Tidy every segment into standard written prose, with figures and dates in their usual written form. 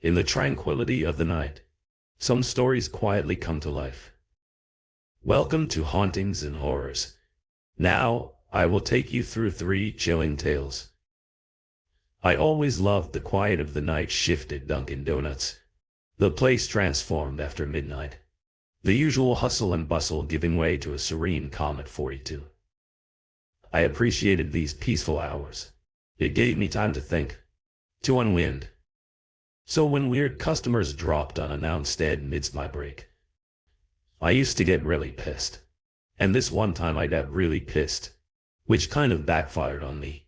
In the tranquility of the night, some stories quietly come to life. Welcome to Hauntings and Horrors. Now, I will take you through 3 chilling tales. I always loved the quiet of the night shift at Dunkin' Donuts. The place transformed after midnight. The usual hustle and bustle giving way to a serene calm at 42. I appreciated these peaceful hours. It gave me time to think, to unwind. So when weird customers dropped unannounced amidst my break, I used to get really pissed. And this one time I got really pissed, which kind of backfired on me.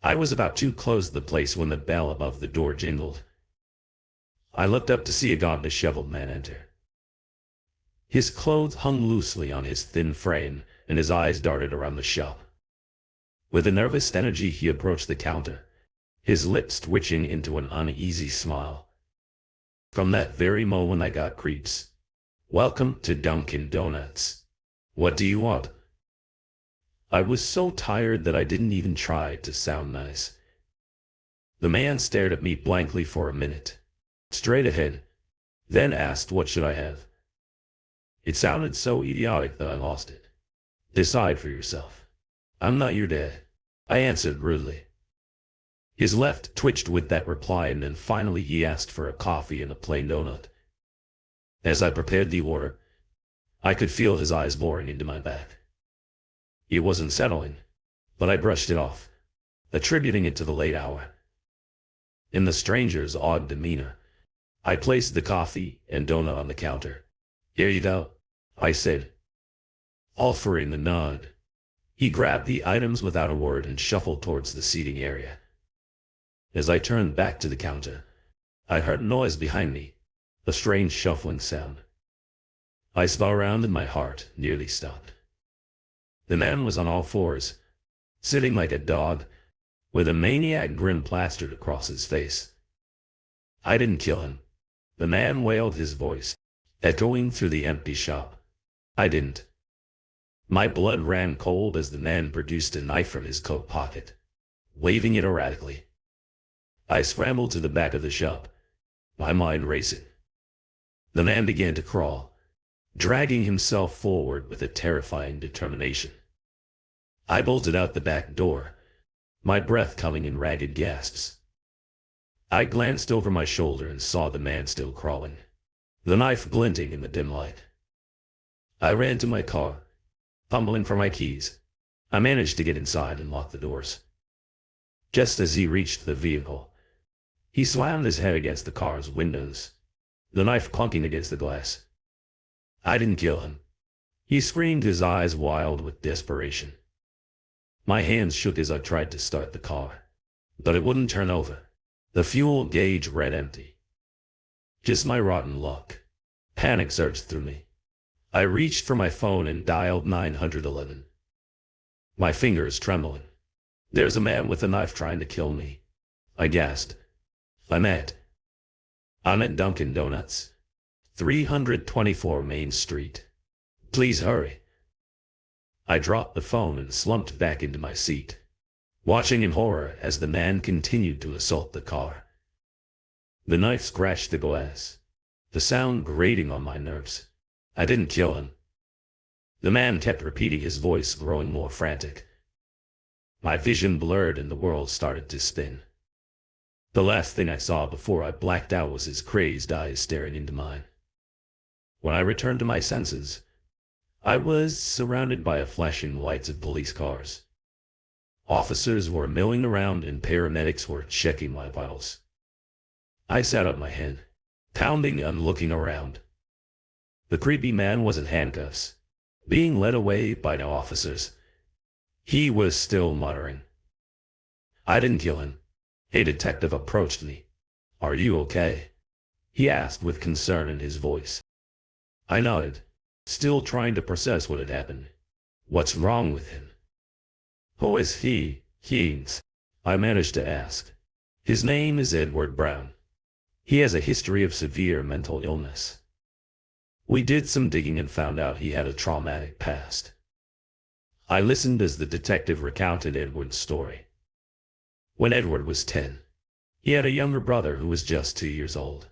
I was about to close the place when the bell above the door jingled. I looked up to see a gaunt, disheveled man enter. His clothes hung loosely on his thin frame, and his eyes darted around the shop. With a nervous energy he approached the counter, his lips twitching into an uneasy smile. From that very moment I got creeps. "Welcome to Dunkin' Donuts. What do you want?" I was so tired that I didn't even try to sound nice. The man stared at me blankly for a minute, straight ahead, then asked, "What should I have?" It sounded so idiotic that I lost it. "Decide for yourself. I'm not your dad," I answered rudely. His left twitched with that reply, and then finally he asked for a coffee and a plain donut. As I prepared the order, I could feel his eyes boring into my back. It was unsettling, but I brushed it off, attributing it to the late hour. In the stranger's odd demeanor, I placed the coffee and donut on the counter. "Here you go," I said, offering a nod. He grabbed the items without a word and shuffled towards the seating area. As I turned back to the counter, I heard a noise behind me, a strange shuffling sound. I spun around and my heart nearly stopped. The man was on all fours, sitting like a dog, with a maniac grin plastered across his face. "I didn't kill him," the man wailed, his voice echoing through the empty shop. "I didn't." My blood ran cold as the man produced a knife from his coat pocket, waving it erratically. I scrambled to the back of the shop, my mind racing. The man began to crawl, dragging himself forward with a terrifying determination. I bolted out the back door, my breath coming in ragged gasps. I glanced over my shoulder and saw the man still crawling, the knife glinting in the dim light. I ran to my car, fumbling for my keys. I managed to get inside and lock the doors. Just as he reached the vehicle, he slammed his head against the car's windows, the knife clunking against the glass. "I didn't kill him," he screamed, his eyes wild with desperation. My hands shook as I tried to start the car, but it wouldn't turn over. The fuel gauge read empty. Just my rotten luck. Panic surged through me. I reached for my phone and dialed 911. My fingers trembling. "There's a man with a knife trying to kill me," I gasped. I'm at Dunkin' Donuts, 324 Main Street. Please hurry." I dropped the phone and slumped back into my seat, watching in horror as the man continued to assault the car. The knife scratched the glass, the sound grating on my nerves. "I didn't kill him." The man kept repeating, his voice growing more frantic. My vision blurred and the world started to spin. The last thing I saw before I blacked out was his crazed eyes staring into mine. When I returned to my senses, I was surrounded by a flashing lights of police cars. Officers were milling around and paramedics were checking my vitals. I sat up my head, pounding and looking around. The creepy man was in handcuffs, being led away by the officers. He was still muttering. "I didn't kill him." A detective approached me. "Are you okay?" he asked with concern in his voice. I nodded, still trying to process what had happened. "What's wrong with him?" "Who is he, Keynes?" I managed to ask. "His name is Edward Brown. He has a history of severe mental illness. We did some digging and found out he had a traumatic past." I listened as the detective recounted Edward's story. When Edward was 10, He had a younger brother who was just 2 years old.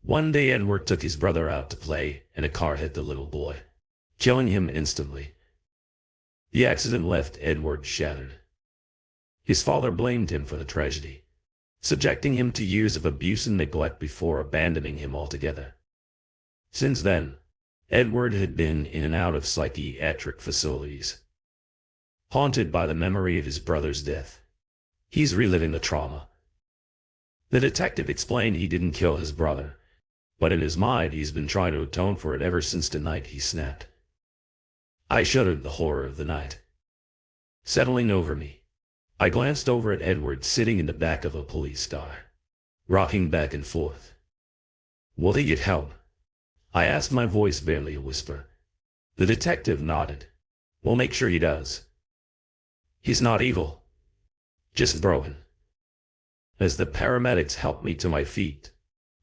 One day Edward took his brother out to play, and a car hit the little boy, killing him instantly. The accident left Edward shattered. His father blamed him for the tragedy, subjecting him to years of abuse and neglect before abandoning him altogether. Since then, Edward had been in and out of psychiatric facilities, haunted by the memory of his brother's death. He's reliving the trauma. The detective explained he didn't kill his brother, but in his mind he's been trying to atone for it ever since the night he snapped. I shuddered at the horror of the night settling over me. I glanced over at Edward sitting in the back of a police car, rocking back and forth. "Will he get help?" I asked, my voice barely a whisper. The detective nodded. "We'll make sure he does. He's not evil, just broken." As the paramedics helped me to my feet,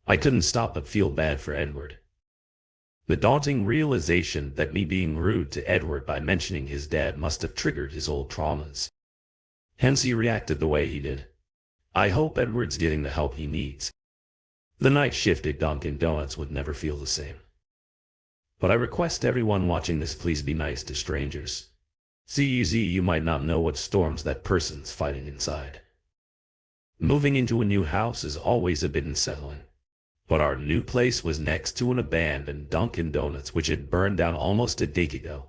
I couldn't stop but feel bad for Edward. The daunting realization that me being rude to Edward by mentioning his dad must have triggered his old traumas. Hence he reacted the way he did. I hope Edward's getting the help he needs. The night shift at Dunkin' Donuts would never feel the same. But I request everyone watching this please be nice to strangers. CUZ, you might not know what storms that person's fighting inside. Moving into a new house is always a bit unsettling. But our new place was next to an abandoned Dunkin' Donuts which had burned down almost a decade ago,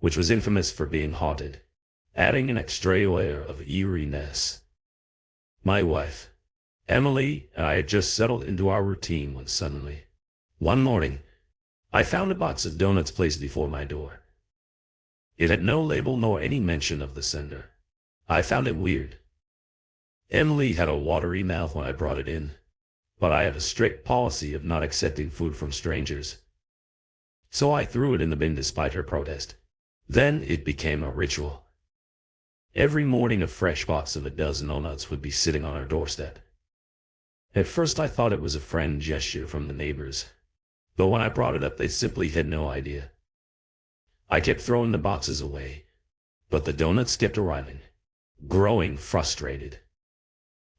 which was infamous for being haunted, adding an extra layer of eeriness. My wife, Emily, and I had just settled into our routine when suddenly, one morning, I found a box of donuts placed before my door. It had no label nor any mention of the sender. I found it weird. Emily had a watery mouth when I brought it in, but I have a strict policy of not accepting food from strangers. So I threw it in the bin despite her protest. Then it became a ritual. Every morning a fresh box of a dozen donuts would be sitting on our doorstep. At first I thought it was a friend gesture from the neighbors, but when I brought it up they simply had no idea. I kept throwing the boxes away, but the donuts kept arriving, growing frustrated.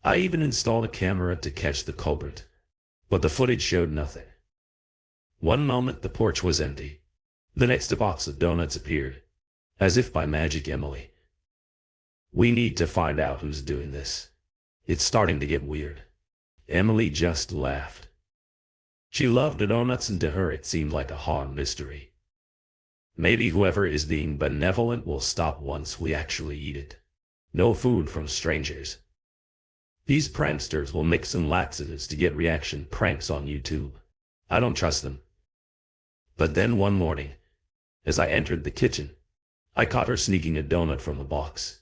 I even installed a camera to catch the culprit, but the footage showed nothing. One moment the porch was empty. The next a box of donuts appeared, as if by magic. "Emily, we need to find out who's doing this. It's starting to get weird." Emily just laughed. She loved the donuts and to her it seemed like a hard mystery. "Maybe whoever is being benevolent will stop once we actually eat it. No food from strangers. These pranksters will mix in laxatives to get reaction pranks on YouTube. I don't trust them." But then one morning, as I entered the kitchen, I caught her sneaking a donut from the box.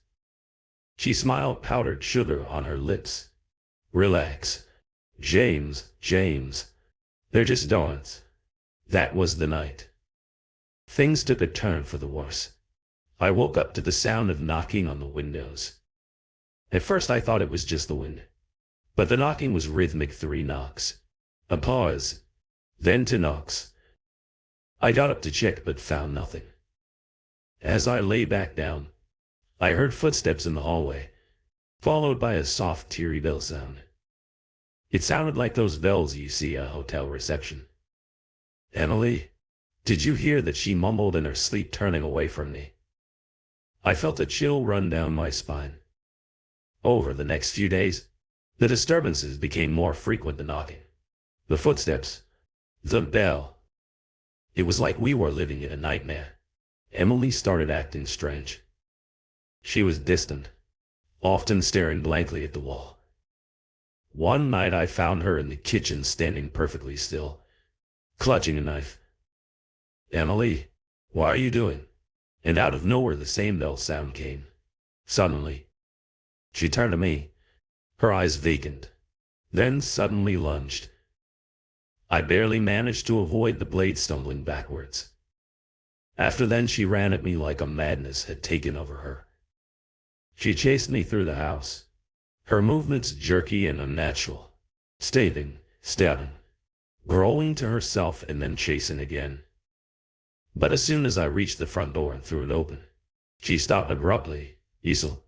She smiled, powdered sugar on her lips. "Relax, James. They're just donuts." That was the night. Things took a turn for the worse. I woke up to the sound of knocking on the windows. At first I thought it was just the wind, but the knocking was rhythmic. 3 knocks, a pause, then 2 knocks. I got up to check but found nothing. As I lay back down, I heard footsteps in the hallway, followed by a soft teary bell sound. It sounded like those bells you see at a hotel reception. "Emily, did you hear that?" she mumbled in her sleep, turning away from me. I felt a chill run down my spine. Over the next few days, the disturbances became more frequent. The knocking, the footsteps, the bell. It was like we were living in a nightmare. Emily started acting strange. She was distant, often staring blankly at the wall. One night I found her in the kitchen standing perfectly still, clutching a knife. "Emily, what are you doing?" And out of nowhere the same bell sound came. Suddenly, she turned to me, her eyes vacant, then suddenly lunged. I barely managed to avoid the blade stumbling backwards. After then she ran at me like a madness had taken over her. She chased me through the house, her movements jerky and unnatural, stabbing, growling to herself and then chasing again. But as soon as I reached the front door and threw it open, she stopped abruptly. "Isel."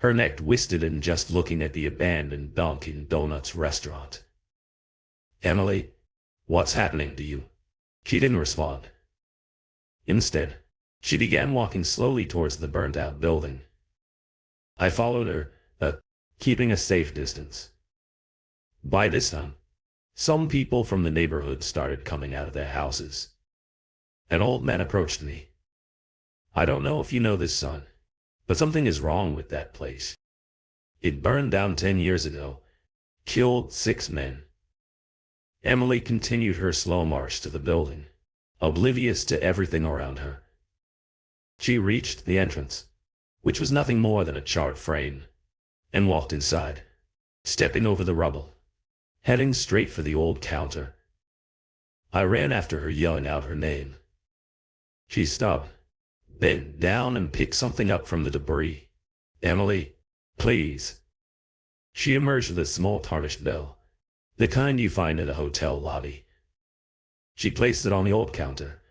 her neck twisted and just looking at the abandoned Dunkin' Donuts restaurant. "Emily, what's happening to you?" She didn't respond. Instead, she began walking slowly towards the burnt-out building. I followed her, keeping a safe distance. By this time, some people from the neighborhood started coming out of their houses. An old man approached me. "I don't know if you know this, son, but something is wrong with that place. It burned down 10 years ago, killed 6 men." Emily continued her slow march to the building, oblivious to everything around her. She reached the entrance, which was nothing more than a charred frame, and walked inside, stepping over the rubble, heading straight for the old counter. I ran after her, yelling out her name. She stopped, bent down and picked something up from the debris. "Emily, please." She emerged with a small tarnished bell, the kind you find at a hotel lobby. She placed it on the old counter,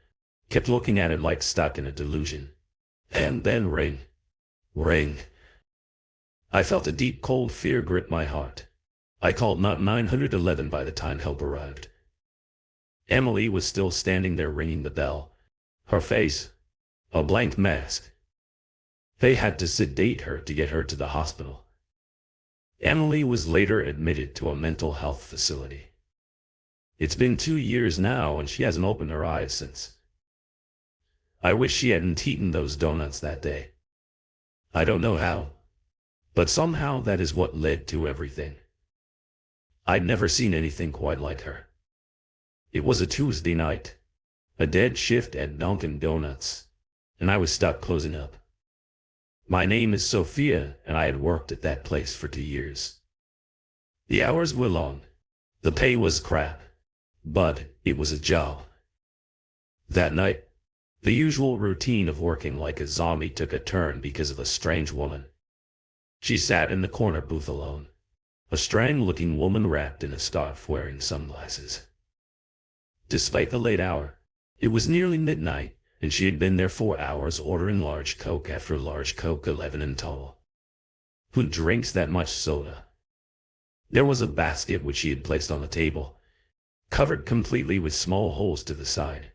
kept looking at it like stuck in a delusion, and then ring. Ring. I felt a deep cold fear grip my heart. I called not 911 by the time help arrived. Emily was still standing there ringing the bell, her face a blank mask. They had to sedate her to get her to the hospital. Emily was later admitted to a mental health facility. It's been 2 years now and she hasn't opened her eyes since. I wish she hadn't eaten those donuts that day. I don't know how, but somehow that is what led to everything. I'd never seen anything quite like her. It was a Tuesday night, a dead shift at Dunkin' Donuts, and I was stuck closing up. My name is Sophia, and I had worked at that place for 2 years. The hours were long, the pay was crap, but it was a job. That night, the usual routine of working like a zombie took a turn because of a strange woman. She sat in the corner booth alone, a strange-looking woman wrapped in a scarf wearing sunglasses. Despite the late hour, it was nearly midnight, and she had been there 4 hours ordering large Coke after large Coke 11 and tall. Who drinks that much soda? There was a basket which she had placed on the table, covered completely with small holes to the side.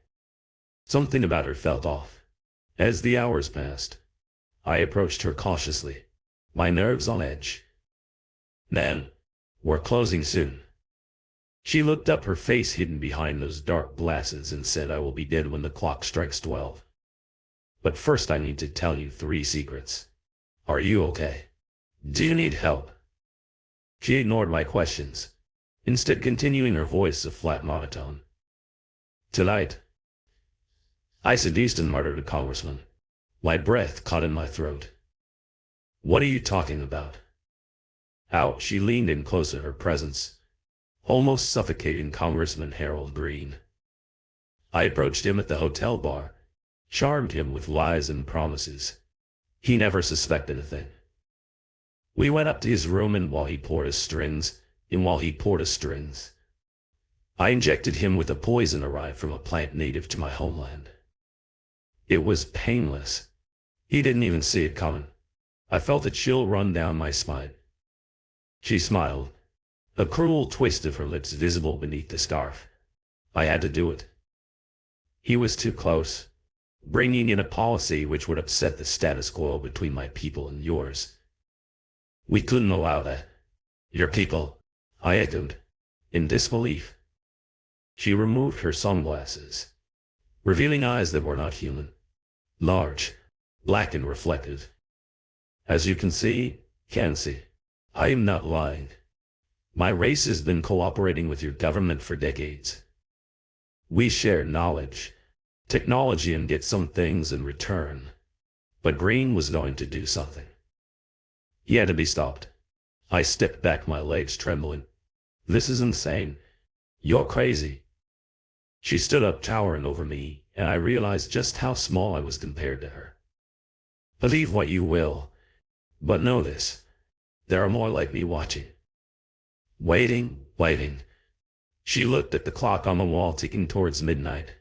Something about her felt off. As the hours passed, I approached her cautiously, my nerves on edge. "Ma'am, we're closing soon." She looked up, her face hidden behind those dark glasses, and said, "I will be dead when the clock strikes 12. But first I need to tell you 3 secrets. Are you okay? Do you need help?" She ignored my questions, instead continuing her voice a flat monotone. "Tonight, I seduced and murdered a congressman." My breath caught in my throat. "What are you talking about?" How? She leaned in close to her presence, almost suffocating Congressman Harold Green. I approached him at the hotel bar, charmed him with lies and promises. He never suspected a thing. We went up to his room, and while he poured us strings, I injected him with a poison arrived from a plant native to my homeland. It was painless. He didn't even see it coming. I felt a chill run down my spine. She smiled, a cruel twist of her lips visible beneath the scarf. I had to do it. He was too close, bringing in a policy which would upset the status quo between my people and yours. We couldn't allow that. "Your people?" I echoed, in disbelief. She removed her sunglasses, revealing eyes that were not human. Large, black and reflective. "As you can see, I am not lying. My race has been cooperating with your government for decades. We share knowledge, technology, and get some things in return. But Green was going to do something. He had to be stopped." I stepped back, my legs trembling. "This is insane. You're crazy." She stood up, towering over me, and I realized just how small I was compared to her. "Believe what you will, but know this. There are more like me watching. Waiting. She looked at the clock on the wall ticking towards midnight,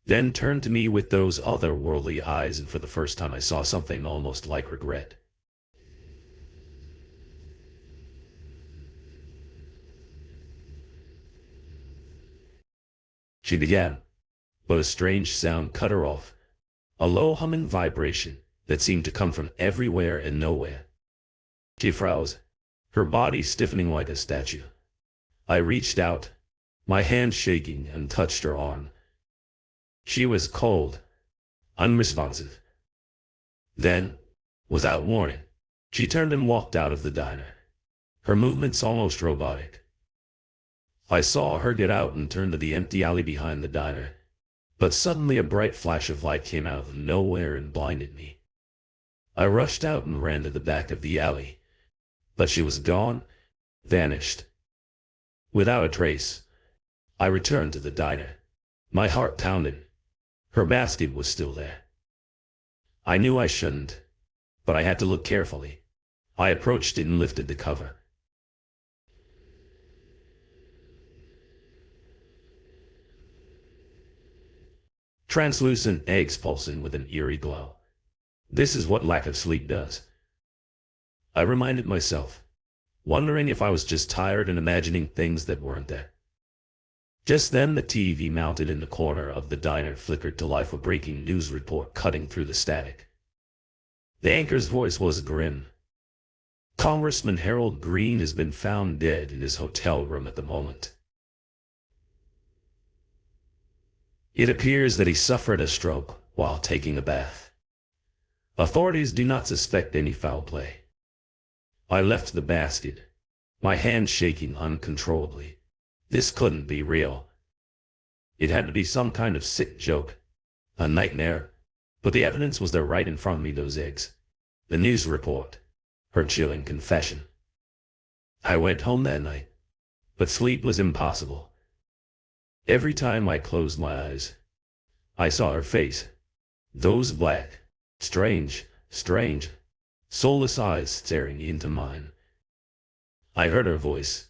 then turned to me with those otherworldly eyes, and for the first time I saw something almost like regret. she began, but a strange sound cut her off, a low humming vibration that seemed to come from everywhere and nowhere. She froze, her body stiffening like a statue. I reached out, my hand shaking, and touched her arm. She was cold, unresponsive. Then, without warning, she turned and walked out of the diner, her movements almost robotic. I saw her get out and turn to the empty alley behind the diner, but suddenly a bright flash of light came out of nowhere and blinded me. I rushed out and ran to the back of the alley, but she was gone, vanished. Without a trace, I returned to the diner, my heart pounding. Her basket was still there. I knew I shouldn't, but I had to look carefully. I approached it and lifted the cover. Translucent eggs pulsing with an eerie glow. This is what lack of sleep does. I reminded myself, wondering if I was just tired and imagining things that weren't there. Just then the TV mounted in the corner of the diner flickered to life, a breaking news report cutting through the static. The anchor's voice was grim. Congressman Harold Green has been found dead in his hotel room at the moment. It appears that he suffered a stroke while taking a bath. Authorities do not suspect any foul play. I left the basket, my hand shaking uncontrollably. This couldn't be real. It had to be some kind of sick joke, a nightmare, but the evidence was there right in front of me, those eggs, the news report, her chilling confession. I went home that night, but sleep was impossible. Every time I closed my eyes, I saw her face, those black, strange, soulless eyes staring into mine. I heard her voice,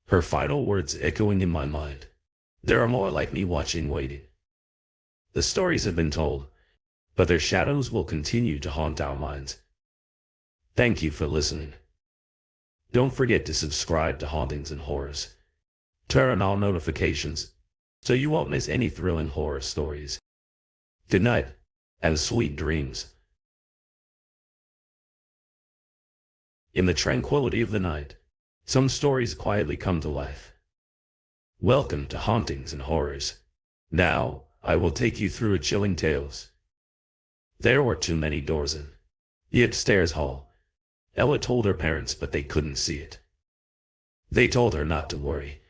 her final words echoing in my mind. There are more like me watching, waiting. The stories have been told, but their shadows will continue to haunt our minds. Thank you for listening. Don't forget to subscribe to Hauntings and Horrors. Turn on notifications so you won't miss any thrilling horror stories. Good night, and sweet dreams. In the tranquility of the night, some stories quietly come to life. Welcome to Hauntings and Horrors. Now, I will take you through a chilling tales. There were too many doors in the upstairs hall. Ella told her parents, but they couldn't see it. They told her not to worry.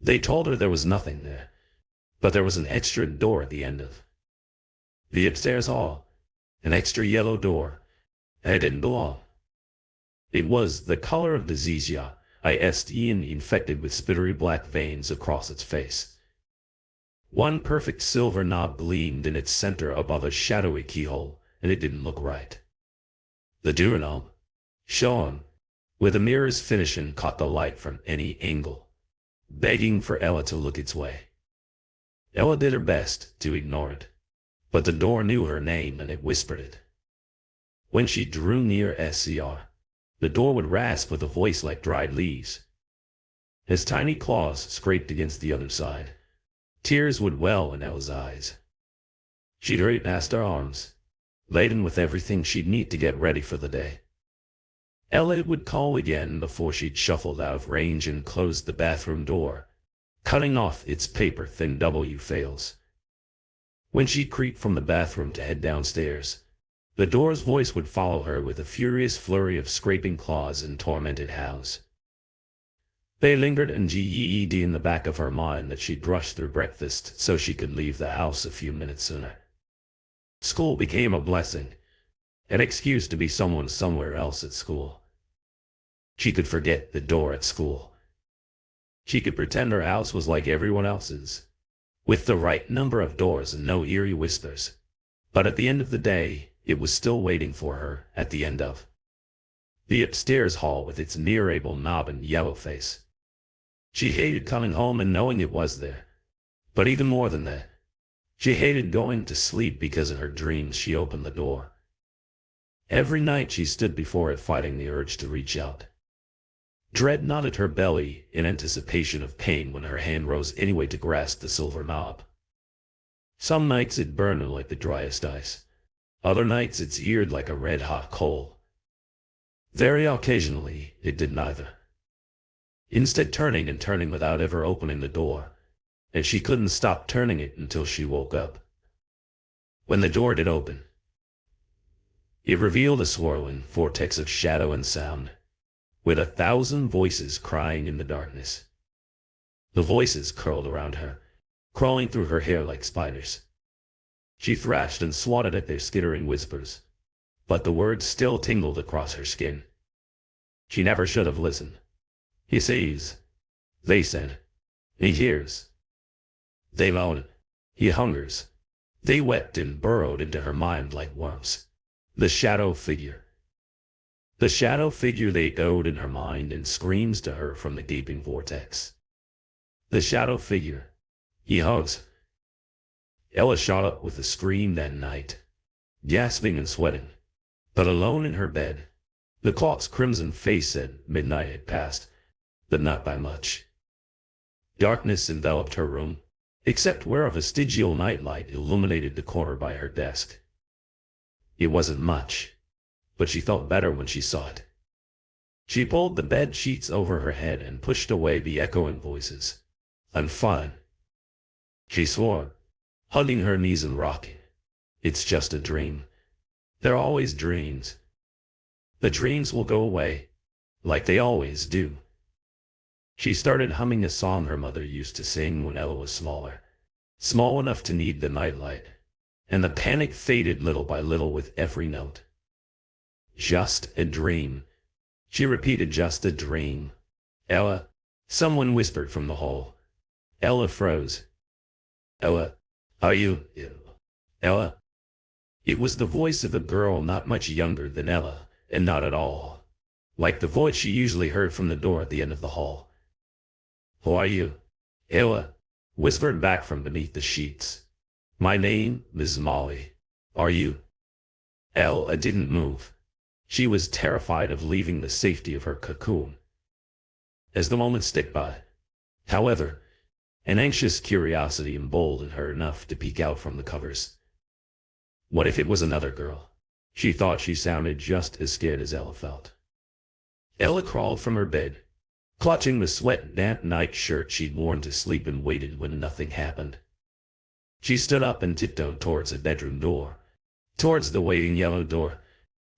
They told her there was nothing there, but there was an extra door at the end of the upstairs hall, an extra yellow door, and it didn't belong. It was the color of diseasia, and infected with spittery black veins across its face. One perfect silver knob gleamed in its center above a shadowy keyhole, and it didn't look right. The doorknob shone, with a mirror's finish and caught the light from any angle, begging for Ella to look its way. Ella did her best to ignore it, but the door knew her name and it whispered it. When she drew near SCR, the door would rasp with a voice like dried leaves. His tiny claws scraped against the other side. Tears would well in Ella's eyes. She'd hurry past her arms, laden with everything she'd need to get ready for the day. Ella would call again before she'd shuffled out of range and closed the bathroom door, cutting off its paper-thin W fails. When she'd creep from the bathroom to head downstairs, the door's voice would follow her with a furious flurry of scraping claws and tormented howls. They lingered and GEED in the back of her mind that she'd rush through breakfast so she could leave the house a few minutes sooner. School became a blessing, an excuse to be someone somewhere else at school. She could forget the door at school. She could pretend her house was like everyone else's, with the right number of doors and no eerie whispers. But at the end of the day, it was still waiting for her at the end of the upstairs hall with its nearable knob and yellow face. She hated coming home and knowing it was there. But even more than that, she hated going to sleep because in her dreams she opened the door. Every night she stood before it fighting the urge to reach out. Dread knotted her belly in anticipation of pain when her hand rose anyway to grasp the silver knob. Some nights it burned like the driest ice. Other nights it seared like a red-hot coal. Very occasionally, it did neither. Instead turning and turning without ever opening the door, and she couldn't stop turning it until she woke up. When the door did open, it revealed a swirling vortex of shadow and sound, with 1,000 voices crying in the darkness. The voices curled around her, crawling through her hair like spiders. She thrashed and swatted at their skittering whispers, but the words still tingled across her skin. She never should have listened. He sees, they said. He hears. They moan. He hungers. They wept and burrowed into her mind like worms. The shadow figure. The shadow figure they echoed in her mind and screams to her from the gaping vortex. The shadow figure. He hugs. Ella shot up with a scream that night, gasping and sweating, but alone in her bed. The clock's crimson face said midnight had passed, but not by much. Darkness enveloped her room, except where a vestigial nightlight illuminated the corner by her desk. It wasn't much, but she felt better when she saw it. She pulled the bed sheets over her head and pushed away the echoing voices. I'm fine, she swore, hugging her knees and rocking. It's just a dream. They're always dreams. The dreams will go away, like they always do. She started humming a song her mother used to sing when Ella was smaller, small enough to need the nightlight, and the panic faded little by little with every note. Just a dream. She repeated, just a dream. Ella, someone whispered from the hall. Ella froze. Ella, are you ill? Ella? It was the voice of a girl not much younger than Ella, and not at all like the voice she usually heard from the door at the end of the hall. Who are you? Ella whispered back from beneath the sheets. My name is Molly. Are you? Ella didn't move. She was terrified of leaving the safety of her cocoon. As the moments ticked by, however, an anxious curiosity emboldened her enough to peek out from the covers. What if it was another girl? She thought she sounded just as scared as Ella felt. Ella crawled from her bed, clutching the sweat-damp nightshirt she'd worn to sleep, and waited when nothing happened. She stood up and tiptoed towards the bedroom door, towards the waiting yellow door,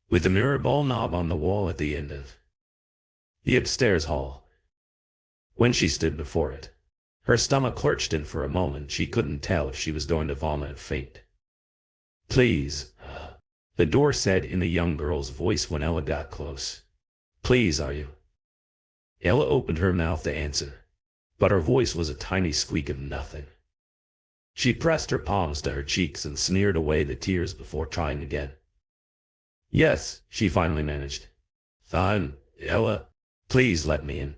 with the mirror ball knob on the wall at the end of the upstairs hall. When she stood before it, her stomach lurched, and for a moment she couldn't tell if she was going to vomit or faint. Please, the door said in a young girl's voice when Ella got close. Please, are you? Ella opened her mouth to answer, but her voice was a tiny squeak of nothing. She pressed her palms to her cheeks and smeared away the tears before trying again. Yes, she finally managed. Fine, Ella, please let me in.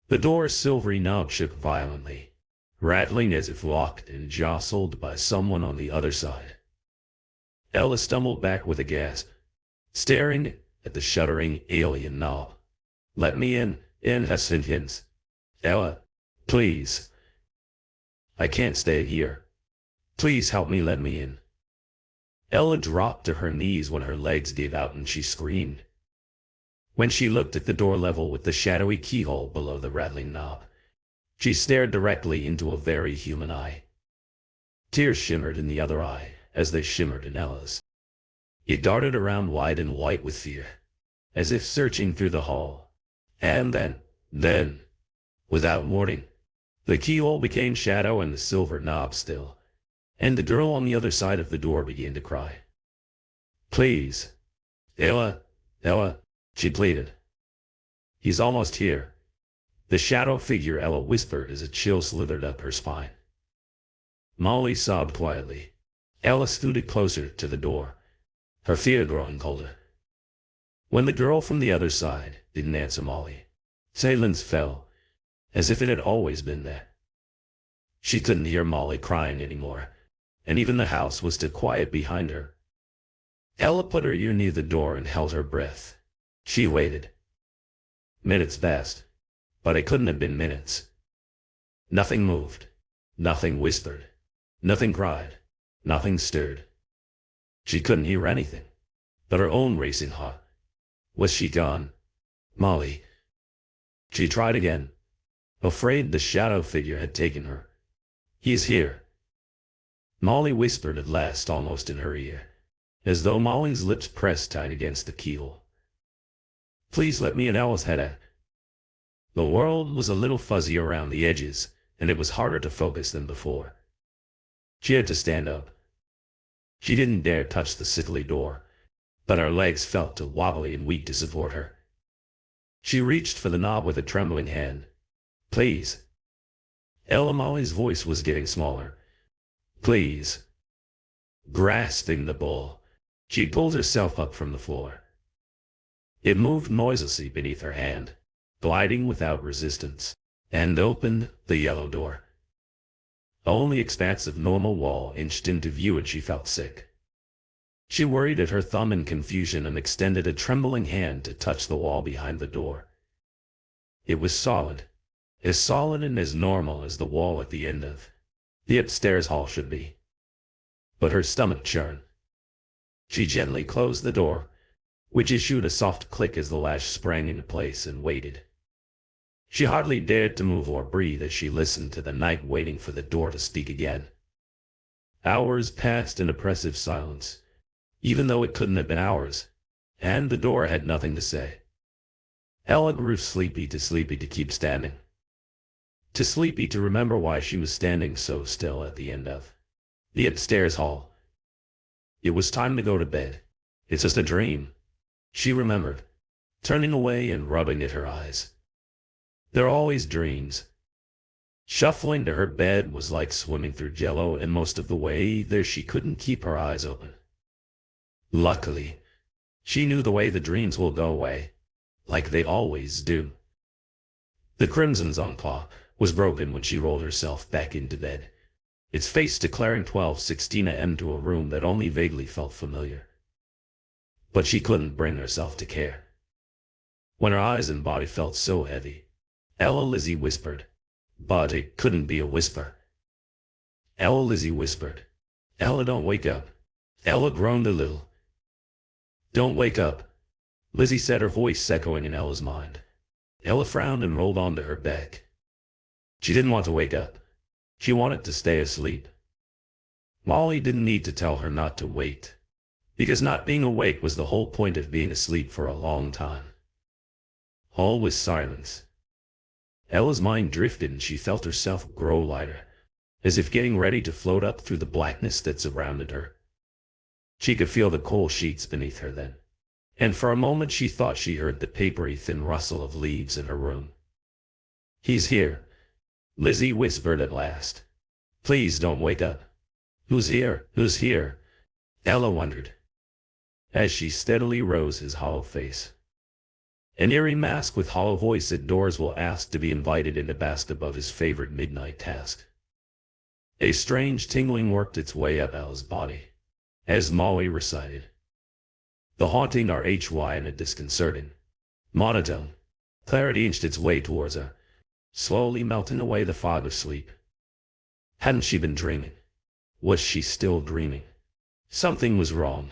The door's silvery knob shook violently, rattling as if locked and jostled by someone on the other side. Ella stumbled back with a gasp, staring at the shuddering alien knob. Let me in a sentence. Ella, please. I can't stay here. Please help me, let me in. Ella dropped to her knees when her legs gave out and she screamed. When she looked at the door level with the shadowy keyhole below the rattling knob, she stared directly into a very human eye. Tears shimmered in the other eye as they shimmered in Ella's. It darted around wide and white with fear, as if searching through the hall. And then, without warning, the keyhole became shadow and the silver knob still, and the girl on the other side of the door began to cry. Please, Ella, she pleaded. He's almost here. The shadow figure, Ella whispered as a chill slithered up her spine. Molly sobbed quietly. Ella scooted closer to the door, her fear growing colder. When the girl from the other side didn't answer Molly, silence fell, as if it had always been there. She couldn't hear Molly crying anymore, and even the house was too quiet behind her. Ella put her ear near the door and held her breath. She waited. Minutes passed, but it couldn't have been minutes. Nothing moved. Nothing whispered. Nothing cried. Nothing stirred. She couldn't hear anything but her own racing heart. Was she gone? Molly. She tried again, afraid the shadow figure had taken her. He is here. Molly whispered at last, almost in her ear, as though Molly's lips pressed tight against the keyhole. Please let me in, Alice had asked. The world was a little fuzzy around the edges, and it was harder to focus than before. She had to stand up. She didn't dare touch the sickly door, but her legs felt too wobbly and weak to support her. She reached for the knob with a trembling hand. Please. Ella Molly's voice was getting smaller. Please. Grasping the bowl, she pulled herself up from the floor. It moved noiselessly beneath her hand, gliding without resistance, and opened the yellow door. Only expanse of normal wall inched into view, and she felt sick. She worried at her thumb in confusion and extended a trembling hand to touch the wall behind the door. It was solid and as normal as the wall at the end of the upstairs hall should be. But her stomach churned. She gently closed the door, which issued a soft click as the latch sprang into place, and waited. She hardly dared to move or breathe as she listened to the night, waiting for the door to speak again. Hours passed in oppressive silence, even though it couldn't have been hours, and the door had nothing to say. Ella grew sleepy to keep standing. Too sleepy to remember why she was standing so still at the end of the upstairs hall. It was time to go to bed. It's just a dream, she remembered, turning away and rubbing at her eyes. They're always dreams. Shuffling to her bed was like swimming through jello, and most of the way there she couldn't keep her eyes open. Luckily, she knew the way the dreams will go away, like they always do. The crimson's enclaw was broken when she rolled herself back into bed, its face declaring 12:16 a.m. to a room that only vaguely felt familiar. But she couldn't bring herself to care. When her eyes and body felt so heavy, Ella Lizzie whispered, but it couldn't be a whisper. Ella Lizzie whispered, Ella, don't wake up. Ella groaned a little. Don't wake up, Lizzie said, her voice echoing in Ella's mind. Ella frowned and rolled onto her back. She didn't want to wake up. She wanted to stay asleep. Molly didn't need to tell her not to wait, because not being awake was the whole point of being asleep for a long time. All was silence. Ella's mind drifted, and she felt herself grow lighter, as if getting ready to float up through the blackness that surrounded her. She could feel the cold sheets beneath her then, and for a moment she thought she heard the papery thin rustle of leaves in her room. He's here, Lizzie whispered at last. Please don't wake up. Who's here? Who's here? Ella wondered, as she steadily rose his hollow face. An eerie mask with hollow voice at doors will ask to be invited into bask above his favorite midnight task. A strange tingling worked its way up Ella's body, as Molly recited. The haunting RHY in a disconcerting monotone. Clarity inched its way towards her, slowly melting away the fog of sleep. Hadn't she been dreaming? Was she still dreaming? Something was wrong.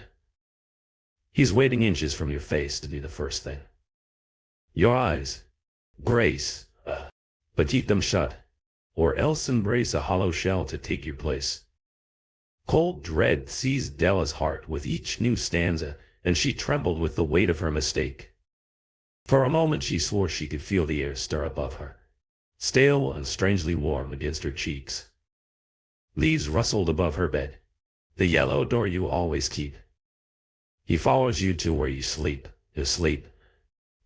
He's waiting inches from your face to do the first thing. Your eyes, Grace, but keep them shut, or else embrace a hollow shell to take your place. Cold dread seized Ella's heart with each new stanza, and she trembled with the weight of her mistake. For a moment she swore she could feel the air stir above her, stale and strangely warm against her cheeks. Leaves rustled above her bed. The yellow door you always keep. He follows you to where you sleep,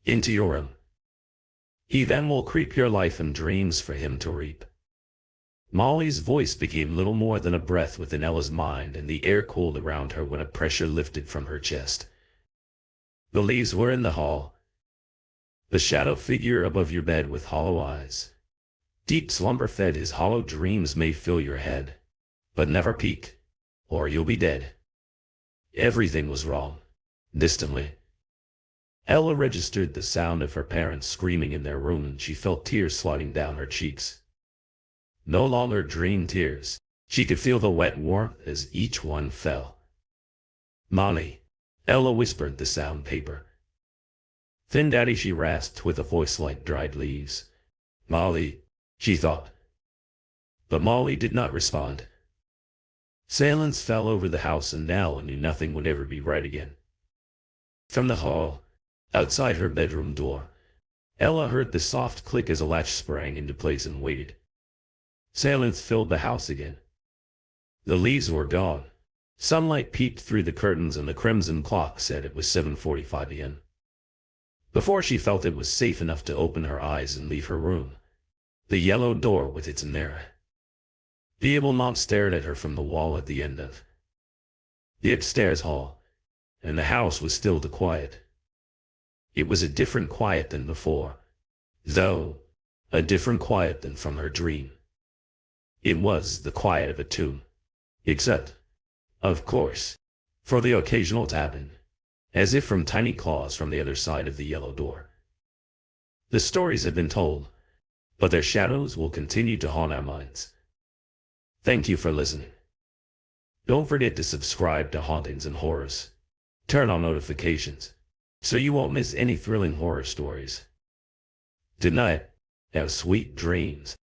into your room. He then will creep your life in dreams for him to reap. Molly's voice became little more than a breath within Ella's mind, and the air cooled around her when a pressure lifted from her chest. The leaves were in the hall. The shadow figure above your bed with hollow eyes. Deep slumber fed his hollow dreams may fill your head, but never peek, or you'll be dead. Everything was wrong, distantly. Ella registered the sound of her parents screaming in their room, and she felt tears sliding down her cheeks. No longer dream tears. She could feel the wet warmth as each one fell. "Molly," Ella whispered the sound paper. "Thin Daddy," she rasped with a voice like dried leaves. "Molly," she thought. But Molly did not respond. Silence fell over the house, and Ella knew nothing would ever be right again. From the hall, outside her bedroom door, Ella heard the soft click as a latch sprang into place and waited. Silence filled the house again. The leaves were gone. Sunlight peeked through the curtains, and the crimson clock said it was 7:45 a.m. Before she felt it was safe enough to open her eyes and leave her room, the yellow door with its mirror. The evil mount stared at her from the wall at the end of the upstairs hall, and the house was still to quiet. It was a different quiet than before, though a different quiet than from her dream. It was the quiet of a tomb, except, of course, for the occasional tapping, as if from tiny claws from the other side of the yellow door. The stories have been told, but their shadows will continue to haunt our minds. Thank you for listening. Don't forget to subscribe to Hauntings and Horrors. Turn on notifications, so you won't miss any thrilling horror stories. Good night. Have sweet dreams.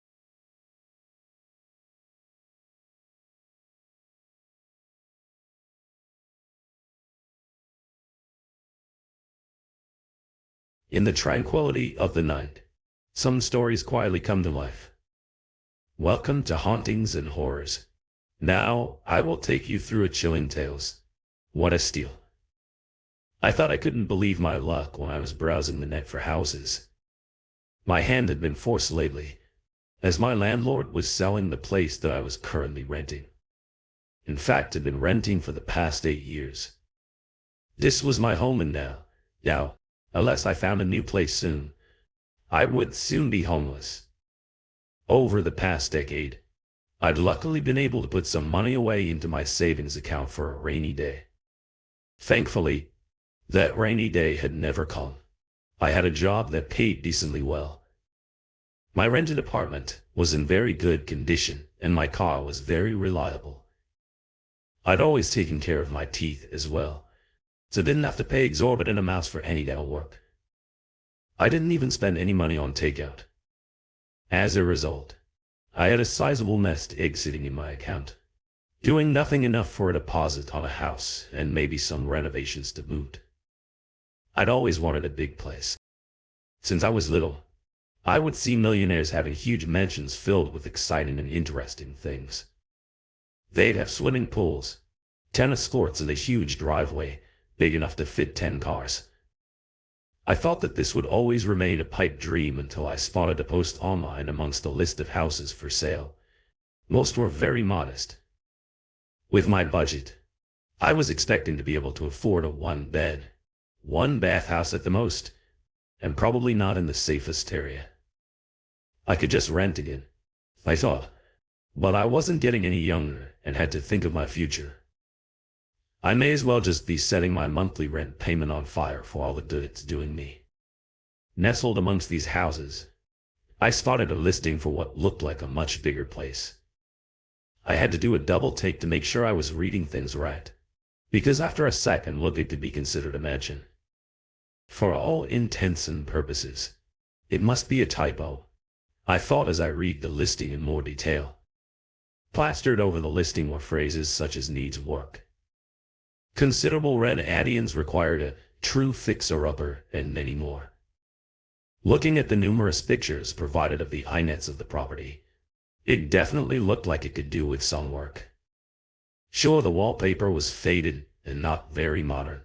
In the tranquility of the night, some stories quietly come to life. Welcome to Hauntings and Horrors. Now, I will take you through a chilling tales. What a steal. I thought I couldn't believe my luck when I was browsing the net for houses. My hand had been forced lately, as my landlord was selling the place that I was currently renting. In fact, I'd been renting for the past 8 years. This was my home, and now, unless I found a new place soon, I would soon be homeless. Over the past decade, I'd luckily been able to put some money away into my savings account for a rainy day. Thankfully, that rainy day had never come. I had a job that paid decently well. My rented apartment was in very good condition, and my car was very reliable. I'd always taken care of my teeth as well, so didn't have to pay exorbitant amounts for any dental work. I didn't even spend any money on takeout. As a result, I had a sizable nest egg sitting in my account, doing nothing enough for a deposit on a house and maybe some renovations to boot. I'd always wanted a big place. Since I was little, I would see millionaires having huge mansions filled with exciting and interesting things. They'd have swimming pools, tennis courts, and a huge driveway big enough to fit 10 cars. I thought that this would always remain a pipe dream until I spotted a post online amongst a list of houses for sale. Most were very modest. With my budget, I was expecting to be able to afford a one-bed, one-bath house at the most, and probably not in the safest area. I could just rent again, I thought, but I wasn't getting any younger and had to think of my future. I may as well just be setting my monthly rent payment on fire for all the good it's doing me. Nestled amongst these houses, I spotted a listing for what looked like a much bigger place. I had to do a double take to make sure I was reading things right, because after a second look it could be considered a mansion. For all intents and purposes, it must be a typo, I thought as I read the listing in more detail. Plastered over the listing were phrases such as needs work, considerable red add-ins required, a true fixer-upper, and many more. Looking at the numerous pictures provided of the inets of the property, it definitely looked like it could do with some work. Sure, the wallpaper was faded and not very modern.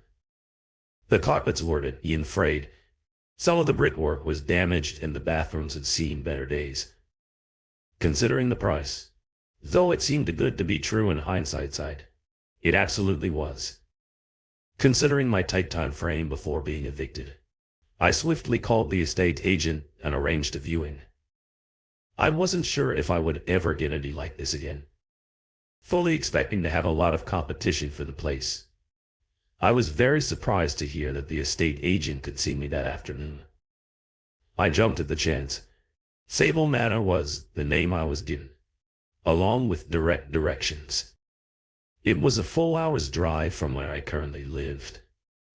The carpets were dirty and frayed. Some of the brickwork was damaged, and the bathrooms had seen better days. Considering the price, though it seemed too good to be true in hindsight, it absolutely was. Considering my tight time frame before being evicted, I swiftly called the estate agent and arranged a viewing. I wasn't sure if I would ever get a deal like this again, fully expecting to have a lot of competition for the place. I was very surprised to hear that the estate agent could see me that afternoon. I jumped at the chance. Sable Manor was the name I was given, along with direct directions. It was a full hour's drive from where I currently lived,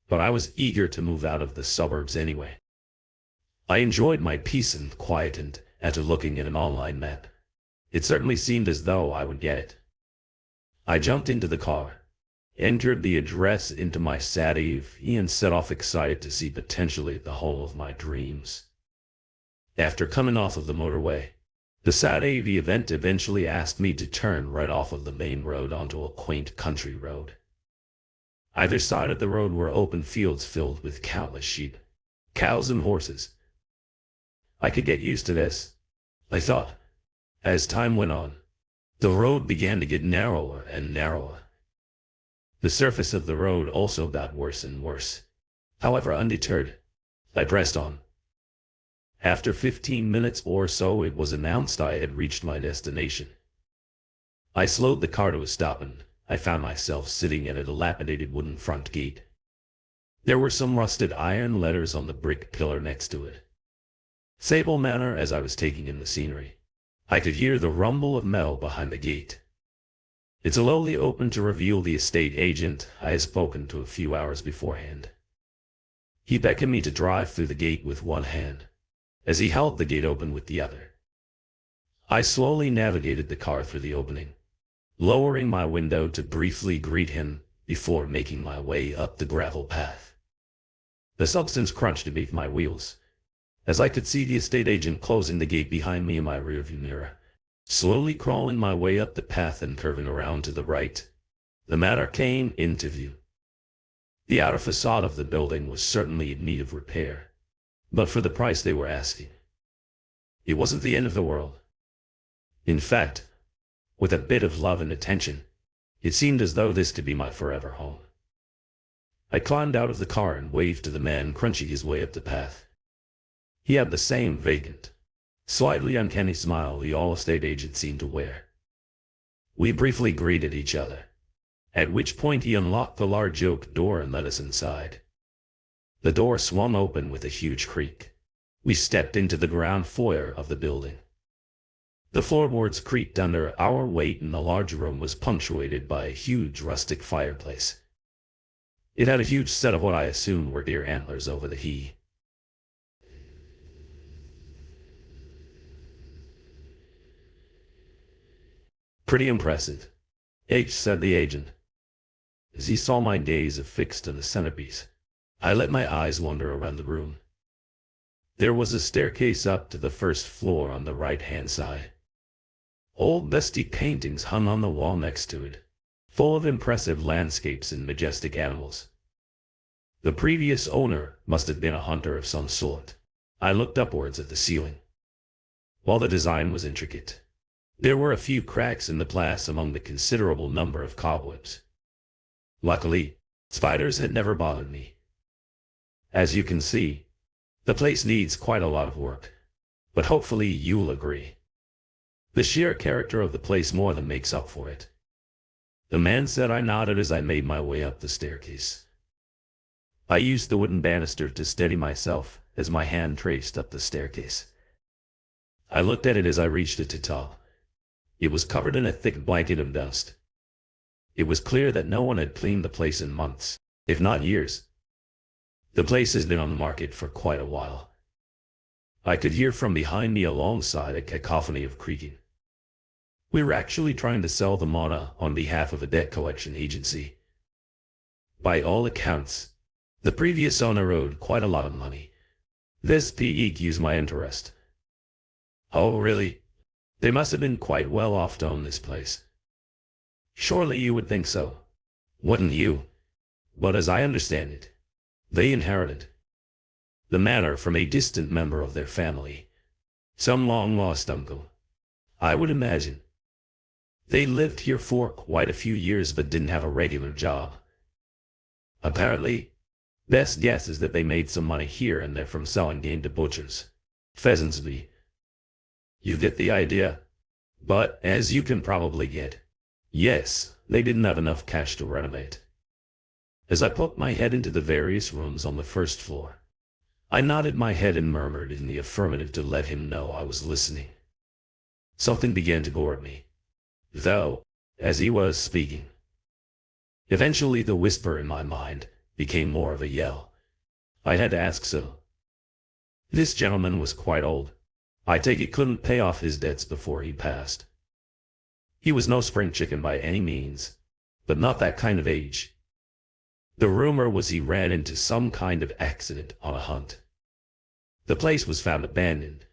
but I was eager to move out of the suburbs anyway. I enjoyed my peace and quiet, and after looking at an online map, it certainly seemed as though I would get it. I jumped into the car, entered the address into my save, and set off excited to see potentially the home of my dreams. After coming off of the motorway, the save event eventually asked me to turn right off of the main road onto a quaint country road. Either side of the road were open fields filled with countless sheep, cows, and horses. I could get used to this, I thought. As time went on, the road began to get narrower and narrower. The surface of the road also got worse and worse. However, undeterred, I pressed on. After 15 minutes or so, it was announced I had reached my destination. I slowed the car to a stop, and I found myself sitting at a dilapidated wooden front gate. There were some rusted iron letters on the brick pillar next to it. Sable Manor. As I was taking in the scenery, I could hear the rumble of metal behind the gate. It slowly opened to reveal the estate agent I had spoken to a few hours beforehand. He beckoned me to drive through the gate with one hand, as he held the gate open with the other. I slowly navigated the car through the opening, lowering my window to briefly greet him before making my way up the gravel path. The substance crunched beneath my wheels, as I could see the estate agent closing the gate behind me in my rearview mirror. Slowly crawling my way up the path and curving around to the right, the manor came into view. The outer facade of the building was certainly in need of repair, but for the price they were asking, it wasn't the end of the world. In fact, with a bit of love and attention, it seemed as though this could be my forever home. I climbed out of the car and waved to the man crunching his way up the path. He had the same vacant, slightly uncanny smile the all-estate agent seemed to wear. We briefly greeted each other, at which point he unlocked the large oak door and let us inside. The door swung open with a huge creak. We stepped into the ground foyer of the building. The floorboards creaked under our weight, and the large room was punctuated by a huge rustic fireplace. It had a huge set of what I assumed were deer antlers over the hearth. Pretty impressive, said the agent, as he saw my gaze affixed to the centerpiece. I let my eyes wander around the room. There was a staircase up to the first floor on the right-hand side. Old dusty paintings hung on the wall next to it, full of impressive landscapes and majestic animals. The previous owner must have been a hunter of some sort. I looked upwards at the ceiling. While the design was intricate, there were a few cracks in the glass among the considerable number of cobwebs. Luckily, spiders had never bothered me. As you can see, the place needs quite a lot of work, but hopefully you'll agree. The sheer character of the place more than makes up for it. The man said. I nodded as I made my way up the staircase. I used the wooden banister to steady myself as my hand traced up the staircase. I looked at it as I reached the top. It was covered in a thick blanket of dust. It was clear that no one had cleaned the place in months, if not years. The place has been on the market for quite a while. I could hear from behind me alongside a cacophony of creaking. We were actually trying to sell the manor on behalf of a debt collection agency. By all accounts, the previous owner owed quite a lot of money. This piqued my interest. Oh, really? They must have been quite well off to own this place. Surely you would think so, wouldn't you? But as I understand it, they inherited the manor from a distant member of their family, some long-lost uncle, I would imagine. They lived here for quite a few years but didn't have a regular job. Apparently, best guess is that they made some money here and there from selling game to butchers, pheasants meat. You get the idea. But, as you can probably get, yes, they didn't have enough cash to renovate. As I poked my head into the various rooms on the first floor, I nodded my head and murmured in the affirmative to let him know I was listening. Something began to gore at me, though, as he was speaking. Eventually the whisper in my mind became more of a yell. I had to ask so. This gentleman was quite old. I take it couldn't pay off his debts before he passed. He was no spring chicken by any means, but not that kind of age. The rumor was he ran into some kind of accident on a hunt. The place was found abandoned,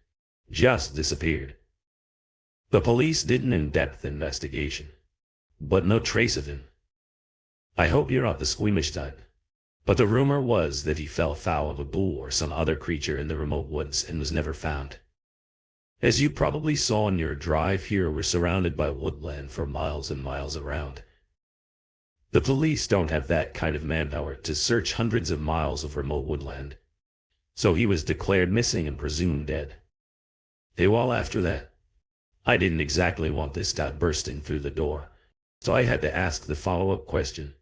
just disappeared. The police did an in-depth investigation, but no trace of him. I hope you're not the squeamish type, but the rumor was that he fell foul of a bull or some other creature in the remote woods and was never found. As you probably saw on your drive here, we're surrounded by woodland for miles and miles around. The police don't have that kind of manpower to search hundreds of miles of remote woodland, so he was declared missing and presumed dead. Well, after that, I didn't exactly want this guy bursting through the door, so I had to ask the follow-up question.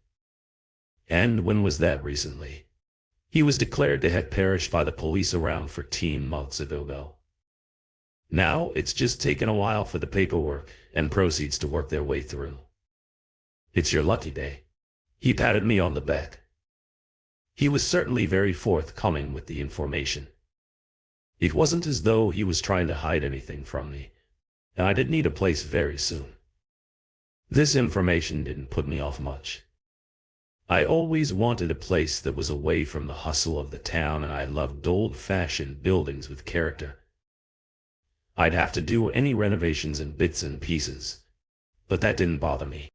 And when was that recently? He was declared to have perished by the police around 14 months ago. Now, it's just taken a while for the paperwork and proceeds to work their way through. It's your lucky day. He patted me on the back. He was certainly very forthcoming with the information. It wasn't as though he was trying to hide anything from me, and I did need a place very soon. This information didn't put me off much. I always wanted a place that was away from the hustle of the town, and I loved old-fashioned buildings with character. I'd have to do any renovations in bits and pieces, but that didn't bother me.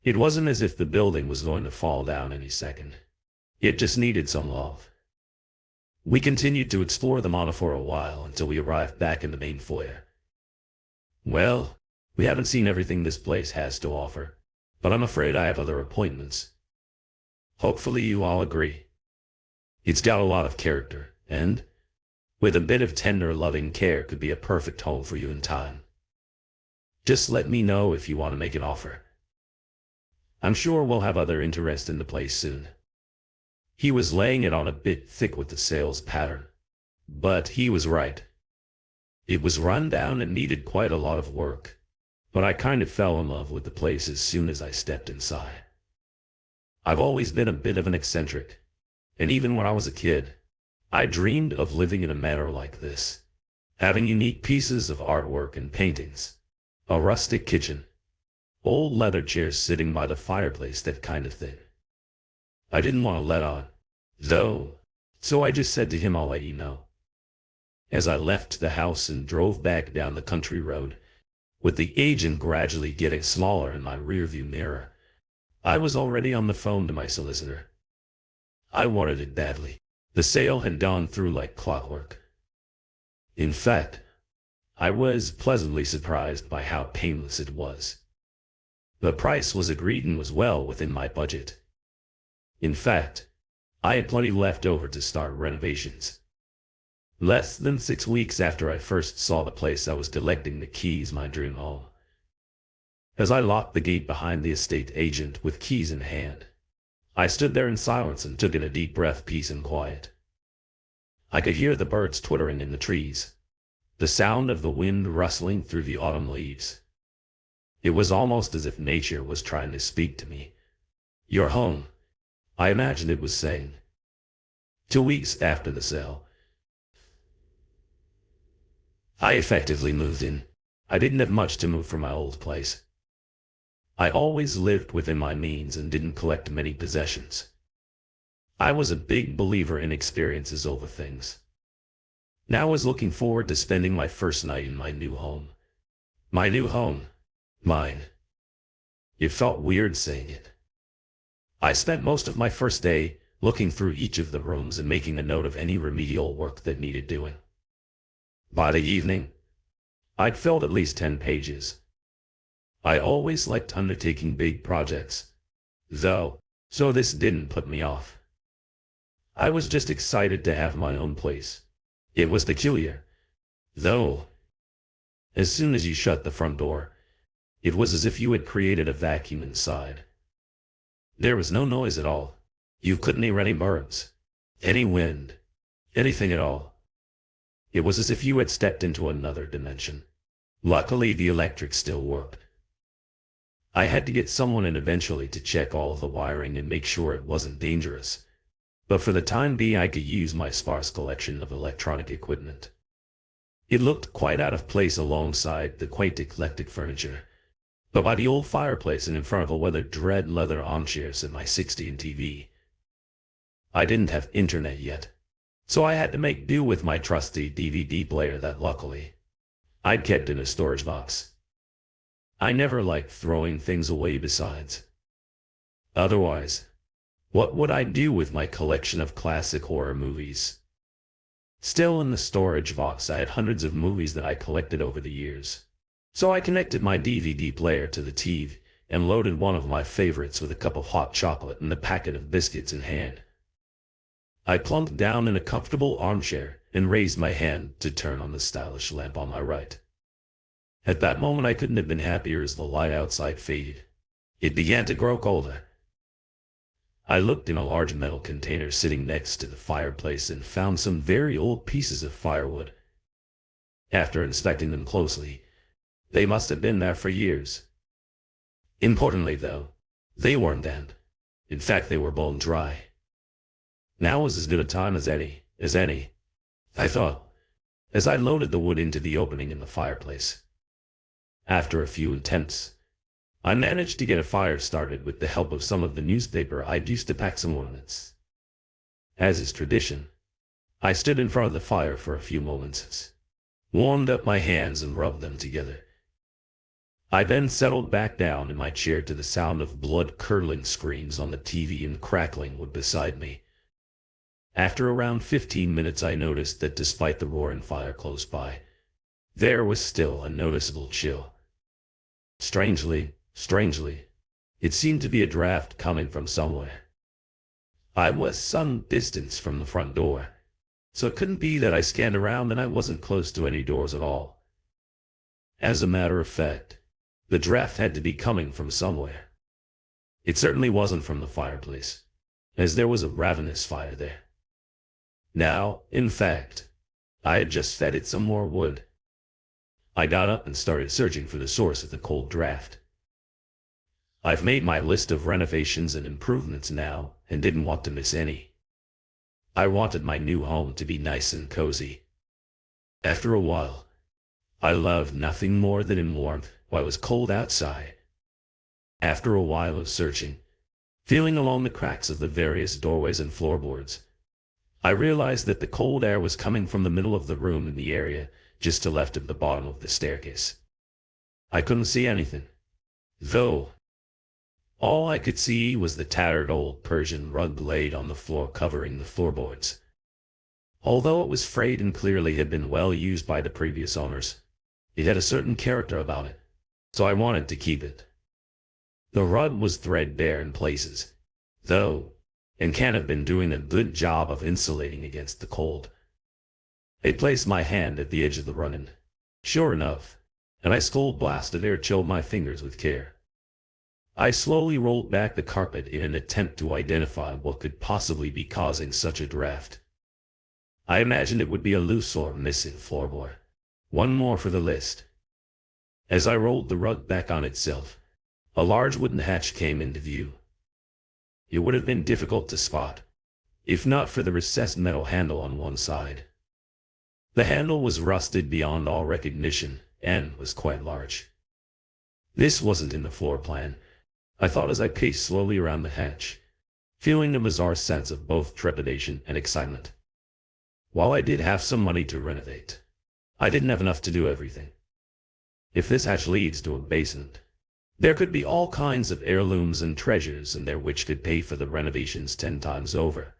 It wasn't as if the building was going to fall down any second. It just needed some love. We continued to explore the model for a while until we arrived back in the main foyer. Well, we haven't seen everything this place has to offer, but I'm afraid I have other appointments. Hopefully you all agree. It's got a lot of character, and, with a bit of tender, loving care, could be a perfect home for you in time. Just let me know if you want to make an offer. I'm sure we'll have other interest in the place soon. He was laying it on a bit thick with the sales pattern, but he was right. It was run down and needed quite a lot of work, but I kind of fell in love with the place as soon as I stepped inside. I've always been a bit of an eccentric, and even when I was a kid, I dreamed of living in a manor like this, having unique pieces of artwork and paintings, a rustic kitchen, old leather chairs sitting by the fireplace, that kind of thing. I didn't want to let on, though, so I just said to him, I'll let you know. As I left the house and drove back down the country road, with the agent gradually getting smaller in my rearview mirror, I was already on the phone to my solicitor. I wanted it badly. The sale had gone through like clockwork. In fact, I was pleasantly surprised by how painless it was. The price was agreed and was well within my budget. In fact, I had plenty left over to start renovations. Less than 6 weeks after I first saw the place, I was collecting the keys, my dream home. As I locked the gate behind the estate agent with keys in hand, I stood there in silence and took in a deep breath, peace and quiet. I could hear the birds twittering in the trees, the sound of the wind rustling through the autumn leaves. It was almost as if nature was trying to speak to me. You're home, I imagined it was saying. 2 weeks after the sale, I effectively moved in. I didn't have much to move from my old place. I always lived within my means and didn't collect many possessions. I was a big believer in experiences over things. Now I was looking forward to spending my first night in my new home. My new home. Mine. It felt weird saying it. I spent most of my first day looking through each of the rooms and making a note of any remedial work that needed doing. By the evening, I'd filled at least 10 pages. I always liked undertaking big projects, though, so this didn't put me off. I was just excited to have my own place. It was peculiar, though. As soon as you shut the front door, it was as if you had created a vacuum inside. There was no noise at all, You couldn't hear any birds, any wind, anything at all. It was as if you had stepped into another dimension. Luckily, the electric still worked. I had to get someone in eventually to check all of the wiring and make sure it wasn't dangerous. But for the time being, I could use my sparse collection of electronic equipment. It looked quite out of place alongside the quaint eclectic furniture. But by the old fireplace and in front of a weathered red leather armchairs and my 60-inch TV. I didn't have internet yet, so I had to make do with my trusty DVD player that luckily I'd kept in a storage box. I never liked throwing things away besides. Otherwise, what would I do with my collection of classic horror movies? Still in the storage box, I had hundreds of movies that I collected over the years. So I connected my DVD player to the TV and loaded one of my favorites with a cup of hot chocolate and a packet of biscuits in hand. I plunked down in a comfortable armchair and raised my hand to turn on the stylish lamp on my right. At that moment, I couldn't have been happier as the light outside faded. It began to grow colder. I looked in a large metal container sitting next to the fireplace and found some very old pieces of firewood. After inspecting them closely, they must have been there for years. Importantly, though, they weren't damp. In fact, they were bone dry. Now was as good a time as any, I thought, as I loaded the wood into the opening in the fireplace. After a few attempts, I managed to get a fire started with the help of some of the newspaper I'd used to pack some ornaments. As is tradition, I stood in front of the fire for a few moments, warmed up my hands and rubbed them together. I then settled back down in my chair to the sound of blood-curdling screams on the TV and crackling wood beside me. After around 15 minutes, I noticed that despite the roaring fire close by, there was still a noticeable chill. Strangely, it seemed to be a draft coming from somewhere. I was some distance from the front door, so it couldn't be that I scanned around and I wasn't close to any doors at all. As a matter of fact, the draft had to be coming from somewhere. It certainly wasn't from the fireplace, as there was a ravenous fire there. Now, in fact, I had just fed it some more wood. I got up and started searching for the source of the cold draft. I've made my list of renovations and improvements now and didn't want to miss any. I wanted my new home to be nice and cozy. After a while, I loved nothing more than in warmth while it was cold outside. After a while of searching, feeling along the cracks of the various doorways and floorboards, I realized that the cold air was coming from the middle of the room in the area just to the left of the bottom of the staircase. I couldn't see anything, though. All I could see was the tattered old Persian rug laid on the floor covering the floorboards. Although it was frayed and clearly had been well used by the previous owners, it had a certain character about it, so I wanted to keep it. The rug was threadbare in places, though, and can't have been doing a good job of insulating against the cold. I placed my hand at the edge of the rug and, sure enough, and ice cold blast of air chilled my fingers with care. I slowly rolled back the carpet in an attempt to identify what could possibly be causing such a draft. I imagined it would be a loose or missing floorboard. One more for the list. As I rolled the rug back on itself, a large wooden hatch came into view. It would have been difficult to spot, if not for the recessed metal handle on one side. The handle was rusted beyond all recognition and was quite large. This wasn't in the floor plan, I thought as I paced slowly around the hatch, feeling a bizarre sense of both trepidation and excitement. While I did have some money to renovate, I didn't have enough to do everything. If this hatch leads to a basement, there could be all kinds of heirlooms and treasures in there which could pay for the renovations 10 times over.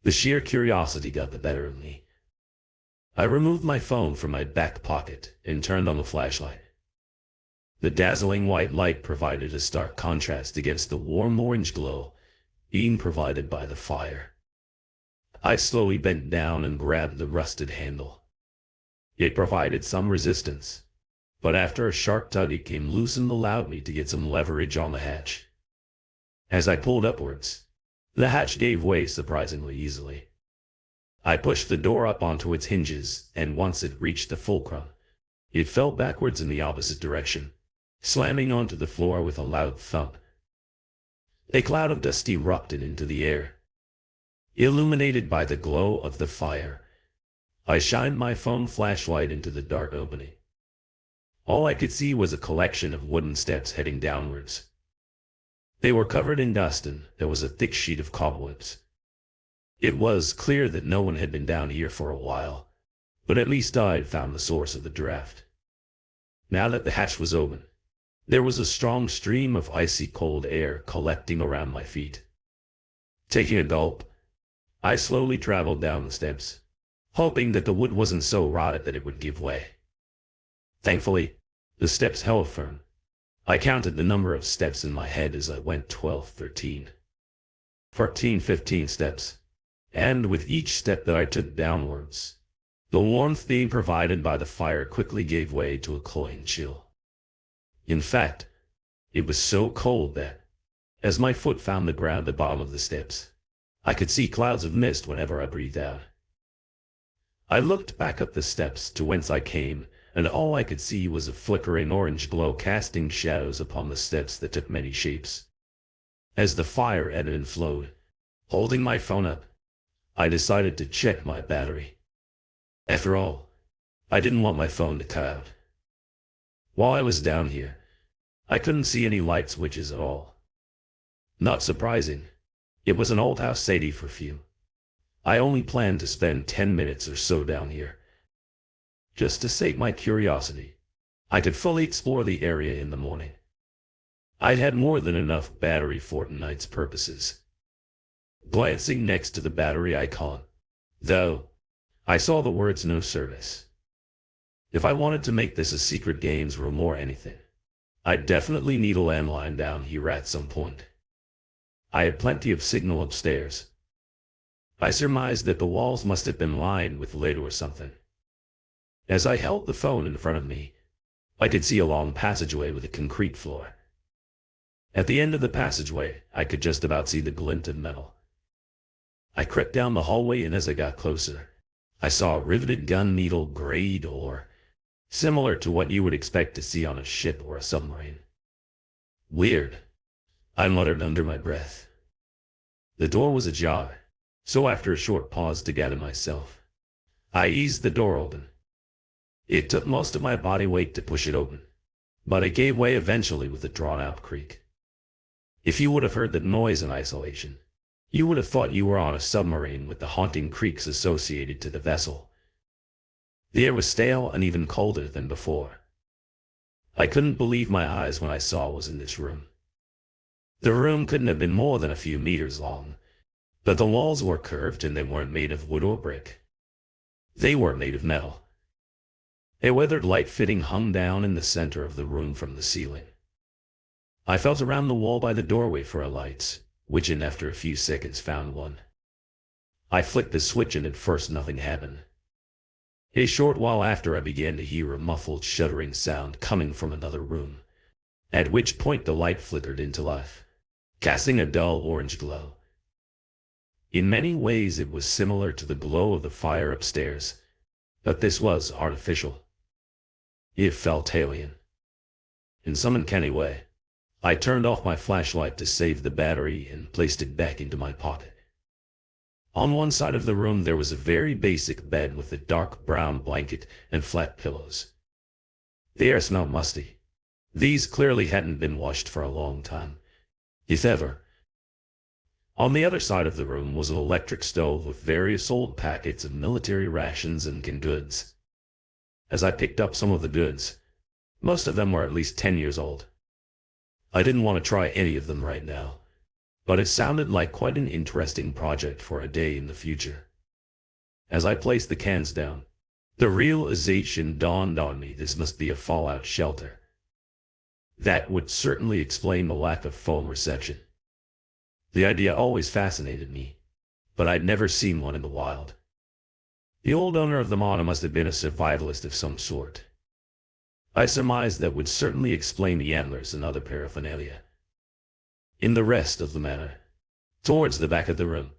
The sheer curiosity got the better of me. I removed my phone from my back pocket and turned on the flashlight. The dazzling white light provided a stark contrast against the warm orange glow being provided by the fire. I slowly bent down and grabbed the rusted handle. It provided some resistance, but after a sharp tug it came loose and allowed me to get some leverage on the hatch. As I pulled upwards, The hatch gave way surprisingly easily. I pushed the door up onto its hinges, and once it reached the fulcrum, it fell backwards in the opposite direction, slamming onto the floor with a loud thump. A cloud of dust erupted into the air. Illuminated by the glow of the fire, I shined my phone flashlight into the dark opening. All I could see was a collection of wooden steps heading downwards. They were covered in dust, and there was a thick sheet of cobwebs. It was clear that no one had been down here for a while, but at least I had found the source of the draft. Now that the hatch was open, there was a strong stream of icy cold air collecting around my feet. Taking a gulp, I slowly traveled down the steps, hoping that the wood wasn't so rotted that it would give way. Thankfully, the steps held firm. I counted the number of steps in my head as I went: 12, 13, 14, 15 steps. And with each step that I took downwards, the warmth being provided by the fire quickly gave way to a cloying chill. In fact, it was so cold that, as my foot found the ground at the bottom of the steps, I could see clouds of mist whenever I breathed out. I looked back up the steps to whence I came, and all I could see was a flickering orange glow casting shadows upon the steps that took many shapes. As the fire ebbed and flowed, holding my phone up, I decided to check my battery. After all, I didn't want my phone to cut out. While I was down here, I couldn't see any light switches at all. Not surprising, it was an old house 80 for few. I only planned to spend 10 minutes or so down here. Just to sate my curiosity, I could fully explore the area in the morning. I'd had more than enough battery for tonight's purposes. Glancing next to the battery icon, though, I saw the words "no service." If I wanted to make this a secret games room or anything, I'd definitely need a landline down here at some point. I had plenty of signal upstairs. I surmised that the walls must have been lined with lead or something. As I held the phone in front of me, I could see a long passageway with a concrete floor. At the end of the passageway, I could just about see the glint of metal. I crept down the hallway, and as I got closer, I saw a riveted gun needle gray door, similar to what you would expect to see on a ship or a submarine. Weird, I muttered under my breath. The door was ajar, so after a short pause to gather myself, I eased the door open. It took most of my body weight to push it open, but it gave way eventually with a drawn-out creak. If you would have heard that noise in isolation, you would have thought you were on a submarine with the haunting creaks associated to the vessel. The air was stale and even colder than before. I couldn't believe my eyes when I saw what was in this room. The room couldn't have been more than a few meters long, but the walls were curved and they weren't made of wood or brick. They were made of metal. A weathered light fitting hung down in the center of the room from the ceiling. I felt around the wall by the doorway for a light, which in after a few seconds found one. I flicked the switch and at first nothing happened. A short while after I began to hear a muffled shuddering sound coming from another room, at which point the light flickered into life, casting a dull orange glow. In many ways it was similar to the glow of the fire upstairs, but this was artificial. It felt alien. In some uncanny way, I turned off my flashlight to save the battery and placed it back into my pocket. On one side of the room there was a very basic bed with a dark brown blanket and flat pillows. The air smelled musty. These clearly hadn't been washed for a long time, if ever. On the other side of the room was an electric stove with various old packets of military rations and canned goods. As I picked up some of the goods, most of them were at least 10 years old. I didn't want to try any of them right now, but it sounded like quite an interesting project for a day in the future. As I placed the cans down, the realization dawned on me this must be a fallout shelter. That would certainly explain the lack of phone reception. The idea always fascinated me, but I'd never seen one in the wild. The old owner of the manor must have been a survivalist of some sort. I surmised that would certainly explain the antlers and other paraphernalia. In the rest of the manor, Towards the back of the room,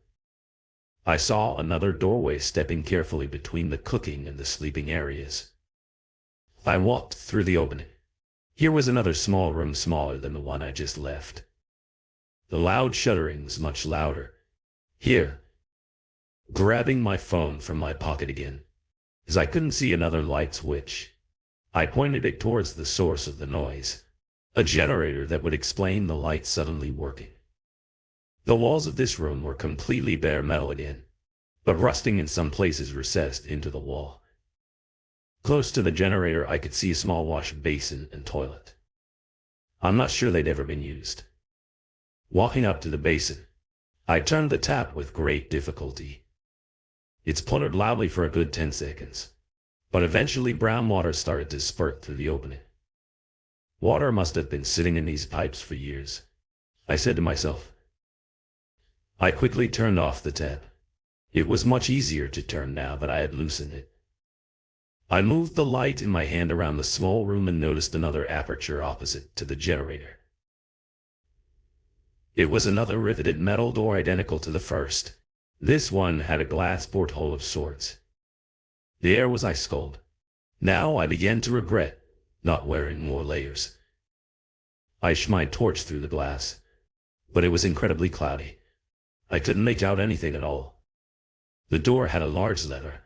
I saw another doorway stepping carefully between the cooking and the sleeping areas. I walked through the opening. Here was another small room smaller than the one I just left. The loud shuddering was much louder. Here, grabbing my phone from my pocket again, as I couldn't see another light switch, I pointed it towards the source of the noise, a generator that would explain the light suddenly working. The walls of this room were completely bare metal again, but rusting in some places recessed into the wall. Close to the generator I could see a small wash basin and toilet. I'm not sure they'd ever been used. Walking up to the basin, I turned the tap with great difficulty. It spluttered loudly for a good 10 seconds, but eventually brown water started to spurt through the opening. Water must have been sitting in these pipes for years, I said to myself. I quickly turned off the tap. It was much easier to turn now that I had loosened it. I moved the light in my hand around the small room and noticed another aperture opposite to the generator. It was another riveted metal door identical to the first. This one had a glass porthole of sorts. The air was ice cold. Now I began to regret not wearing more layers. I shone my torch through the glass, but it was incredibly cloudy. I couldn't make out anything at all. The door had a large letter,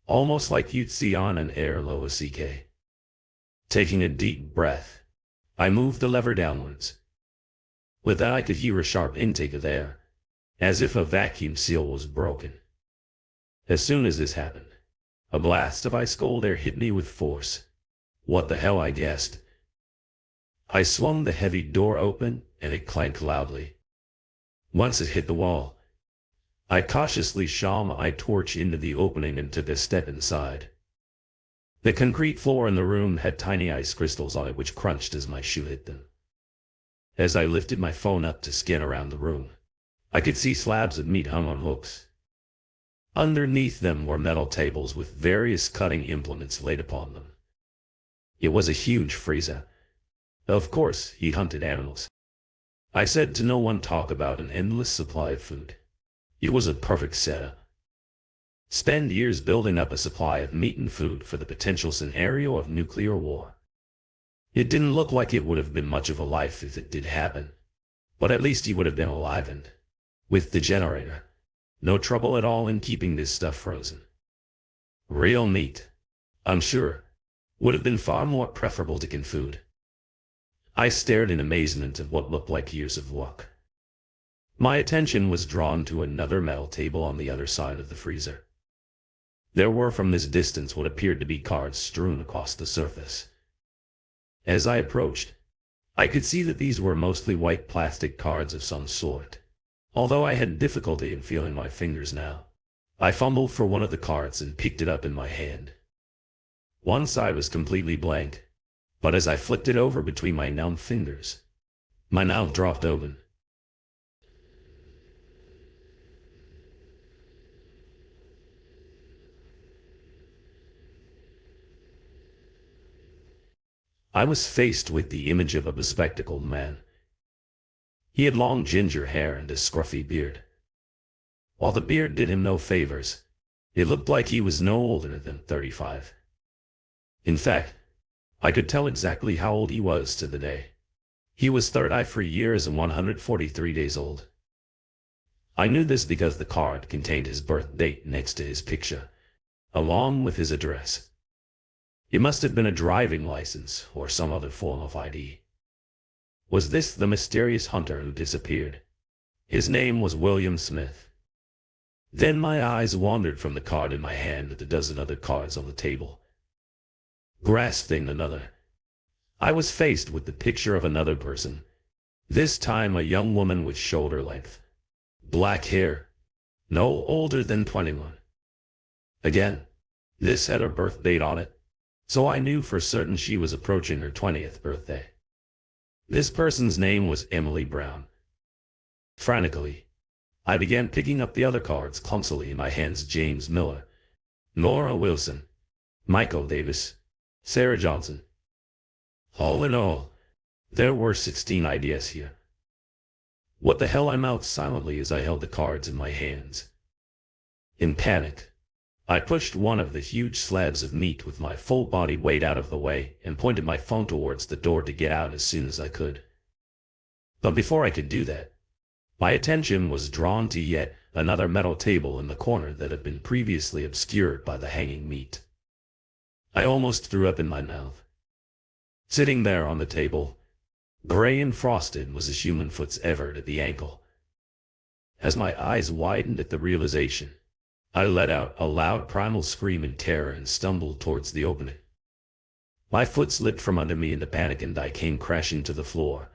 almost like you'd see on an air-low-CK. Taking a deep breath, I moved the lever downwards. With that I could hear a sharp intake of air, as if a vacuum seal was broken. As soon as this happened, a blast of ice cold air hit me with force. What the hell, I guessed. I swung the heavy door open, and it clanked loudly. Once it hit the wall, I cautiously shone my torch into the opening and took a step inside. The concrete floor in the room had tiny ice crystals on it which crunched as my shoe hit them. As I lifted my phone up to scan around the room, I could see slabs of meat hung on hooks. Underneath them were metal tables with various cutting implements laid upon them. It was a huge freezer. Of course, he hunted animals. I said to no one talk about an endless supply of food. It was a perfect setup. Spend years building up a supply of meat and food for the potential scenario of nuclear war. It didn't look like it would have been much of a life if it did happen, but at least he would have been alive and, with the generator, no trouble at all in keeping this stuff frozen. Real meat, I'm sure, would have been far more preferable to canned food. I stared in amazement at what looked like years of work. My attention was drawn to another metal table on the other side of the freezer. There were from this distance what appeared to be cards strewn across the surface. As I approached, I could see that these were mostly white plastic cards of some sort. Although I had difficulty in feeling my fingers now, I fumbled for one of the cards and picked it up in my hand. One side was completely blank, but as I flicked it over between my numb fingers, my mouth dropped open. I was faced with the image of a bespectacled man. He had long ginger hair and a scruffy beard. While the beard did him no favors, it looked like he was no older than 35. In fact, I could tell exactly how old he was to the day. He was 33 years and 143 days old. I knew this because the card contained his birth date next to his picture, along with his address. It must have been a driving license or some other form of ID. Was this the mysterious hunter who disappeared? His name was William Smith. Then my eyes wandered from the card in my hand to the dozen other cards on the table. Grasping another, I was faced with the picture of another person, this time a young woman with shoulder length, black hair, no older than 21. Again, this had her birth date on it, so I knew for certain she was approaching her 20th birthday. This person's name was Emily Brown. Frantically, I began picking up the other cards clumsily in my hands. James Miller, Nora Wilson, Michael Davis, Sarah Johnson. All in all, there were 16 ideas here. What the hell? I mouthed silently as I held the cards in my hands. In panic, I pushed one of the huge slabs of meat with my full body weight out of the way and pointed my phone towards the door to get out as soon as I could. But before I could do that, my attention was drawn to yet another metal table in the corner that had been previously obscured by the hanging meat. I almost threw up in my mouth. Sitting there on the table, gray and frosted, was a human foot severed at the ankle. As my eyes widened at the realization, I let out a loud primal scream in terror and stumbled towards the opening. My foot slipped from under me in the panic and I came crashing to the floor,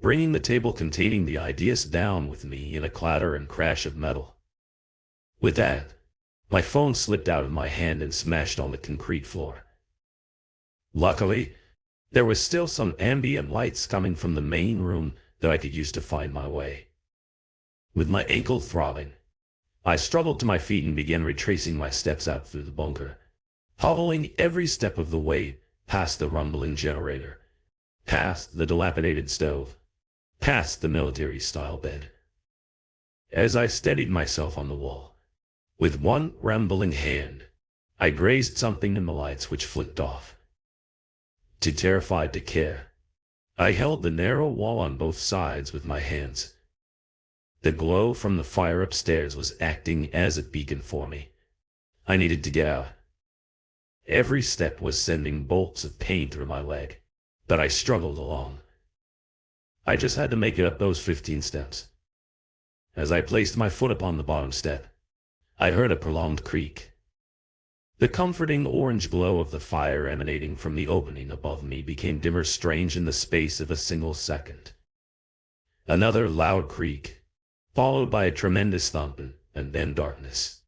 bringing the table containing the ideas down with me in a clatter and crash of metal. With that, my phone slipped out of my hand and smashed on the concrete floor. Luckily, there was still some ambient lights coming from the main room that I could use to find my way. With my ankle throbbing, I struggled to my feet and began retracing my steps out through the bunker, hobbling every step of the way past the rumbling generator, past the dilapidated stove, past the military-style bed. As I steadied myself on the wall, with one trembling hand, I grazed something in the lights which flicked off. Too terrified to care, I held the narrow wall on both sides with my hands. The glow from the fire upstairs was acting as a beacon for me. I needed to get out. Every step was sending bolts of pain through my leg, but I struggled along. I just had to make it up those 15 steps. As I placed my foot upon the bottom step, I heard a prolonged creak. The comforting orange glow of the fire emanating from the opening above me became dimmer strange in the space of a single second. Another loud creak, followed by a tremendous thump, and then darkness.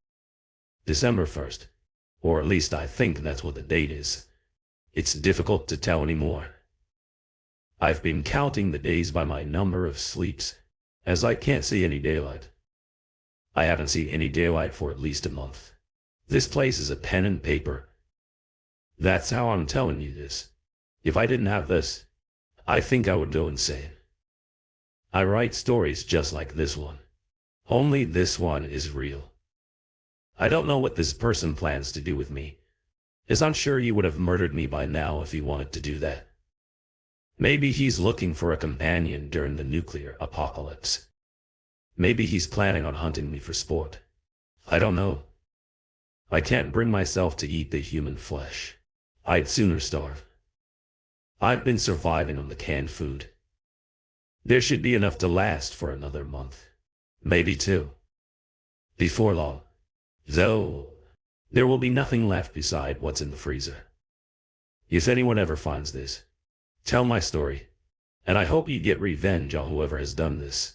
December 1st, or at least I think that's what the date is. It's difficult to tell anymore. I've been counting the days by my number of sleeps, as I can't see any daylight. I haven't seen any daylight for at least a month. This place is a pen and paper. That's how I'm telling you this. If I didn't have this, I think I would go insane. I write stories just like this one. Only this one is real. I don't know what this person plans to do with me, as I'm sure he would have murdered me by now if he wanted to do that. Maybe he's looking for a companion during the nuclear apocalypse. Maybe he's planning on hunting me for sport. I don't know. I can't bring myself to eat the human flesh. I'd sooner starve. I've been surviving on the canned food. There should be enough to last for another month, maybe 2. Before long, though, there will be nothing left beside what's in the freezer. If anyone ever finds this, tell my story, and I hope you get revenge on whoever has done this.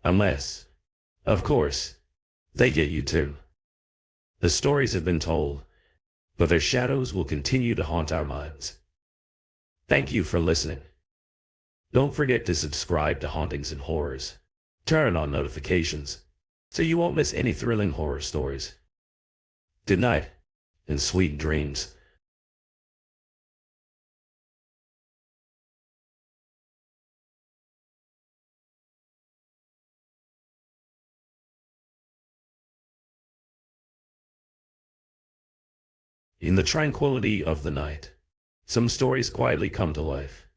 Unless, of course, they get you too. The stories have been told, but their shadows will continue to haunt our minds. Thank you for listening. Don't forget to subscribe to Hauntings and Horrors. Turn on notifications, so you won't miss any thrilling horror stories. Good night, and sweet dreams. In the tranquility of the night, some stories quietly come to life.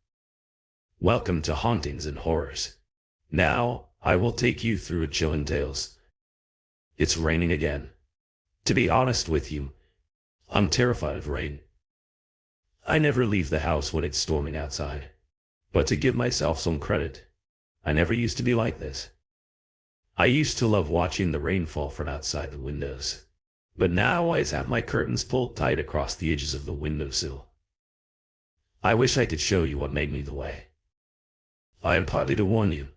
Welcome to Hauntings and Horrors. Now, I will take you through chilling tales. It's raining again. To be honest with you, I'm terrified of rain. I never leave the house when it's storming outside. But to give myself some credit, I never used to be like this. I used to love watching the rain fall from outside the windows. But now I have my curtains pulled tight across the edges of the windowsill. I wish I could show you what made me the way. I am partly to warn you,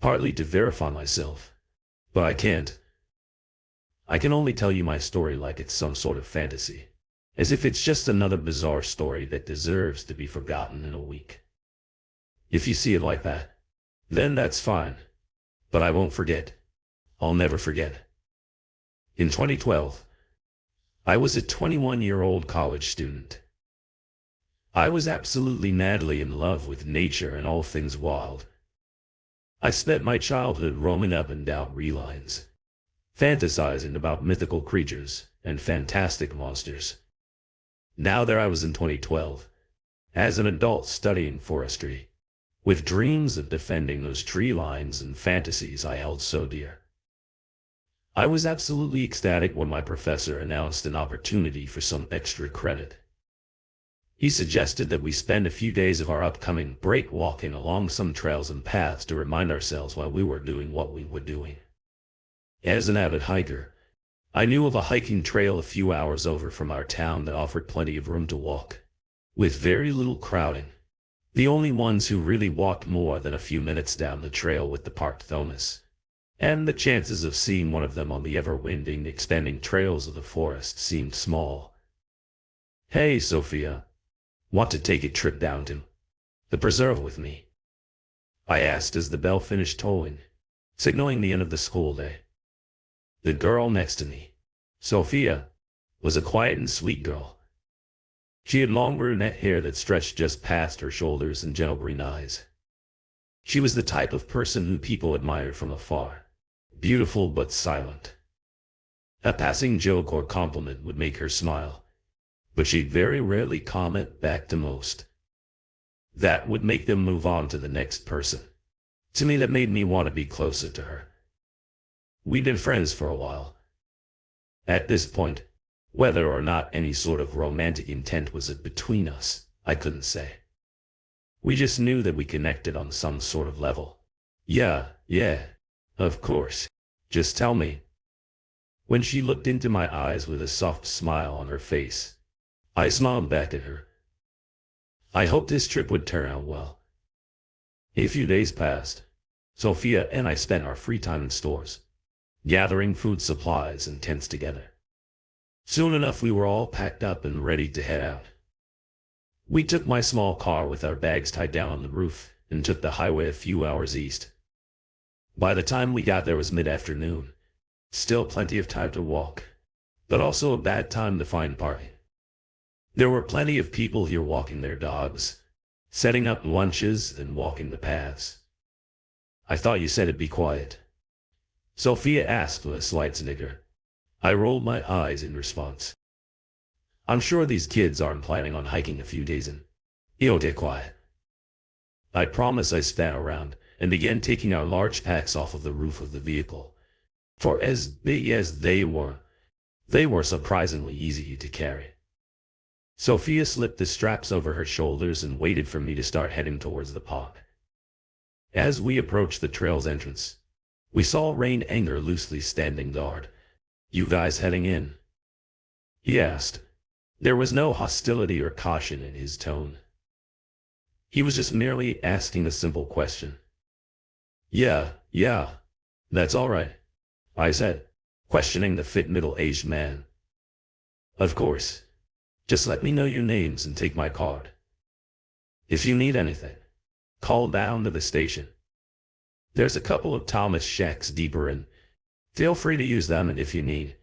partly to verify myself, but I can't. I can only tell you my story like it's some sort of fantasy, as if it's just another bizarre story that deserves to be forgotten in a week. If you see it like that, then that's fine, but I won't forget. I'll never forget. In 2012, I was a 21-year-old college student. I was absolutely madly in love with nature and all things wild. I spent my childhood roaming up and down relines, fantasizing about mythical creatures and fantastic monsters. Now there I was in 2012, as an adult studying forestry, with dreams of defending those tree lines and fantasies I held so dear. I was absolutely ecstatic when my professor announced an opportunity for some extra credit. He suggested that we spend a few days of our upcoming break walking along some trails and paths to remind ourselves why we were doing what we were doing. As an avid hiker, I knew of a hiking trail a few hours over from our town that offered plenty of room to walk, with very little crowding. The only ones who really walked more than a few minutes down the trail with the parked Thomas, and the chances of seeing one of them on the ever-winding, expanding trails of the forest seemed small. "Hey, Sophia, want to take a trip down to the preserve with me?" I asked as the bell finished tolling, signaling the end of the school day. The girl next to me, Sophia, was a quiet and sweet girl. She had long brunette hair that stretched just past her shoulders and gentle green eyes. She was the type of person who people admired from afar, beautiful but silent. A passing joke or compliment would make her smile, but she'd very rarely comment back to most. That would make them move on to the next person. To me, that made me want to be closer to her. We'd been friends for a while. At this point, whether or not any sort of romantic intent was between us, I couldn't say. We just knew that we connected on some sort of level. Yeah, of course. Just tell me." When she looked into my eyes with a soft smile on her face, I smiled back at her. I hoped this trip would turn out well. A few days passed. Sophia and I spent our free time in stores, gathering food supplies and tents together. Soon enough, we were all packed up and ready to head out. We took my small car with our bags tied down on the roof and took the highway a few hours east. By the time we got there was mid-afternoon. Still plenty of time to walk, but also a bad time to find party. There were plenty of people here walking their dogs, setting up lunches and walking the paths. "I thought you said it'd be quiet," Sophia asked with a slight snigger. I rolled my eyes in response. "I'm sure these kids aren't planning on hiking a few days in. It'll get quiet." I promise. I spat around and began taking our large packs off of the roof of the vehicle. For as big as they were surprisingly easy to carry. Sophia slipped the straps over her shoulders and waited for me to start heading towards the pond. As we approached the trail's entrance, we saw Rain Anger loosely standing guard. "You guys heading in?" he asked. There was no hostility or caution in his tone. He was just merely asking a simple question. Yeah, that's all right," I said, questioning the fit middle-aged man. "Of course. Just let me know your names and take my card. If you need anything, call down to the station. There's a couple of Thomas shacks deeper in. Feel free to use them if you need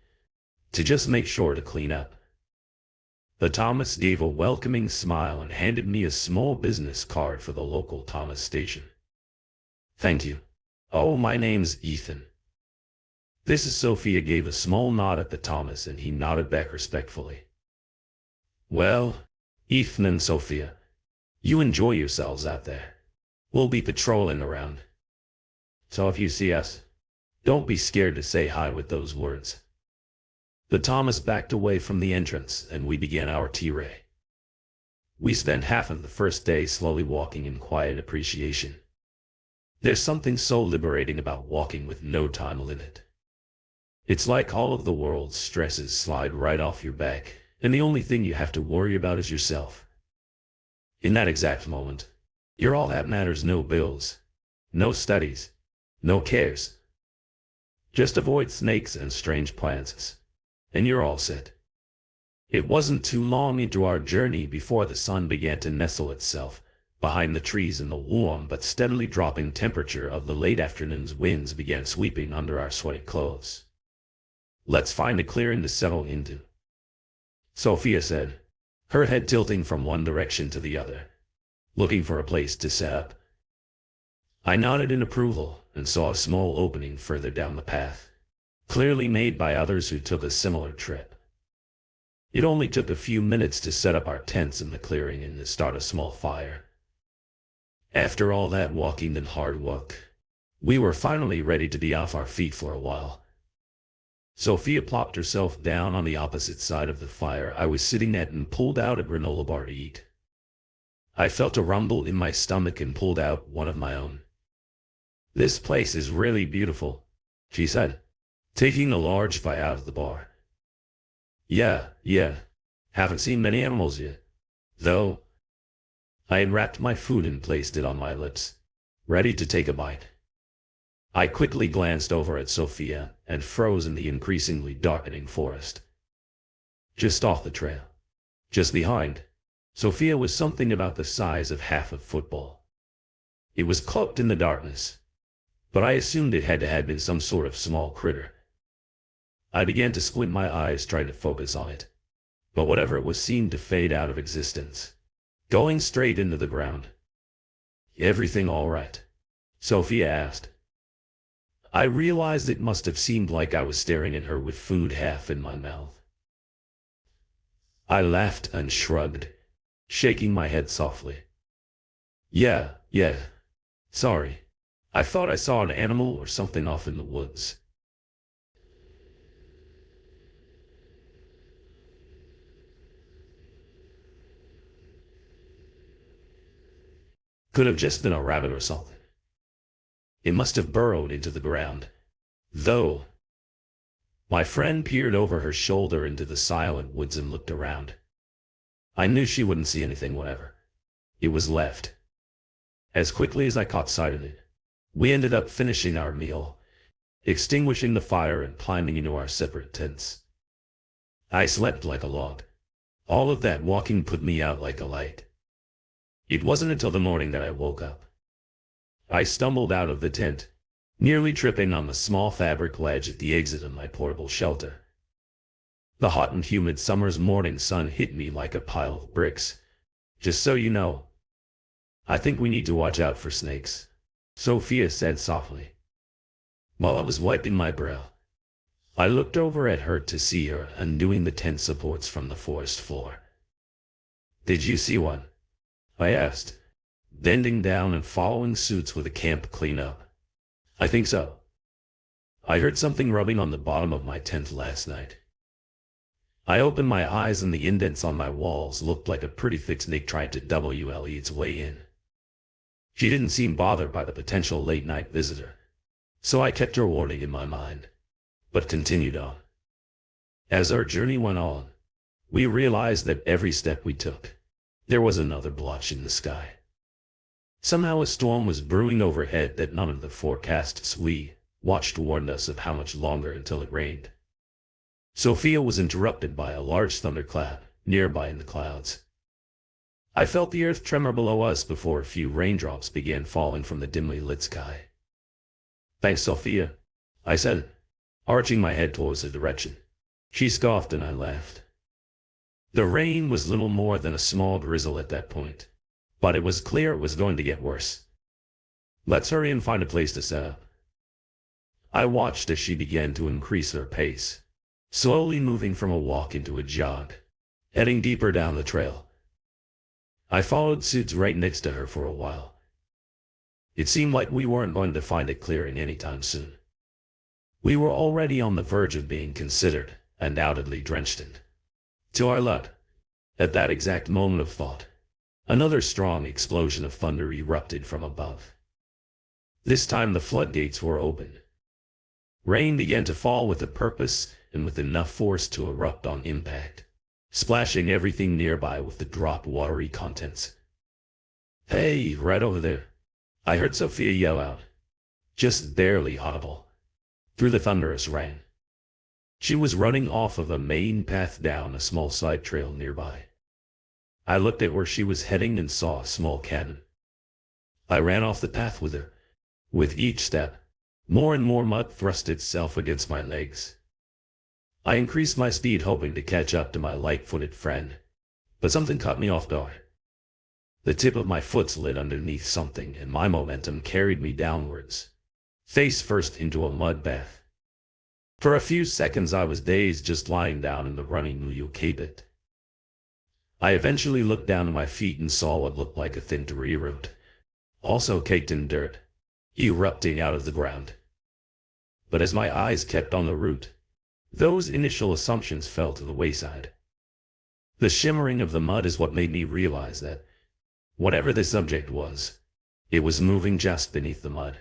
to, just make sure to clean up." The Thomas gave a welcoming smile and handed me a small business card for the local Thomas station. "Thank you. Oh, my name's Ethan." This is Sophia gave a small nod at the Thomas and he nodded back respectfully. "Well, Ethan and Sophia, you enjoy yourselves out there. We'll be patrolling around. So if you see us, don't be scared to say hi with those words." The Thomas backed away from the entrance and we began our tirade. We spent half of the first day slowly walking in quiet appreciation. There's something so liberating about walking with no time limit. It's like all of the world's stresses slide right off your back, and the only thing you have to worry about is yourself. In that exact moment, you're all that matters. No bills, no studies, no cares. Just avoid snakes and strange plants, and you're all set. It wasn't too long into our journey before the sun began to nestle itself behind the trees, and the warm but steadily dropping temperature of the late afternoon's winds began sweeping under our sweaty clothes. "Let's find a clearing to settle into," Sophia said, her head tilting from one direction to the other, looking for a place to set up. I nodded in approval and saw a small opening further down the path, clearly made by others who took a similar trip. It only took a few minutes to set up our tents in the clearing and to start a small fire. After all that walking and hard work, we were finally ready to be off our feet for a while. Sophia plopped herself down on the opposite side of the fire I was sitting at and pulled out a granola bar to eat. I felt a rumble in my stomach and pulled out one of my own. "This place is really beautiful," she said, taking a large bite out of the bar. Yeah. Haven't seen many animals yet, though." I had wrapped my food and placed it on my lips, ready to take a bite. I quickly glanced over at Sophia and froze in the increasingly darkening forest. Just off the trail, just behind, Sophia was something about the size of half a football. It was cloaked in the darkness, but I assumed it had to have been some sort of small critter. I began to squint my eyes trying to focus on it, but whatever it was seemed to fade out of existence, going straight into the ground. "Everything all right?" Sophia asked. I realized it must have seemed like I was staring at her with food half in my mouth. I laughed and shrugged, shaking my head softly. Yeah. Sorry. I thought I saw an animal or something off in the woods." Could have just been a rabbit or something. It must have burrowed into the ground, though. My friend peered over her shoulder into the silent woods and looked around. I knew she wouldn't see anything whatever. It was left. As quickly as I caught sight of it, we ended up finishing our meal, extinguishing the fire and climbing into our separate tents. I slept like a log. All of that walking put me out like a light. It wasn't until the morning that I woke up. I stumbled out of the tent, nearly tripping on the small fabric ledge at the exit of my portable shelter. The hot and humid summer's morning sun hit me like a pile of bricks. "Just so you know, I think we need to watch out for snakes," Sophia said softly. While I was wiping my brow, I looked over at her to see her undoing the tent supports from the forest floor. "Did you see one?" I asked, bending down and following suit with the camp cleanup. "I think so. I heard something rubbing on the bottom of my tent last night." I opened my eyes and the indents on my walls looked like a pretty thick snake tried to WLE its way in. She didn't seem bothered by the potential late-night visitor, so I kept her warning in my mind, but continued on. As our journey went on, we realized that every step we took, there was another blotch in the sky. Somehow a storm was brewing overhead that none of the forecasts we watched warned us of how much longer until it rained. Sophia was interrupted by a large thunderclap nearby in the clouds. I felt the earth tremor below us before a few raindrops began falling from the dimly lit sky. "Thanks, Sophia," I said, arching my head towards the direction. She scoffed and I laughed. The rain was little more than a small drizzle at that point, but it was clear it was going to get worse. "Let's hurry and find a place to set up." I watched as she began to increase her pace, slowly moving from a walk into a jog, heading deeper down the trail. I followed suit right next to her for a while. It seemed like we weren't going to find a clearing anytime soon. We were already on the verge of being considered, undoubtedly drenched in. To our luck, at that exact moment of thought, another strong explosion of thunder erupted from above. This time the floodgates were open. Rain began to fall with a purpose and with enough force to erupt on impact, splashing everything nearby with the dropped watery contents. "Hey, right over there," I heard Sophia yell out, just barely audible, through the thunderous rain. She was running off of a main path down a small side trail nearby. I looked at where she was heading and saw a small cabin. I ran off the path with her. With each step, more and more mud thrust itself against my legs. I increased my speed hoping to catch up to my light-footed friend, but something caught me off guard. The tip of my foot slid underneath something, and my momentum carried me downwards, face first into a mud bath. For a few seconds I was dazed, just lying down in the running bit. I eventually looked down at my feet and saw what looked like a thin tree root, also caked in dirt, erupting out of the ground. But as my eyes kept on the root, those initial assumptions fell to the wayside. The shimmering of the mud is what made me realize that, whatever this object was, it was moving just beneath the mud.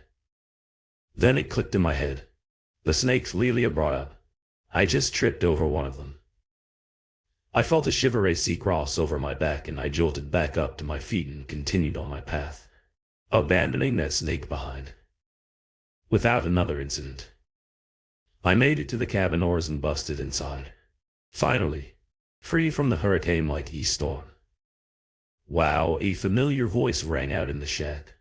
Then it clicked in my head. The snakes Lelia brought up. I just tripped over one of them. I felt a shiver cross over my back, and I jolted back up to my feet and continued on my path, abandoning that snake behind. Without another incident, I made it to the cabin doors and busted inside. Finally, free from the hurricane-like east storm. Wow, a familiar voice rang out in the shack.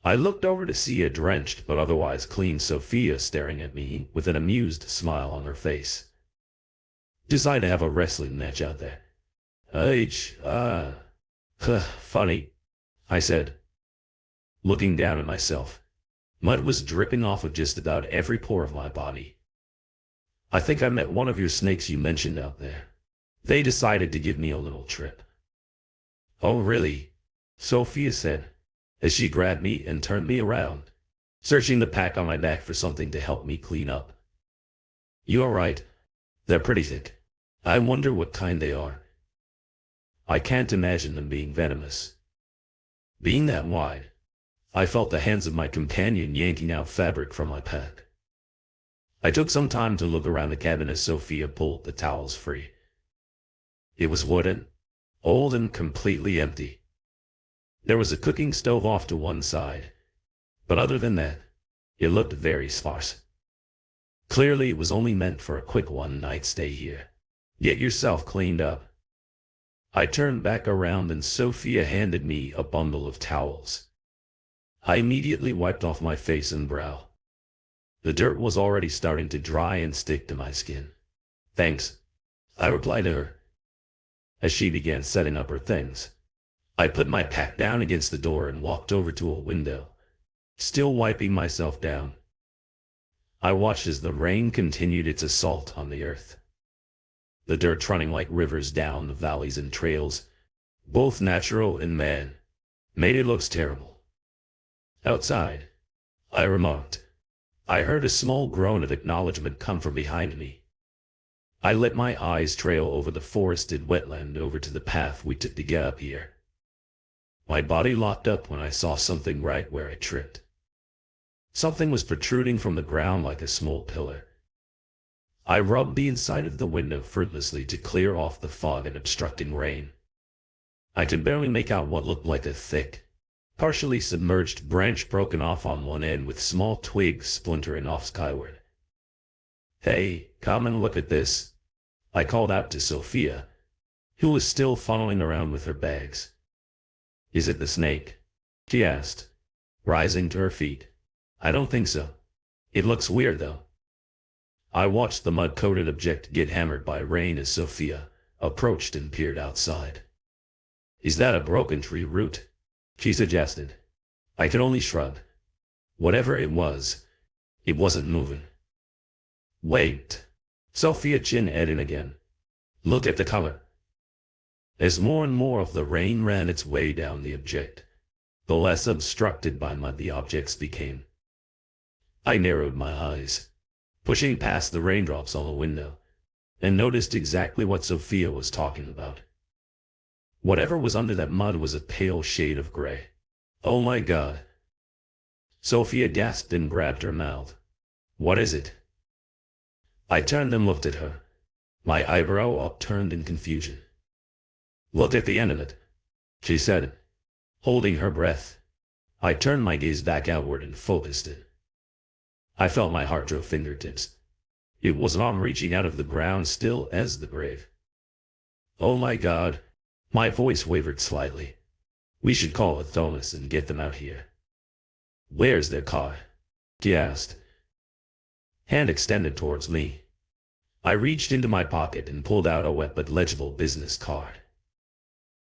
I looked over to see a drenched but otherwise clean Sophia staring at me with an amused smile on her face. Decide to have a wrestling match out there. Funny, I said, looking down at myself. Mud was dripping off of just about every pore of my body. I think I met one of your snakes you mentioned out there. They decided to give me a little trip. Oh, really? Sophia said, as she grabbed me and turned me around, searching the pack on my back for something to help me clean up. You're right. They're pretty thick. I wonder what kind they are. I can't imagine them being venomous. Being that wide, I felt the hands of my companion yanking out fabric from my pack. I took some time to look around the cabin as Sophia pulled the towels free. It was wooden, old and completely empty. There was a cooking stove off to one side, but other than that, it looked very sparse. Clearly it was only meant for a quick one-night stay here. Get yourself cleaned up. I turned back around and Sophia handed me a bundle of towels. I immediately wiped off my face and brow. The dirt was already starting to dry and stick to my skin. Thanks, I replied to her. As she began setting up her things, I put my pack down against the door and walked over to a window, still wiping myself down. I watched as the rain continued its assault on the earth. The dirt running like rivers down the valleys and trails, both natural and man, made it look terrible. Outside, I remarked. I heard a small groan of acknowledgement come from behind me. I let my eyes trail over the forested wetland over to the path we took to get up here. My body locked up when I saw something right where I tripped. Something was protruding from the ground like a small pillar. I rubbed the inside of the window fruitlessly to clear off the fog and obstructing rain. I could barely make out what looked like a thick, partially submerged branch broken off on one end with small twigs splintering off skyward. Hey, come and look at this, I called out to Sophia, who was still fumbling around with her bags. Is it the snake? She asked, rising to her feet. I don't think so. It looks weird though. I watched the mud-coated object get hammered by rain as Sophia approached and peered outside. Is that a broken tree root? She suggested. I could only shrug. Whatever it wasn't moving. Wait. Sophia chin-ed in again. Look at the color. As more and more of the rain ran its way down the object, the less obstructed by mud the objects became. I narrowed my eyes, pushing past the raindrops on the window, and noticed exactly what Sophia was talking about. Whatever was under that mud was a pale shade of gray. Oh my God. Sophia gasped and grabbed her mouth. What is it? I turned and looked at her, my eyebrow upturned in confusion. Look at the end of it, she said, holding her breath. I turned my gaze back outward and focused it. I felt my heart draw fingertips. It was an arm reaching out of the ground, still as the grave. Oh my God. My voice wavered slightly. We should call Thomas and get them out here. Where's their car? She asked. Hand extended towards me. I reached into my pocket and pulled out a wet but legible business card.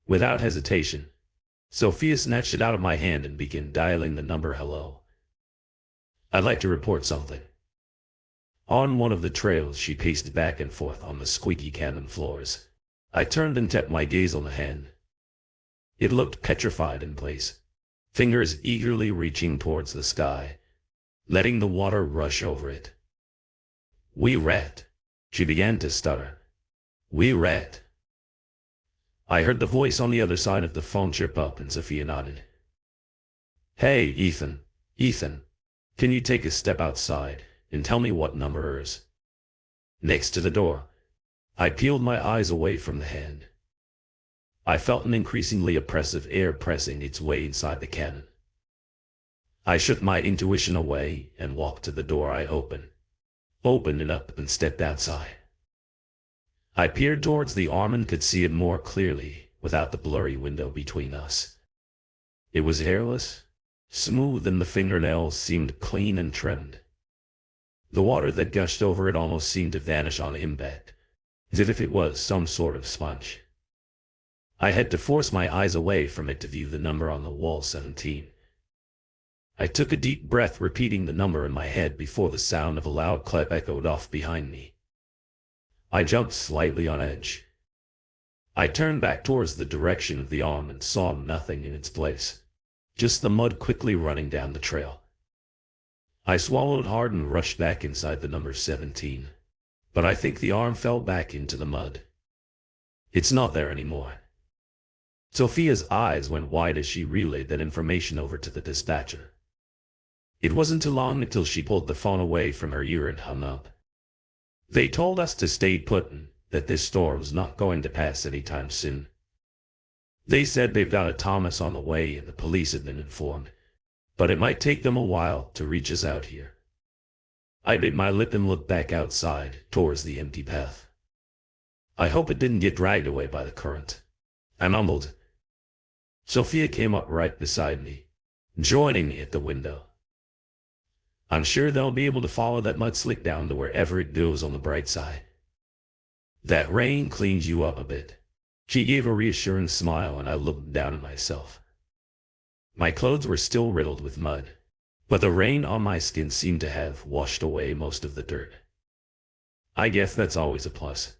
Without hesitation, Sophia snatched it out of my hand and began dialing the number. Hello. I'd like to report something. On one of the trails, she paced back and forth on the squeaky cabin floors. I turned and tapped my gaze on the hand. It looked petrified in place, fingers eagerly reaching towards the sky, letting the water rush over it. "We rat," she began to stutter. "We rat." I heard the voice on the other side of the phone chirp up, and Sophia nodded. "Hey, Ethan. Ethan, can you take a step outside and tell me what number is next to the door?" I peeled my eyes away from the hand. I felt an increasingly oppressive air pressing its way inside the cabin. I shook my intuition away and walked to the door. I opened it up and stepped outside. I peered towards the arm and could see it more clearly without the blurry window between us. It was hairless, smooth, and the fingernails seemed clean and trimmed. The water that gushed over it almost seemed to vanish on impact, as if it was some sort of sponge. I had to force my eyes away from it to view the number on the wall, 17. I took a deep breath, repeating the number in my head before the sound of a loud clap echoed off behind me. I jumped slightly on edge. I turned back towards the direction of the arm and saw nothing in its place, just the mud quickly running down the trail. I swallowed hard and rushed back inside the number 17, but I think the arm fell back into the mud. It's not there anymore. Sophia's eyes went wide as she relayed that information over to the dispatcher. It wasn't too long until she pulled the phone away from her ear and hung up. They told us to stay put and that this storm was not going to pass anytime soon. They said they've got a Thomas on the way and the police had been informed, but it might take them a while to reach us out here. I bit my lip and looked back outside towards the empty path. I hope it didn't get dragged away by the current, I mumbled. Sophia came up right beside me, joining me at the window. "I'm sure they'll be able to follow that mud slick down to wherever it goes on the bright side. That rain cleans you up a bit." She gave a reassuring smile, and I looked down at myself. My clothes were still riddled with mud, but the rain on my skin seemed to have washed away most of the dirt. "I guess that's always a plus,"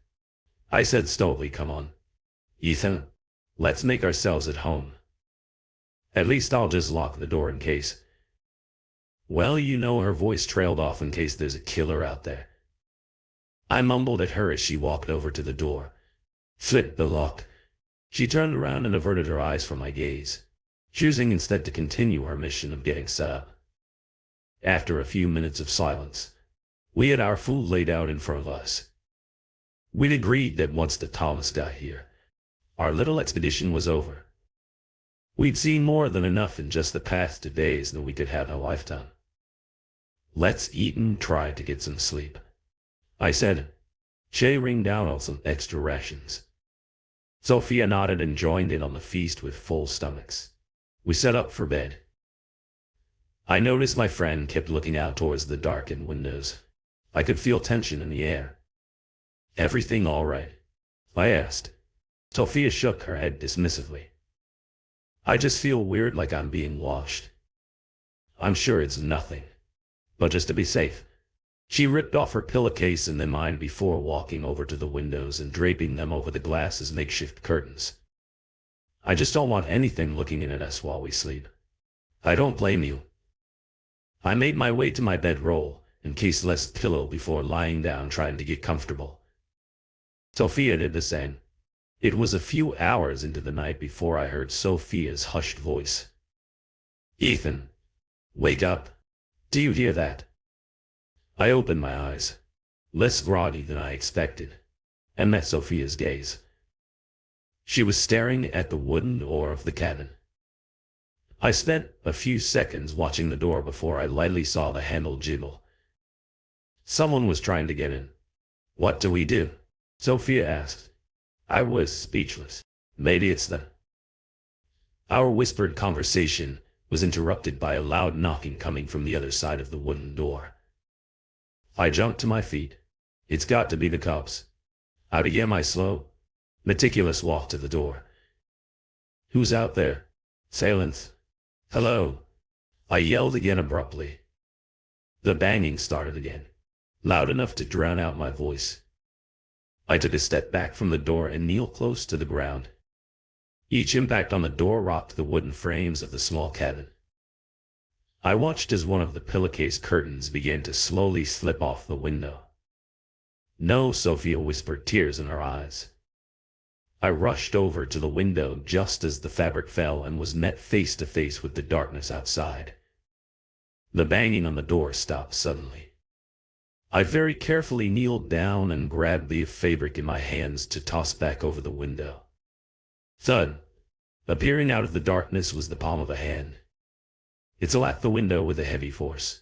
I said stoically. "Come on, Ethan, let's make ourselves at home. At least I'll just lock the door in case." "Well, you know," her voice trailed off, "in case there's a killer out there." I mumbled at her as she walked over to the door, flipped the lock. She turned around and averted her eyes from my gaze, choosing instead to continue her mission of getting set up. After a few minutes of silence, we had our food laid out in front of us. We'd agreed that once the Thomas got here, our little expedition was over. We'd seen more than enough in just the past 2 days than we could have in a lifetime. "Let's eat and try to get some sleep," I said, chewing down on some extra rations. Sophia nodded and joined in on the feast with full stomachs. We set up for bed. I noticed my friend kept looking out towards the darkened windows. I could feel tension in the air. "Everything all right?" I asked. Sophia shook her head dismissively. "I just feel weird, like I'm being watched." "I'm sure it's nothing, but just to be safe." She ripped off her pillowcase and then mine before walking over to the windows and draping them over the glass as makeshift curtains. "I just don't want anything looking in at us while we sleep." "I don't blame you." I made my way to my bedroll and cased less pillow before lying down, trying to get comfortable. Sophia did the same. It was a few hours into the night before I heard Sophia's hushed voice. "Ethan, wake up. Do you hear that?" I opened my eyes, less groggy than I expected, and met Sophia's gaze. She was staring at the wooden door of the cabin. I spent a few seconds watching the door before I lightly saw the handle jiggle. Someone was trying to get in. "What do we do?" Sophia asked. I was speechless. "Maybe it's the..." Our whispered conversation was interrupted by a loud knocking coming from the other side of the wooden door. I jumped to my feet. "It's got to be the cops." I began my slow, meticulous walk to the door. "Who's out there?" Silence. Hello. I yelled again abruptly. The banging started again, loud enough to drown out my voice. I took a step back from the door and kneeled close to the ground. Each impact on the door rocked the wooden frames of the small cabin. I watched as one of the pillowcase curtains began to slowly slip off the window. No, Sophia whispered, tears in her eyes. I rushed over to the window just as the fabric fell and was met face to face with the darkness outside. The banging on the door stopped suddenly. I very carefully kneeled down and grabbed the fabric in my hands to toss back over the window. Thud! Appearing out of the darkness was the palm of a hand. It slapped the window with a heavy force.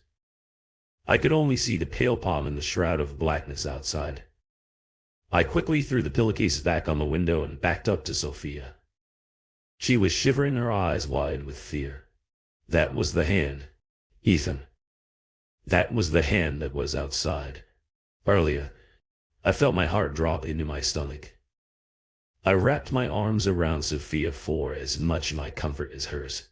I could only see the pale palm in the shroud of blackness outside. I quickly threw the pillowcase back on the window and backed up to Sophia. She was shivering, her eyes wide with fear. That was the hand, Ethan. That was the hand that was outside. Earlier, I felt my heart drop into my stomach. I wrapped my arms around Sophia for as much my comfort as hers.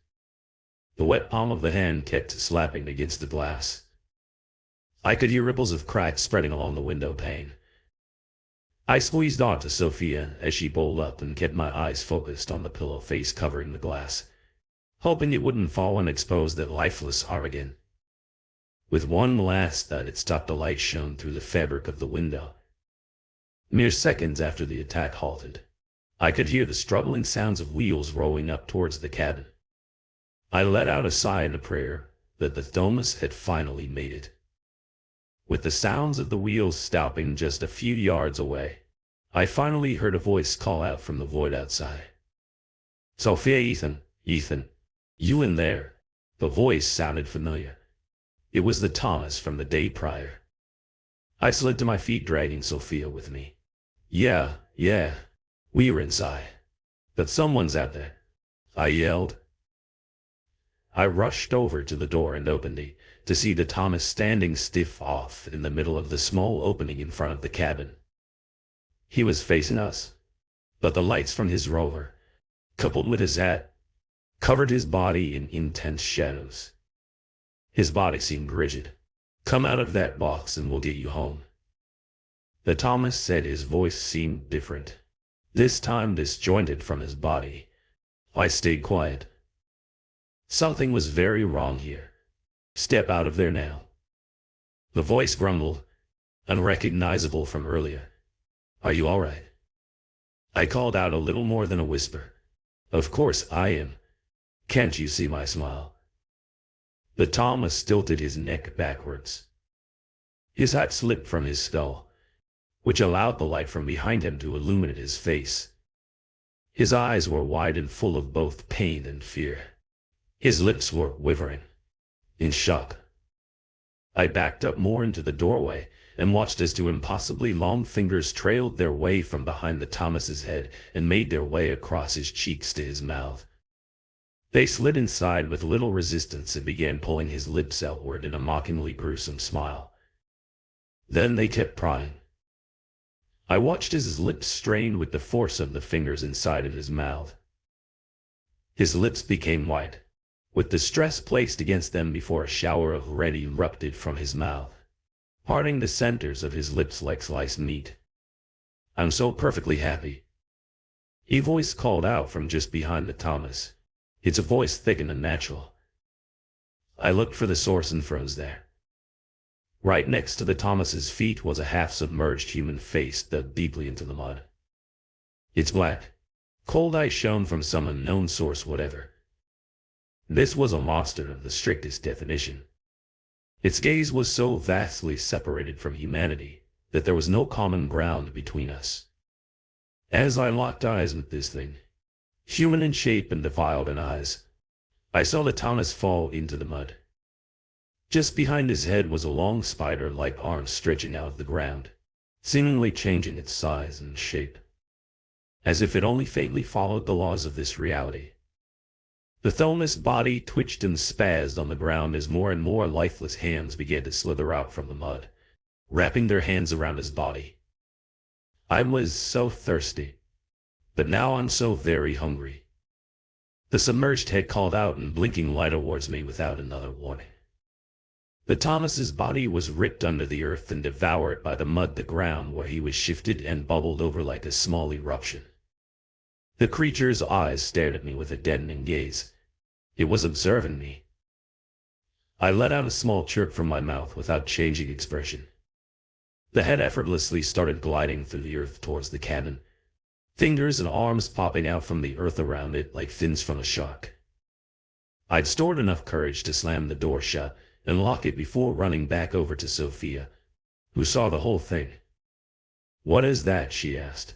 The wet palm of the hand kept slapping against the glass. I could hear ripples of cracks spreading along the window pane. I squeezed onto Sophia as she bowled up and kept my eyes focused on the pillow face covering the glass, hoping it wouldn't fall and expose that lifeless arm again. With one last thud, it stopped. The light shone through the fabric of the window. Mere seconds after the attack halted, I could hear the struggling sounds of wheels rolling up towards the cabin. I let out a sigh and a prayer that the Thomas had finally made it. With the sounds of the wheels stopping just a few yards away, I finally heard a voice call out from the void outside. Sophia, Ethan, you in there? The voice sounded familiar. It was the Thomas from the day prior. I slid to my feet, dragging Sophia with me. Yeah, we were inside. But someone's out there, I yelled. I rushed over to the door and opened it, to see the Thomas standing stiff off in the middle of the small opening in front of the cabin. He was facing us, but the lights from his rover, coupled with his hat, covered his body in intense shadows. His body seemed rigid. Come out of that box and we'll get you home. The Thomas said. His voice seemed different, this time disjointed from his body. I stayed quiet. Something was very wrong here. Step out of there now. The voice grumbled, unrecognizable from earlier. Are you all right? I called out, a little more than a whisper. Of course I am. Can't you see my smile? The Thomas tilted his neck backwards. His hat slipped from his skull, which allowed the light from behind him to illuminate his face. His eyes were wide and full of both pain and fear. His lips were quivering, in shock. I backed up more into the doorway and watched as two impossibly long fingers trailed their way from behind the Thomas's head and made their way across his cheeks to his mouth. They slid inside with little resistance and began pulling his lips outward in a mockingly gruesome smile. Then they kept prying. I watched as his lips strained with the force of the fingers inside of his mouth. His lips became white, with the stress placed against them before a shower of red erupted from his mouth, parting the centers of his lips like sliced meat. I'm so perfectly happy. A voice called out from just behind the Thomas. It's a voice thick and unnatural. I looked for the source and froze there. Right next to the Thomas's feet was a half-submerged human face dug deeply into the mud. Its black, cold eyes shone from some unknown source whatever. This was a monster of the strictest definition. Its gaze was so vastly separated from humanity that there was no common ground between us. As I locked eyes with this thing, human in shape and defiled in eyes, I saw the Thomas fall into the mud. Just behind his head was a long spider-like arm stretching out of the ground, seemingly changing its size and shape, as if it only faintly followed the laws of this reality. The Thomas' body twitched and spazzed on the ground as more and more lifeless hands began to slither out from the mud, wrapping their hands around his body. I was so thirsty, but now I'm so very hungry. The submerged head called out and blinking light towards me without another warning. But Thomas's body was ripped under the earth and devoured by the mud the ground where he was shifted and bubbled over like a small eruption. The creature's eyes stared at me with a deadening gaze. It was observing me. I let out a small chirp from my mouth without changing expression. The head effortlessly started gliding through the earth towards the cabin, fingers and arms popping out from the earth around it like fins from a shark. I'd stored enough courage to slam the door shut and lock it before running back over to Sophia, who saw the whole thing. "What is that?" she asked,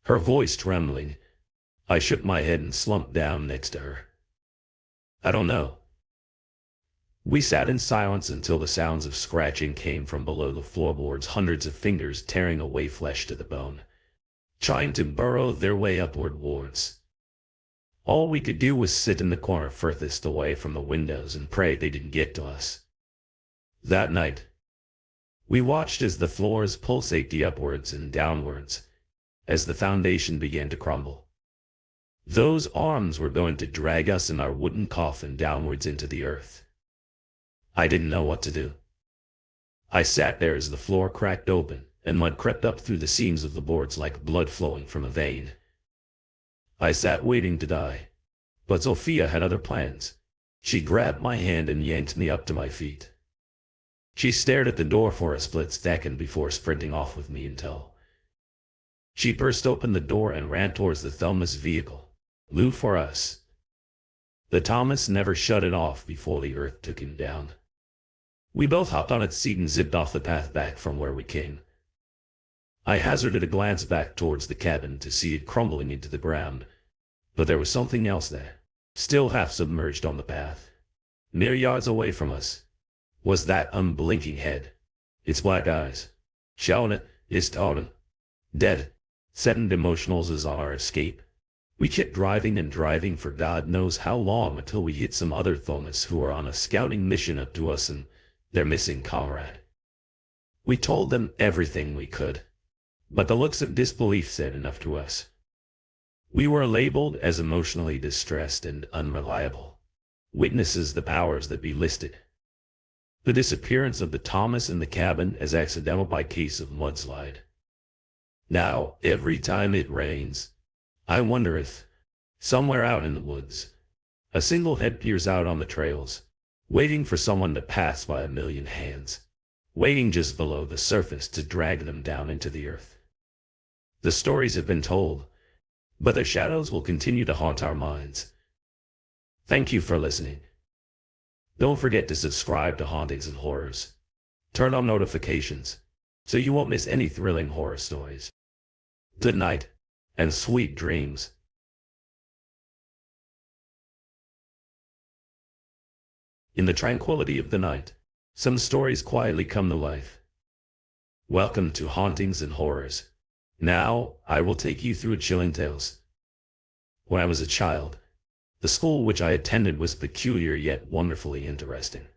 her voice trembling. I shook my head and slumped down next to her. "I don't know." We sat in silence until the sounds of scratching came from below the floorboards, hundreds of fingers tearing away flesh to the bone, trying to burrow their way upward wards. All we could do was sit in the corner furthest away from the windows and pray they didn't get to us. That night, we watched as the floors pulsated upwards and downwards, as the foundation began to crumble. Those arms were going to drag us in our wooden coffin downwards into the earth. I didn't know what to do. I sat there as the floor cracked open, and mud crept up through the seams of the boards like blood flowing from a vein. I sat waiting to die. But Sophia had other plans. She grabbed my hand and yanked me up to my feet. She stared at the door for a split second before sprinting off with me until she burst open the door and ran towards the Thelma's vehicle. Lou for us. The Thomas never shut it off before the earth took him down. We both hopped on its seat and zipped off the path back from where we came. I hazarded a glance back towards the cabin to see it crumbling into the ground, but there was something else there, still half submerged on the path. Mere yards away from us was that unblinking head, its black eyes, shouting its taunt. Dead, saddened emotionals as our escape. We kept driving and driving for God knows how long until we hit some other Thomas who were on a scouting mission up to us and their missing comrade. We told them everything we could, but the looks of disbelief said enough to us. We were labeled as emotionally distressed and unreliable, witnesses the powers that be listed. The disappearance of the Thomas in the cabin as accidental by case of mudslide. Now, every time it rains, I wonder if, somewhere out in the woods, a single head peers out on the trails, waiting for someone to pass by a million hands, waiting just below the surface to drag them down into the earth. The stories have been told, but their shadows will continue to haunt our minds. Thank you for listening. Don't forget to subscribe to Hauntings and Horrors. Turn on notifications so you won't miss any thrilling horror stories. Good night, and sweet dreams. In the tranquility of the night, some stories quietly come to life. Welcome to Hauntings and Horrors. Now, I will take you through chilling tales. When I was a child, the school which I attended was peculiar yet wonderfully interesting.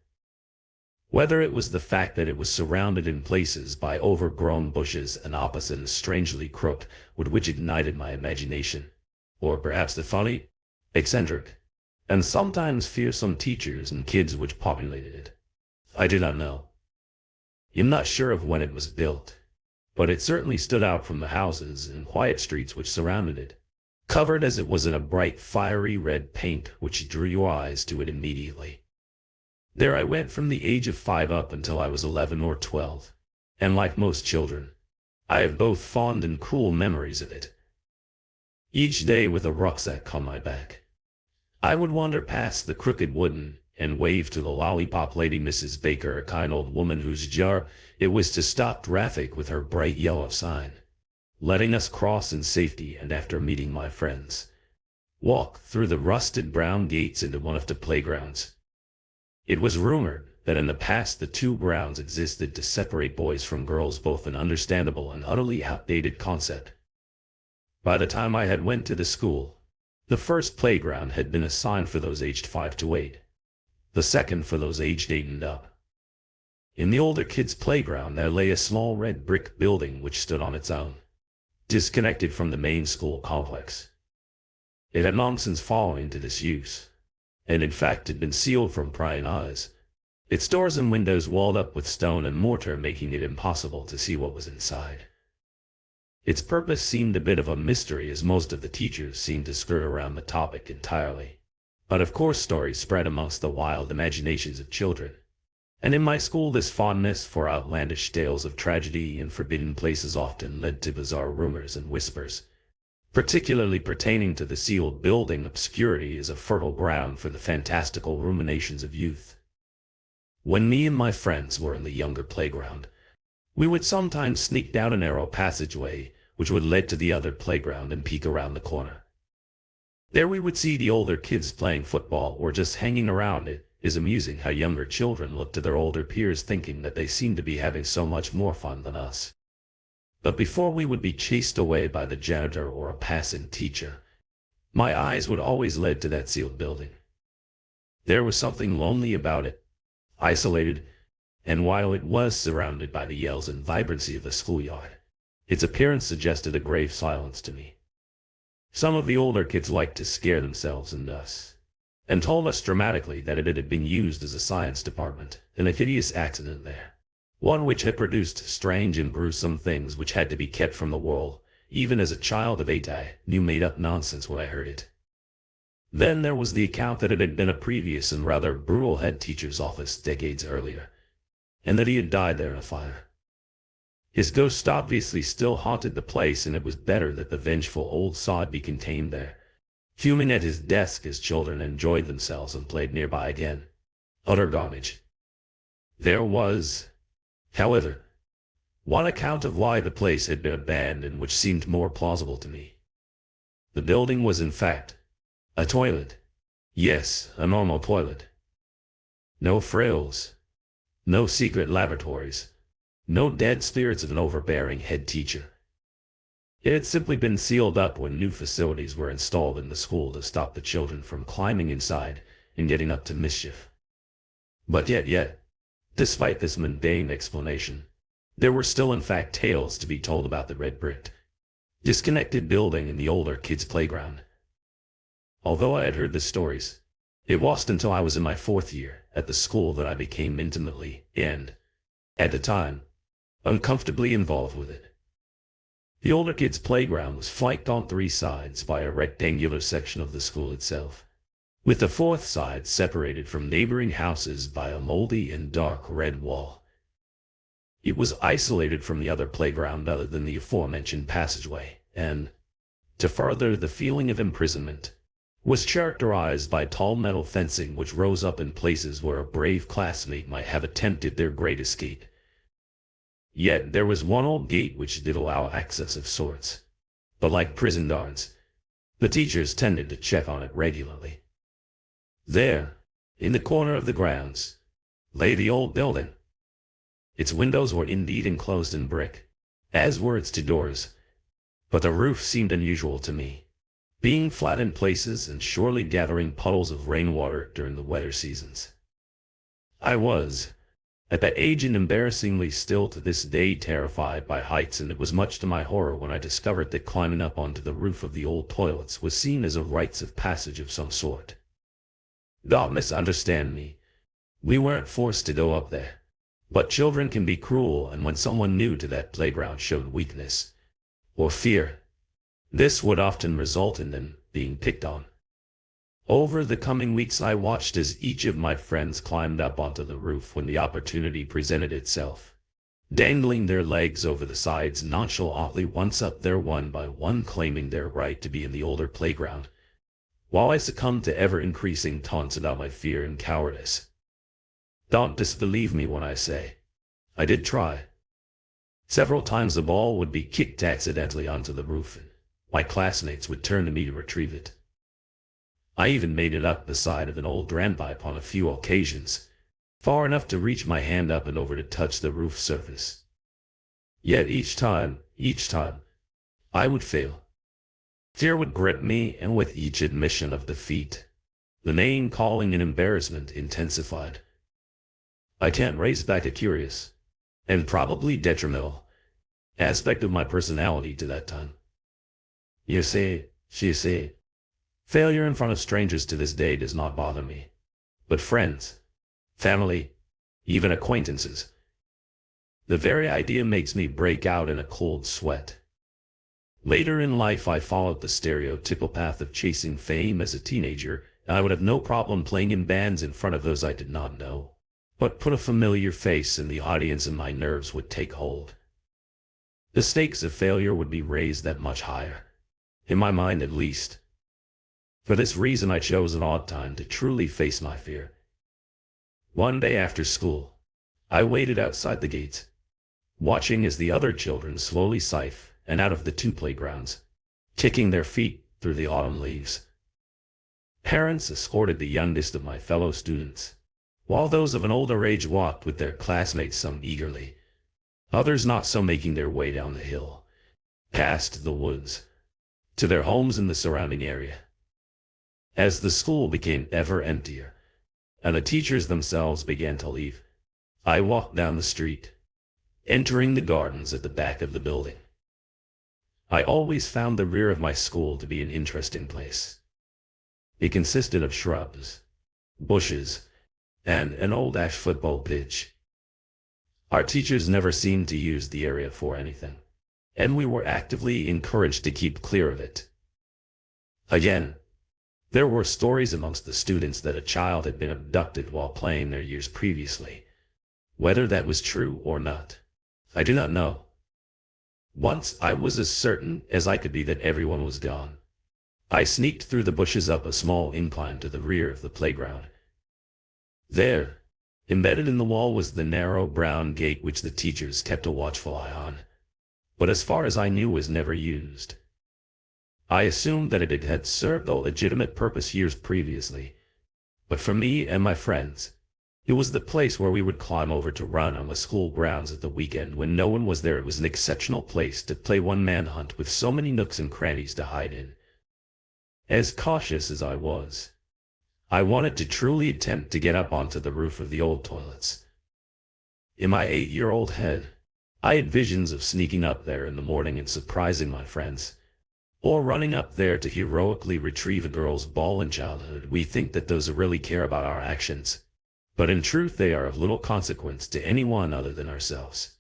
Whether it was the fact that it was surrounded in places by overgrown bushes and opposite a strangely crooked wood which ignited my imagination, or perhaps the funny, eccentric, and sometimes fearsome teachers and kids which populated it, I do not know. I'm not sure of when it was built, but it certainly stood out from the houses and quiet streets which surrounded it, covered as it was in a bright fiery red paint which drew your eyes to it immediately. There I went from the age of 5 up until I was 11 or 12, and like most children, I have both fond and cruel memories of it. Each day with a rucksack on my back, I would wander past the crooked wooden and wave to the lollipop lady Mrs. Baker, a kind old woman whose job it was to stop traffic with her bright yellow sign, letting us cross in safety, and after meeting my friends, walk through the rusted brown gates into one of the playgrounds. It was rumored that in the past the two grounds existed to separate boys from girls, both an understandable and utterly outdated concept. By the time I had went to the school, the first playground had been assigned for those aged 5 to 8, the second for those aged 8 and up. In the older kids' playground there lay a small red brick building which stood on its own, disconnected from the main school complex. It had long since fallen into disuse, and in fact had been sealed from prying eyes, its doors and windows walled up with stone and mortar, making it impossible to see what was inside. Its purpose seemed a bit of a mystery, as most of the teachers seemed to skirt around the topic entirely. But of course stories spread amongst the wild imaginations of children, and in my school this fondness for outlandish tales of tragedy and forbidden places often led to bizarre rumors and whispers, particularly pertaining to the sealed building. Obscurity is a fertile ground for the fantastical ruminations of youth. When me and my friends were in the younger playground, we would sometimes sneak down a narrow passageway which would lead to the other playground and peek around the corner. There we would see the older kids playing football or just hanging around. It is amusing how younger children look to their older peers, thinking that they seem to be having so much more fun than us. But before we would be chased away by the janitor or a passing teacher, my eyes would always lead to that sealed building. There was something lonely about it, isolated, and while it was surrounded by the yells and vibrancy of the schoolyard, its appearance suggested a grave silence to me. Some of the older kids liked to scare themselves and us, and told us dramatically that it had been used as a science department in a hideous accident there, one which had produced strange and gruesome things which had to be kept from the world. Even as a child of 8, I knew made-up nonsense when I heard it. Then there was the account that it had been a previous and rather brutal head teacher's office decades earlier, and that he had died there in a fire. His ghost obviously still haunted the place, and it was better that the vengeful old sod be contained there, fuming at his desk as children enjoyed themselves and played nearby again. Utter garbage. There was, however, one account of why the place had been abandoned which seemed more plausible to me. The building was in fact a toilet. Yes, a normal toilet. No frills. No secret laboratories. No dead spirits of an overbearing head teacher. It had simply been sealed up when new facilities were installed in the school to stop the children from climbing inside and getting up to mischief. But yet, despite this mundane explanation, there were still in fact tales to be told about the red brick, disconnected building in the older kids' playground. Although I had heard the stories, it wasn't until I was in my 4th year at the school that I became intimately, and, at the time, uncomfortably involved with it. The older kids' playground was flanked on 3 sides by a rectangular section of the school itself, with the 4th side separated from neighboring houses by a moldy and dark red wall. It was isolated from the other playground other than the aforementioned passageway, and, to further the feeling of imprisonment, was characterized by tall metal fencing which rose up in places where a brave classmate might have attempted their great escape. Yet there was one old gate which did allow access of sorts, but like prison guards, the teachers tended to check on it regularly. There, in the corner of the grounds, lay the old building. Its windows were indeed enclosed in brick, as were its 2 doors, but the roof seemed unusual to me, being flat in places and surely gathering puddles of rainwater during the wetter seasons. I was, at that age and embarrassingly still to this day, terrified by heights, and it was much to my horror when I discovered that climbing up onto the roof of the old toilets was seen as a rites of passage of some sort. Don't misunderstand me. We weren't forced to go up there. But children can be cruel, and when someone new to that playground showed weakness or fear, this would often result in them being picked on. Over the coming weeks I watched as each of my friends climbed up onto the roof when the opportunity presented itself, dangling their legs over the sides nonchalantly, once up there one by one, claiming their right to be in the older playground, while I succumbed to ever-increasing taunts about my fear and cowardice. Don't disbelieve me when I say I did try. Several times the ball would be kicked accidentally onto the roof, and my classmates would turn to me to retrieve it. I even made it up the side of an old drainpipe on a few occasions, far enough to reach my hand up and over to touch the roof surface. Yet each time, I would fail. Fear would grip me, and with each admission of defeat, the name-calling and embarrassment intensified. I can't race back a curious, and probably detrimental, aspect of my personality to that time. You see, Failure in front of strangers to this day does not bother me. But friends, family, even acquaintances, the very idea makes me break out in a cold sweat. Later in life, I followed the stereotypical path of chasing fame as a teenager, and I would have no problem playing in bands in front of those I did not know. But put a familiar face in the audience and my nerves would take hold. The stakes of failure would be raised that much higher, in my mind at least. For this reason, I chose an odd time to truly face my fear. One day after school, I waited outside the gates, watching as the other children slowly siphoned and out of the two playgrounds, kicking their feet through the autumn leaves. Parents escorted the youngest of my fellow students, while those of an older age walked with their classmates, some eagerly, others not so, making their way down the hill, past the woods, to their homes in the surrounding area. As the school became ever emptier, and the teachers themselves began to leave, I walked down the street, entering the gardens at the back of the building. I always found the rear of my school to be an interesting place. It consisted of shrubs, bushes, and an old ash football pitch. Our teachers never seemed to use the area for anything, and we were actively encouraged to keep clear of it. Again, there were stories amongst the students that a child had been abducted while playing there years previously. Whether that was true or not, I do not know. Once I was as certain as I could be that everyone was gone. I sneaked through the bushes up a small incline to the rear of the playground. There, embedded in the wall, was the narrow brown gate which the teachers kept a watchful eye on, but as far as I knew was never used. I assumed that it had served a legitimate purpose years previously, but for me and my friends, it was the place where we would climb over to run on the school grounds at the weekend when no one was there. It was an exceptional place to play one-man hunt with so many nooks and crannies to hide in. As cautious as I was, I wanted to truly attempt to get up onto the roof of the old toilets. In my 8-year-old head, I had visions of sneaking up there in the morning and surprising my friends, or running up there to heroically retrieve a girl's ball. In childhood, we think that those who really care about our actions, but in truth they are of little consequence to anyone other than ourselves.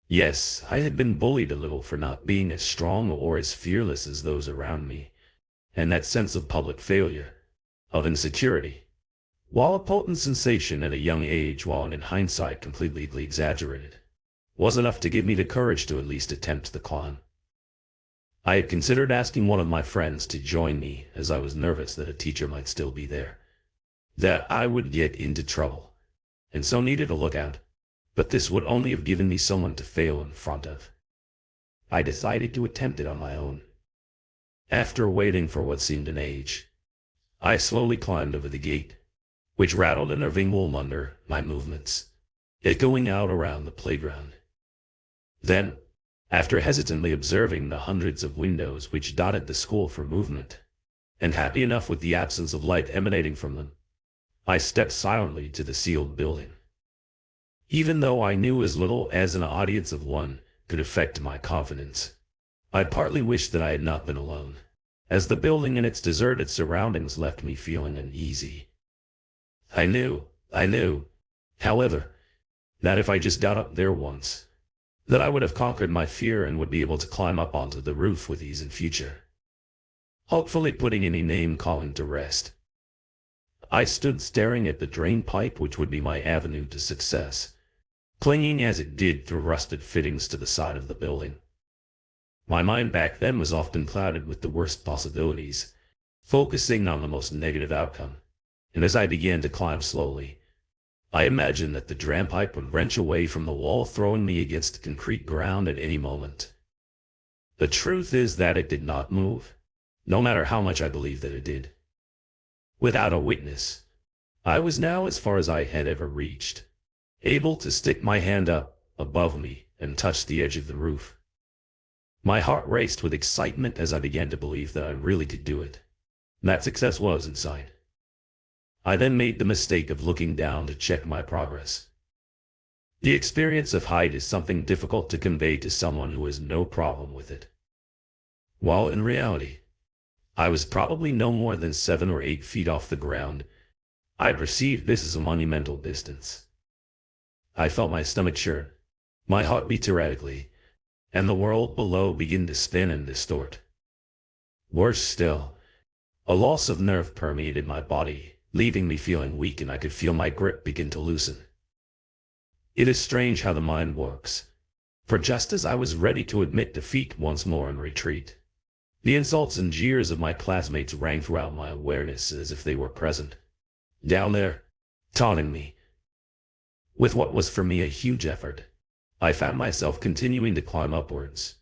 Yes, I had been bullied a little for not being as strong or as fearless as those around me, and that sense of public failure, of insecurity, while a potent sensation at a young age, while in hindsight completely exaggerated, was enough to give me the courage to at least attempt the climb. I had considered asking one of my friends to join me, as I was nervous that a teacher might still be there, that I would get into trouble, and so needed a lookout, but this would only have given me someone to fail in front of. I decided to attempt it on my own. After waiting for what seemed an age, I slowly climbed over the gate, which rattled a nerving wool under my movements, echoing out around the playground. Then, after hesitantly observing the hundreds of windows which dotted the school for movement, and happy enough with the absence of light emanating from them, I stepped silently to the sealed building. Even though I knew as little as an audience of one could affect my confidence, I partly wished that I had not been alone, as the building and its deserted surroundings left me feeling uneasy. I knew, however, that if I just got up there once, that I would have conquered my fear and would be able to climb up onto the roof with ease in future, hopefully putting any name-calling to rest. I stood staring at the drain pipe which would be my avenue to success, clinging as it did through rusted fittings to the side of the building. My mind back then was often clouded with the worst possibilities, focusing on the most negative outcome, and as I began to climb slowly, I imagined that the drain pipe would wrench away from the wall, throwing me against the concrete ground at any moment. The truth is that it did not move, no matter how much I believed that it did. Without a witness, I was now as far as I had ever reached, able to stick my hand up above me and touch the edge of the roof. My heart raced with excitement as I began to believe that I really could do it, and that success was in sight. I then made the mistake of looking down to check my progress. The experience of height is something difficult to convey to someone who has no problem with it, while in reality, I was probably no more than 7 or 8 feet off the ground. I perceived this as a monumental distance. I felt my stomach churn, my heart beat erratically, and the world below begin to spin and distort. Worse still, a loss of nerve permeated my body, leaving me feeling weak, and I could feel my grip begin to loosen. It is strange how the mind works, for just as I was ready to admit defeat once more and retreat, the insults and jeers of my classmates rang throughout my awareness as if they were present, down there, taunting me. With what was for me a huge effort, I found myself continuing to climb upwards,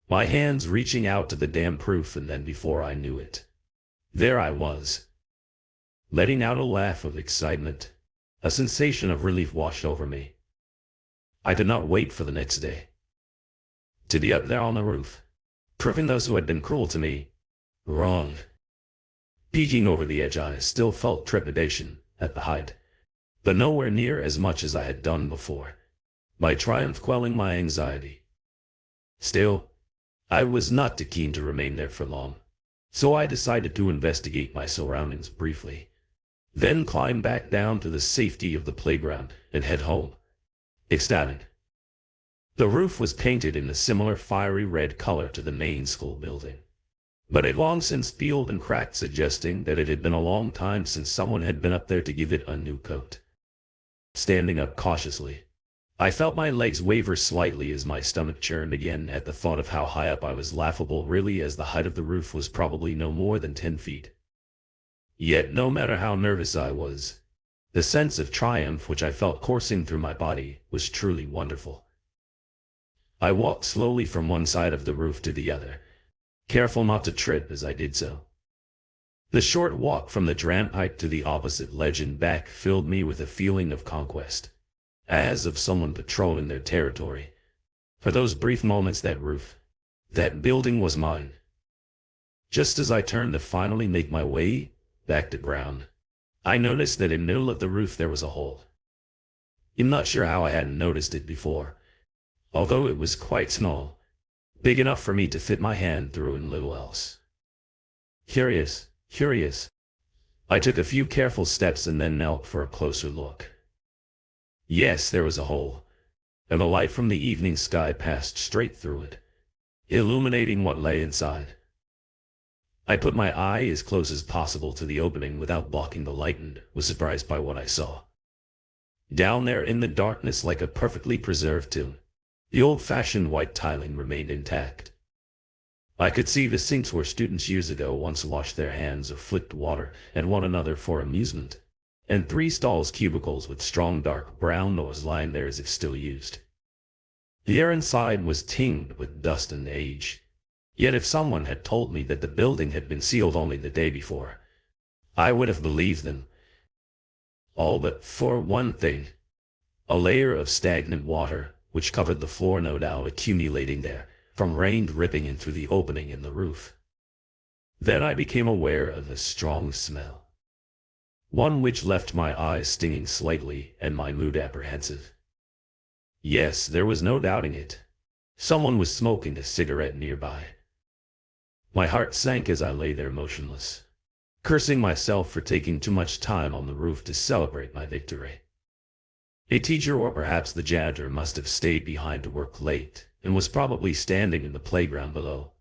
my hands reaching out to the damp roof, and then before I knew it, there I was. Letting out a laugh of excitement, a sensation of relief washed over me. I did not wait for the next day. To be up there on the roof, proving those who had been cruel to me wrong. Peeking over the edge, I still felt trepidation at the height, but nowhere near as much as I had done before, my triumph quelling my anxiety. Still, I was not too keen to remain there for long, so I decided to investigate my surroundings briefly, then climb back down to the safety of the playground and head home, ecstatic. The roof was painted in a similar fiery red color to the main school building, but it long since peeled and cracked, suggesting that it had been a long time since someone had been up there to give it a new coat. Standing up cautiously, I felt my legs waver slightly as my stomach churned again at the thought of how high up I was, laughable really, as the height of the roof was probably no more than 10 feet. Yet no matter how nervous I was, the sense of triumph which I felt coursing through my body was truly wonderful. I walked slowly from one side of the roof to the other, careful not to trip as I did so. The short walk from the ramp height to the opposite ledge and back filled me with a feeling of conquest, as of someone patrolling their territory. For those brief moments, that building was mine. Just as I turned to finally make my way back to ground, I noticed that in the middle of the roof there was a hole. I'm not sure how I hadn't noticed it before, although it was quite small, big enough for me to fit my hand through and little else. Curious. I took a few careful steps and then knelt for a closer look. Yes, there was a hole, and the light from the evening sky passed straight through it, illuminating what lay inside. I put my eye as close as possible to the opening without blocking the light and was surprised by what I saw. Down there in the darkness, like a perfectly preserved tomb, the old-fashioned white tiling remained intact. I could see the sinks where students years ago once washed their hands or flicked water at one another for amusement, and 3 stalls cubicles with strong dark brown doors lying there as if still used. The air inside was tinged with dust and age, yet if someone had told me that the building had been sealed only the day before, I would have believed them. All but for one thing, a layer of stagnant water which covered the floor, no doubt accumulating there from rain dripping in through the opening in the roof. Then I became aware of a strong smell, one which left my eyes stinging slightly and my mood apprehensive. Yes, there was no doubting it. Someone was smoking a cigarette nearby. My heart sank as I lay there motionless, cursing myself for taking too much time on the roof to celebrate my victory. A teacher, or perhaps the janitor, must have stayed behind to work late and was probably standing in the playground below.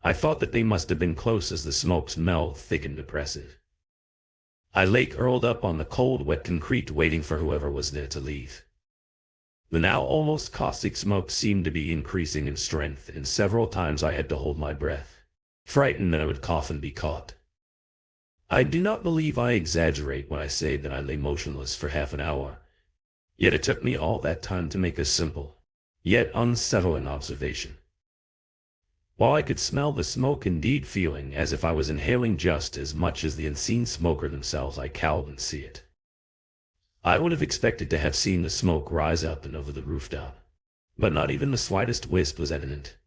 I thought that they must have been close as the smoke smelled thick and oppressive. I lay curled up on the cold, wet concrete waiting for whoever was there to leave. The now almost caustic smoke seemed to be increasing in strength, and several times I had to hold my breath, frightened that I would cough and be caught. I do not believe I exaggerate when I say that I lay motionless for half an hour, yet it took me all that time to make a simple, yet unsettling observation. While I could smell the smoke, indeed feeling as if I was inhaling just as much as the unseen smoker themselves, I cowed and see it. I would have expected to have seen the smoke rise up and over the rooftop, but not even the slightest wisp was evident.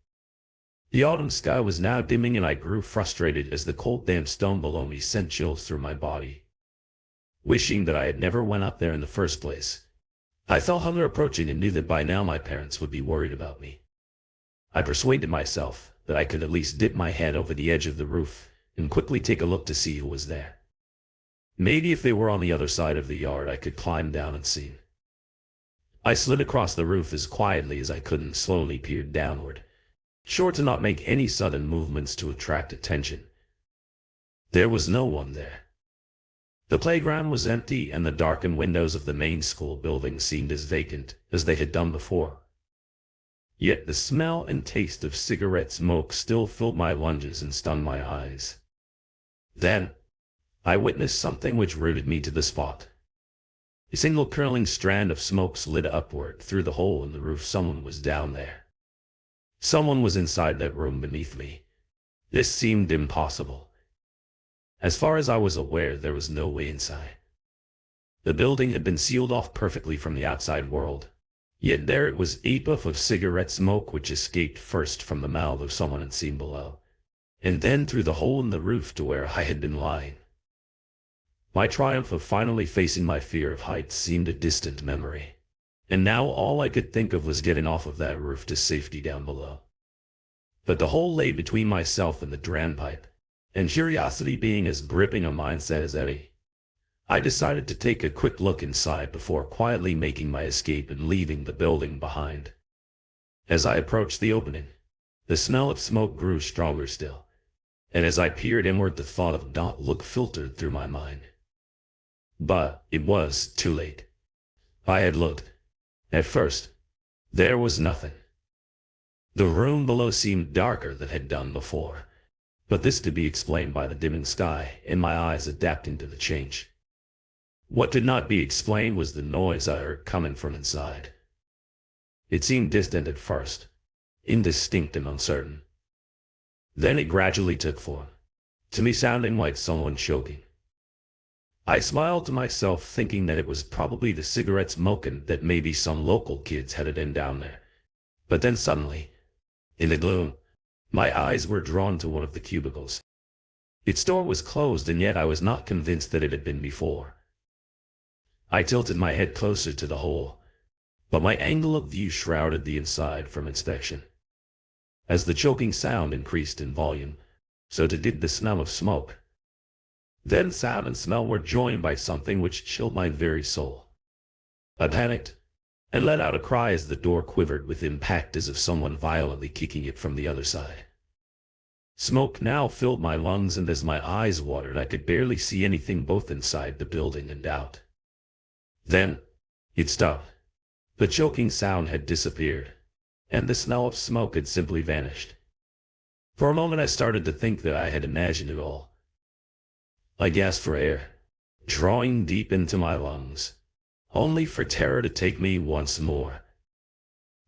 The autumn sky was now dimming, and I grew frustrated as the cold, damp stone below me sent chills through my body. Wishing that I had never went up there in the first place, I felt hunger approaching and knew that by now my parents would be worried about me. I persuaded myself that I could at least dip my head over the edge of the roof and quickly take a look to see who was there. Maybe if they were on the other side of the yard, I could climb down and see. I slid across the roof as quietly as I could and slowly peered downward, sure to not make any sudden movements to attract attention. There was no one there. The playground was empty, and the darkened windows of the main school building seemed as vacant as they had done before. Yet the smell and taste of cigarette smoke still filled my lungs and stung my eyes. Then, I witnessed something which rooted me to the spot. A single curling strand of smoke slid upward through the hole in the roof. Someone was down there. Someone was inside that room beneath me. This seemed impossible. As far as I was aware, there was no way inside. The building had been sealed off perfectly from the outside world. Yet there it was, a puff of cigarette smoke which escaped first from the mouth of someone unseen below, and then through the hole in the roof to where I had been lying. My triumph of finally facing my fear of heights seemed a distant memory, and now all I could think of was getting off of that roof to safety down below. But the hole lay between myself and the drainpipe, and curiosity being as gripping a mindset as any, I decided to take a quick look inside before quietly making my escape and leaving the building behind. As I approached the opening, the smell of smoke grew stronger still, and as I peered inward, the thought of not look filtered through my mind. But it was too late. I had looked. At first, there was nothing. The room below seemed darker than it had done before, but this to be explained by the dimming sky and my eyes adapting to the change. What did not be explained was the noise I heard coming from inside. It seemed distant at first, indistinct and uncertain. Then it gradually took form, to me sounding like someone choking. I smiled to myself, thinking that it was probably the cigarette smoke and that maybe some local kids had it in down there. But then suddenly, in the gloom, my eyes were drawn to one of the cubicles. Its door was closed, and yet I was not convinced that it had been before. I tilted my head closer to the hole, but my angle of view shrouded the inside from inspection. As the choking sound increased in volume, so did the smell of smoke. Then sound and smell were joined by something which chilled my very soul. I panicked and let out a cry as the door quivered with impact, as if someone violently kicking it from the other side. Smoke now filled my lungs, and as my eyes watered, I could barely see anything both inside the building and out. Then, it stopped. The choking sound had disappeared, and the smell of smoke had simply vanished. For a moment I started to think that I had imagined it all. I gasped for air, drawing deep into my lungs, only for terror to take me once more.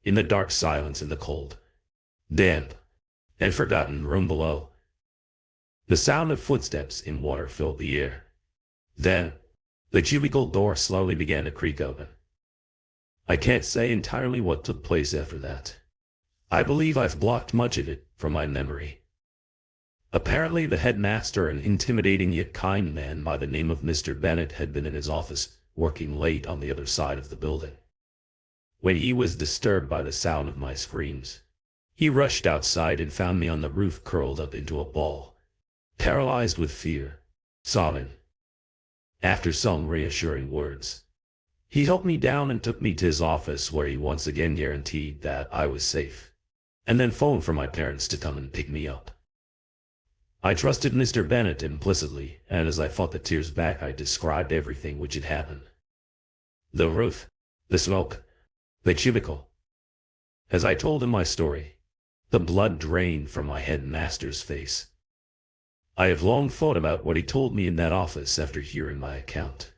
In the dark silence and the cold, damp, and forgotten room below, the sound of footsteps in water filled the air. Then, the cubicle door slowly began to creak open. I can't say entirely what took place after that. I believe I've blocked much of it from my memory. Apparently, the headmaster, an intimidating yet kind man by the name of Mr. Bennett, had been in his office, working late on the other side of the building. When he was disturbed by the sound of my screams, he rushed outside and found me on the roof, curled up into a ball, paralyzed with fear, sobbing. After some reassuring words, he helped me down and took me to his office, where he once again guaranteed that I was safe, and then phoned for my parents to come and pick me up. I trusted Mr. Bennett implicitly, and as I fought the tears back, I described everything which had happened. The roof, the smoke, the cubicle. As I told him my story, the blood drained from my headmaster's face. I have long thought about what he told me in that office after hearing my account.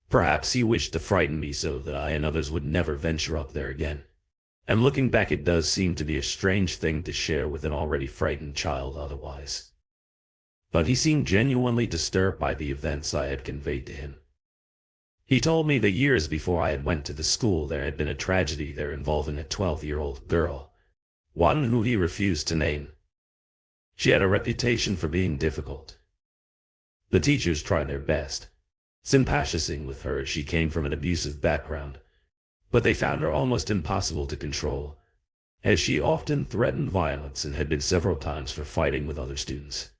Perhaps he wished to frighten me so that I and others would never venture up there again. And looking back, it does seem to be a strange thing to share with an already frightened child otherwise. But he seemed genuinely disturbed by the events I had conveyed to him. He told me that years before I had went to the school, there had been a tragedy there involving a 12-year-old girl, one who he refused to name. She had a reputation for being difficult. The teachers tried their best, sympathizing with her as she came from an abusive background, but they found her almost impossible to control, as she often threatened violence and had been several times for fighting with other students.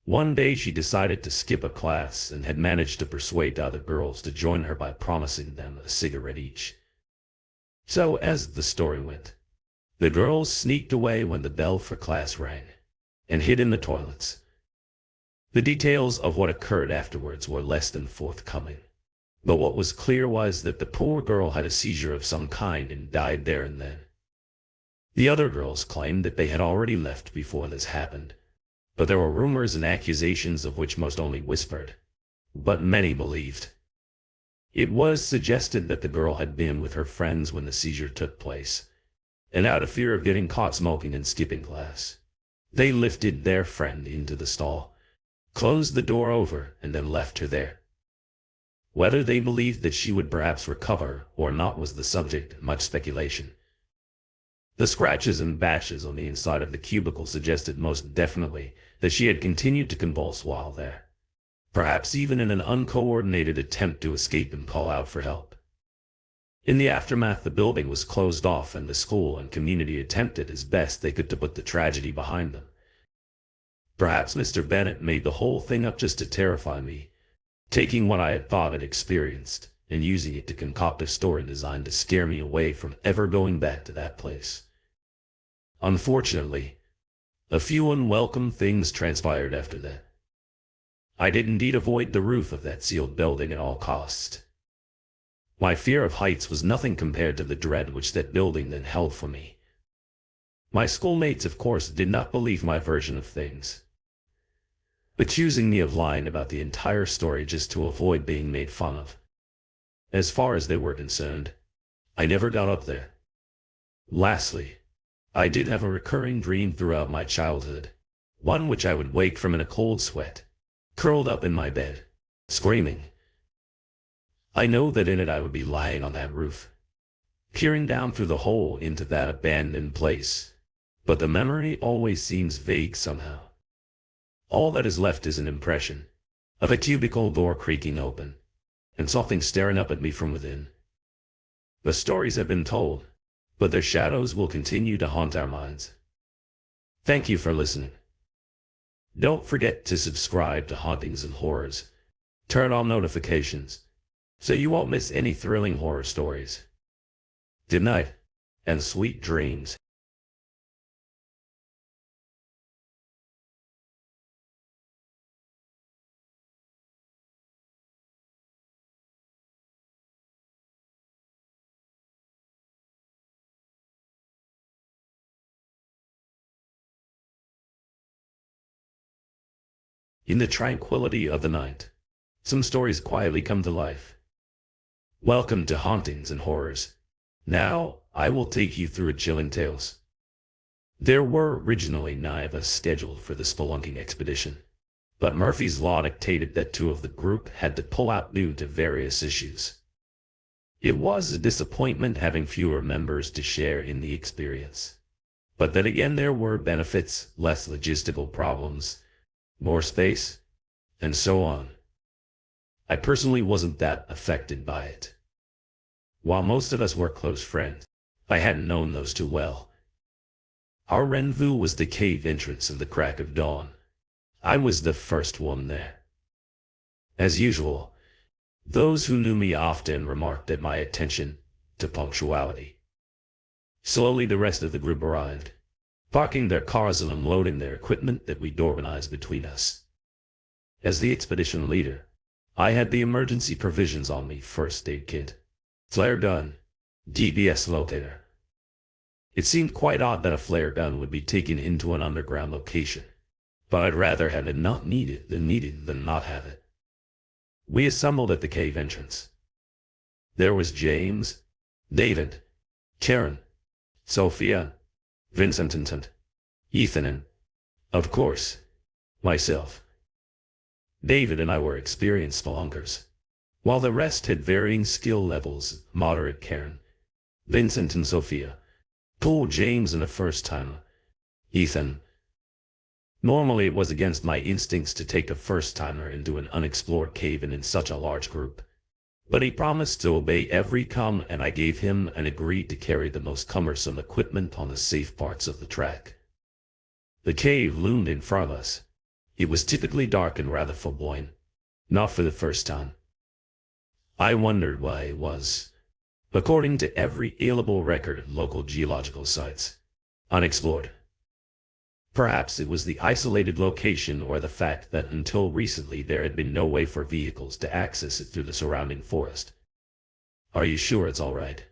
One day she decided to skip a class and had managed to persuade other girls to join her by promising them a cigarette each. So, as the story went, the girls sneaked away when the bell for class rang and hid in the toilets. The details of what occurred afterwards were less than forthcoming, but what was clear was that the poor girl had a seizure of some kind and died there and then. The other girls claimed that they had already left before this happened, but there were rumors and accusations of which most only whispered, but many believed. It was suggested that the girl had been with her friends when the seizure took place, and out of fear of getting caught smoking and skipping class, they lifted their friend into the stall, closed the door over, and then left her there. Whether they believed that she would perhaps recover or not was the subject of much speculation. The scratches and bashes on the inside of the cubicle suggested most definitely that she had continued to convulse while there, perhaps even in an uncoordinated attempt to escape and call out for help. In the aftermath, the building was closed off and the school and community attempted as best they could to put the tragedy behind them. Perhaps Mr. Bennett made the whole thing up just to terrify me, taking what I had thought and experienced and using it to concoct a story designed to scare me away from ever going back to that place. Unfortunately, a few unwelcome things transpired after that. I did indeed avoid the roof of that sealed building at all costs. My fear of heights was nothing compared to the dread which that building then held for me. My schoolmates, of course, did not believe my version of things, accusing me of lying about the entire story just to avoid being made fun of. As far as they were concerned, I never got up there. Lastly, I did have a recurring dream throughout my childhood, one which I would wake from in a cold sweat, curled up in my bed, screaming. I know that in it I would be lying on that roof, peering down through the hole into that abandoned place, but the memory always seems vague somehow. All that is left is an impression of a cubicle door creaking open, and something staring up at me from within. The stories have been told, but their shadows will continue to haunt our minds. Thank you for listening. Don't forget to subscribe to Hauntings and Horrors. Turn on notifications, so you won't miss any thrilling horror stories. Good night, and sweet dreams. In the tranquility of the night, some stories quietly come to life. Welcome to Hauntings and Horrors. Now, I will take you through a chilling tales. There were originally 9 of us scheduled for the spelunking expedition, but Murphy's Law dictated that 2 of the group had to pull out due to various issues. It was a disappointment having fewer members to share in the experience. But then again, there were benefits, less logistical problems, more space, and so on. I personally wasn't that affected by it. While most of us were close friends, I hadn't known those 2 well. Our rendezvous was the cave entrance at the crack of dawn. I was the first one there. As usual, those who knew me often remarked at my attention to punctuality. Slowly the rest of the group arrived, parking their cars and unloading their equipment that we'd organized between us. As the expedition leader, I had the emergency provisions on me: first aid kit, flare gun, GPS locator. It seemed quite odd that a flare gun would be taken into an underground location, but I'd rather have it not needed than not have it. We assembled at the cave entrance. There was James, David, Karen, Sophia, Vincent and Ethan, and, of course, myself. David and I were experienced spelunkers, while the rest had varying skill levels: moderate Karen, Vincent and Sophia, poor James and a first-timer, Ethan. Normally it was against my instincts to take a first-timer into an unexplored cave and in such a large group, but he promised to obey every command, and I gave him and agreed to carry the most cumbersome equipment on the safe parts of the track. The cave loomed in front of us, It was typically dark and rather flamboyant, not for the first time. I wondered why it was. According to every available record of local geological sites, unexplored. Perhaps it was the isolated location or the fact that until recently there had been no way for vehicles to access it through the surrounding forest. Are you sure it's all right?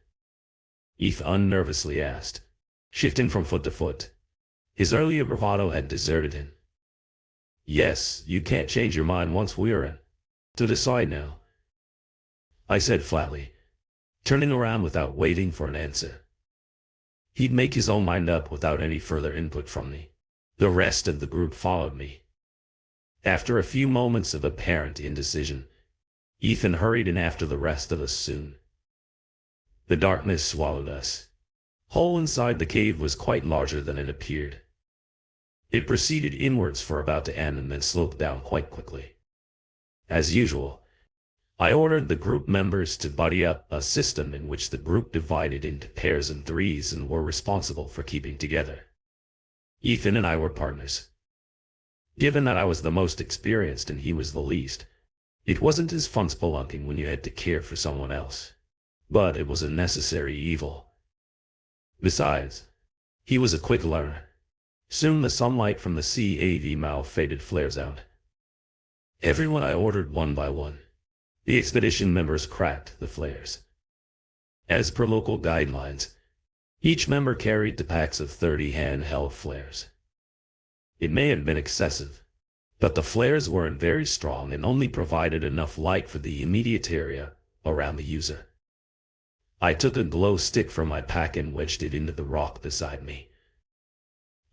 Ethan nervously asked, shifting from foot to foot. His earlier bravado had deserted him. Yes, you can't change your mind once we're in. To decide now, I said flatly, turning around without waiting for an answer. He'd make his own mind up without any further input from me. The rest of the group followed me. After a few moments of apparent indecision, Ethan hurried in after the rest of us soon. The darkness swallowed us. The hole inside the cave was quite larger than it appeared. It proceeded inwards for about to end and then sloped down quite quickly. As usual, I ordered the group members to buddy up, a system in which the group divided into pairs and threes and were responsible for keeping together. Ethan and I were partners. Given that I was the most experienced and he was the least, it wasn't as fun spelunking when you had to care for someone else. But it was a necessary evil. Besides, he was a quick learner. Soon the sunlight from the CAV mouth faded flares out. Everyone I ordered one by one. The expedition members cracked the flares. As per local guidelines, each member carried the packs of 30 handheld flares. It may have been excessive, but the flares weren't very strong and only provided enough light for the immediate area around the user. I took a glow stick from my pack and wedged it into the rock beside me.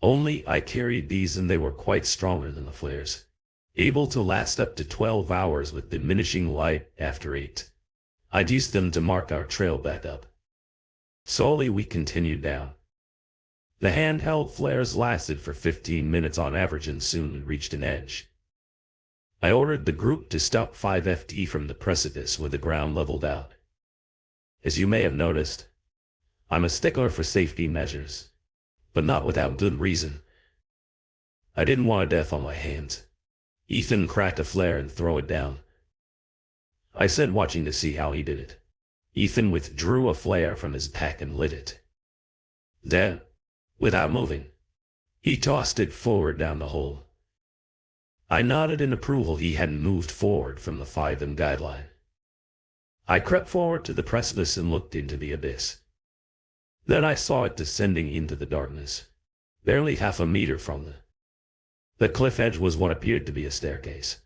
Only I carried these and they were quite stronger than the flares, able to last up to 12 hours with diminishing light after 8. I'd used them to mark our trail back up. Slowly we continued down. The handheld flares lasted for 15 minutes on average and soon reached an edge. I ordered the group to stop 5 FT from the precipice with the ground leveled out. As you may have noticed, I'm a stickler for safety measures, but not without good reason. I didn't want a death on my hands. Ethan cracked a flare and threw it down. I said, watching to see how he did it. Ethan withdrew a flare from his pack and lit it. Then, without moving, he tossed it forward down the hole. I nodded in approval. He hadn't moved forward from the 5M guideline. I crept forward to the precipice and looked into the abyss. Then I saw it descending into the darkness, barely half a meter from the cliff edge was what appeared to be a staircase.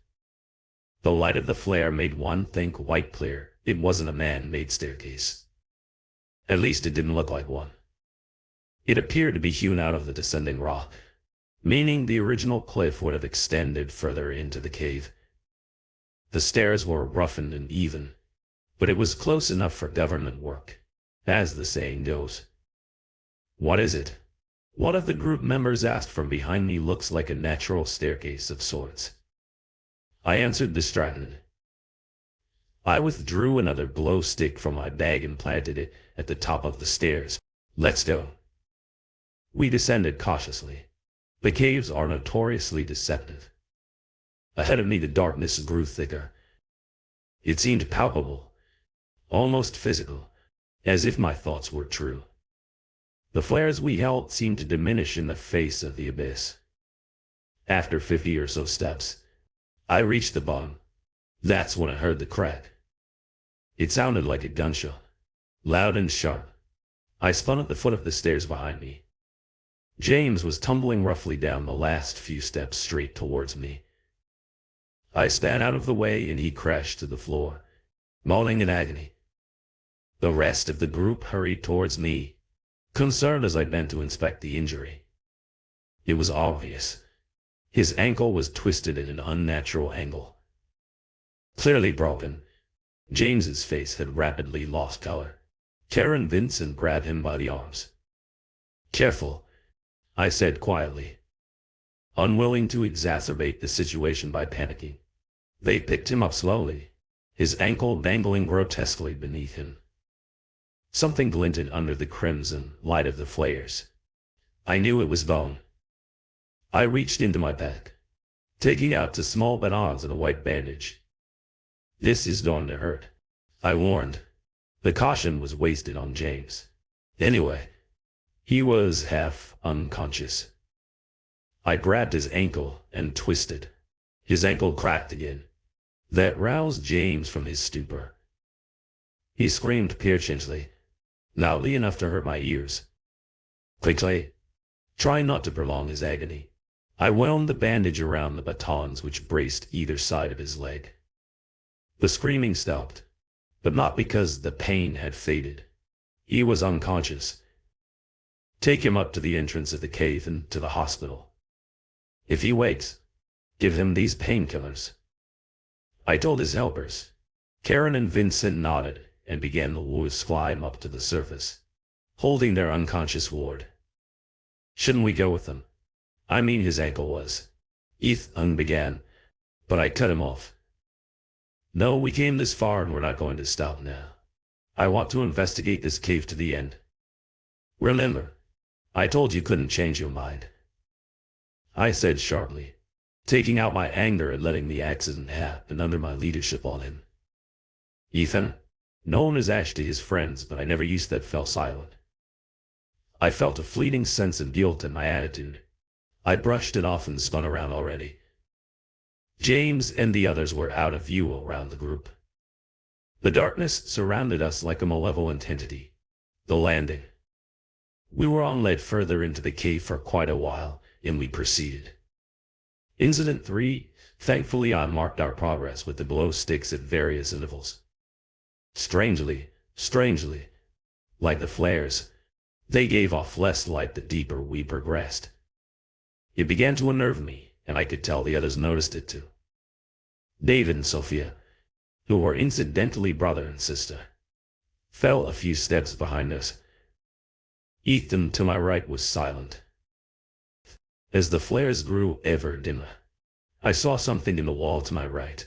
The light of the flare made one thing quite clear. It wasn't a man-made staircase. At least it didn't look like one. It appeared to be hewn out of the descending rock, meaning the original cliff would have extended further into the cave. The stairs were rough and uneven, but it was close enough for government work, as the saying goes. What is it? One of the group members asked from behind me. Looks like a natural staircase of sorts. I answered distracted. I withdrew another glow stick from my bag and planted it at the top of the stairs. Let's go. We descended cautiously. The caves are notoriously deceptive. Ahead of me the darkness grew thicker. It seemed palpable, almost physical, as if my thoughts were true. The flares we held seemed to diminish in the face of the abyss. After 50 or so steps, I reached the bottom. That's when I heard the crack. It sounded like a gunshot, loud and sharp. I spun at the foot of the stairs behind me. James was tumbling roughly down the last few steps straight towards me. I spat out of the way and he crashed to the floor, moaning in agony. The rest of the group hurried towards me, concerned as I bent to inspect the injury. It was obvious. His ankle was twisted at an unnatural angle. Clearly broken. James's face had rapidly lost color. Karen Vincent grabbed him by the arms. Careful, I said quietly, unwilling to exacerbate the situation by panicking. They picked him up slowly, his ankle dangling grotesquely beneath him. Something glinted under the crimson light of the flares. I knew it was bone. I reached into my bag, taking out two small batons and a white bandage. "This is going to hurt," I warned. The caution was wasted on James. Anyway, he was half unconscious. I grabbed his ankle and twisted. His ankle cracked again. That roused James from his stupor. He screamed piercingly, loudly enough to hurt my ears. Quickly, trying not to prolong his agony, I wound the bandage around the batons which braced either side of his leg. The screaming stopped, but not because the pain had faded. He was unconscious. "Take him up to the entrance of the cave and to the hospital. If he wakes, give him these painkillers," I told his helpers. Karen and Vincent nodded and began the loose climb up to the surface, holding their unconscious ward. "Shouldn't we go with them? I mean, his ankle was," Ethan began, but I cut him off. "No, we came this far and we're not going to stop now. I want to investigate this cave to the end. Remember, I told you couldn't change your mind," I said sharply, taking out my anger at letting the accident happen under my leadership on him. Ethan, known as Ash to his friends, but I never used that, fell silent. I felt a fleeting sense of guilt in my attitude. I brushed it off and spun around already. James and the others were out of view around the group. The darkness surrounded us like a malevolent entity. The landing. We were on led further into the cave for quite a while, and we proceeded. Incident 3, thankfully I marked our progress with the glow sticks at various intervals. Strangely, like the flares, they gave off less light the deeper we progressed. It began to unnerve me, and I could tell the others noticed it too. David and Sophia, who were incidentally brother and sister, fell a few steps behind us. Ethan to my right was silent. As the flares grew ever dimmer, I saw something in the wall to my right.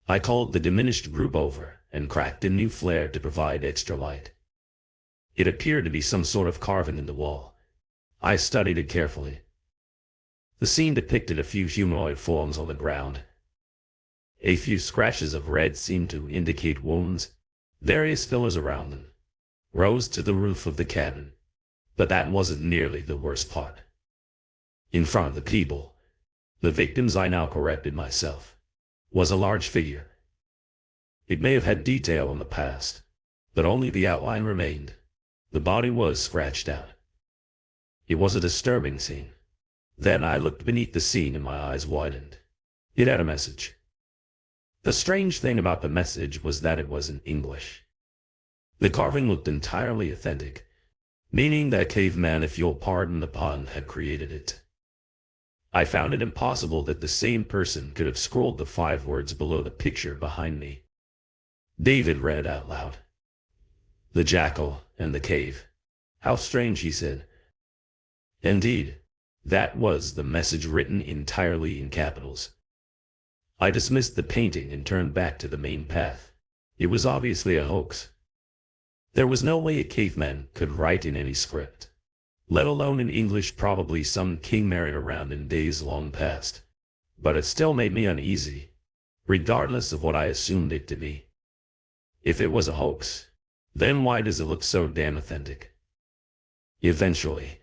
I called the diminished group over and cracked a new flare to provide extra light. It appeared to be some sort of carving in the wall. I studied it carefully. The scene depicted a few humanoid forms on the ground. A few scratches of red seemed to indicate wounds. Various pillars around them rose to the roof of the cabin, but that wasn't nearly the worst part. In front of the people, the victims, I now corrected myself, was a large figure. It may have had detail in the past, but only the outline remained. The body was scratched out. It was a disturbing scene. Then I looked beneath the scene and my eyes widened. It had a message. The strange thing about the message was that it was in English. The carving looked entirely authentic, meaning that caveman, if you'll pardon the pun, had created it. I found it impossible that the same person could have scrolled the 5 words below the picture behind me. David read out loud. "The jackal and the cave. How strange," he said. Indeed, that was the message written entirely in capitals. I dismissed the painting and turned back to the main path. It was obviously a hoax. There was no way a caveman could write in any script, let alone in English, probably some king married around in days long past. But it still made me uneasy, regardless of what I assumed it to be. If it was a hoax, then why does it look so damn authentic? Eventually,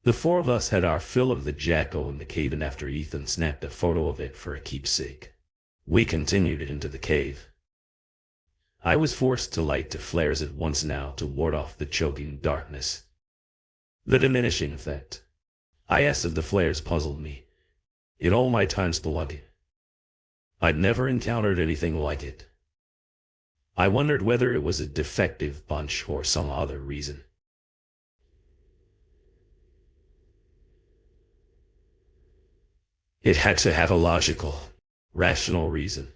the 4 of us had our fill of the jackal in the cave, and after Ethan snapped a photo of it for a keepsake, we continued into the cave. I was forced to light 2 flares at once now to ward off the choking darkness. The diminishing effect, of the flares puzzled me. In all my time spelunking, I'd never encountered anything like it. I wondered whether it was a defective bunch or some other reason. It had to have a logical, rational reason.